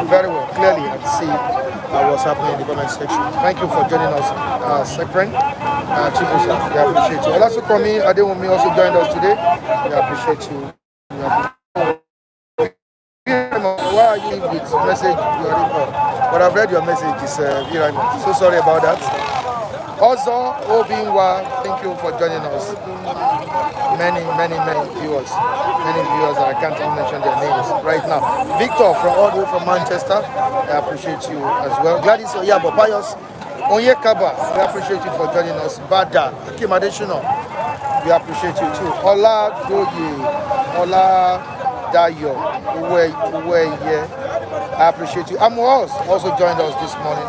S2: very well, clearly, and see what's happening in the comment section. Thank you for joining us, Sekren. Chibuzo, we appreciate you. Also, Kwame Adewumi also joined us today. We appreciate you. why are you with message? But I've read your message. It's so sorry about that. Also, Obinwa, thank you for joining us. Many viewers. Many viewers, I can't even mention their names right now. Victor from all the way from Manchester, I appreciate you as well. Gladys Oyabo Pius, Onyekaba, we appreciate you for joining us. Bada, Akim Adesina, we appreciate you too. Ola Doye, Ola Dayo, Uweye, I appreciate you. Amos also joined us this morning.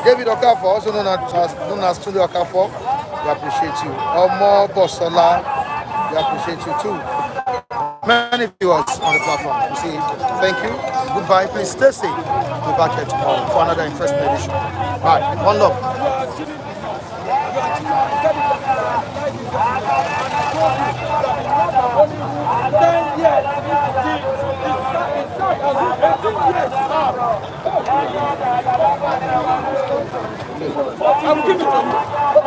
S2: David Okafor, also known as Tunde Okafor, we appreciate you. Omo Bosola, we appreciate you too. Many viewers on the platform. We say thank you, goodbye, please stay safe. We'll be back here tomorrow for another interesting edition. Bye. One love.
S10: I'm giving it to you.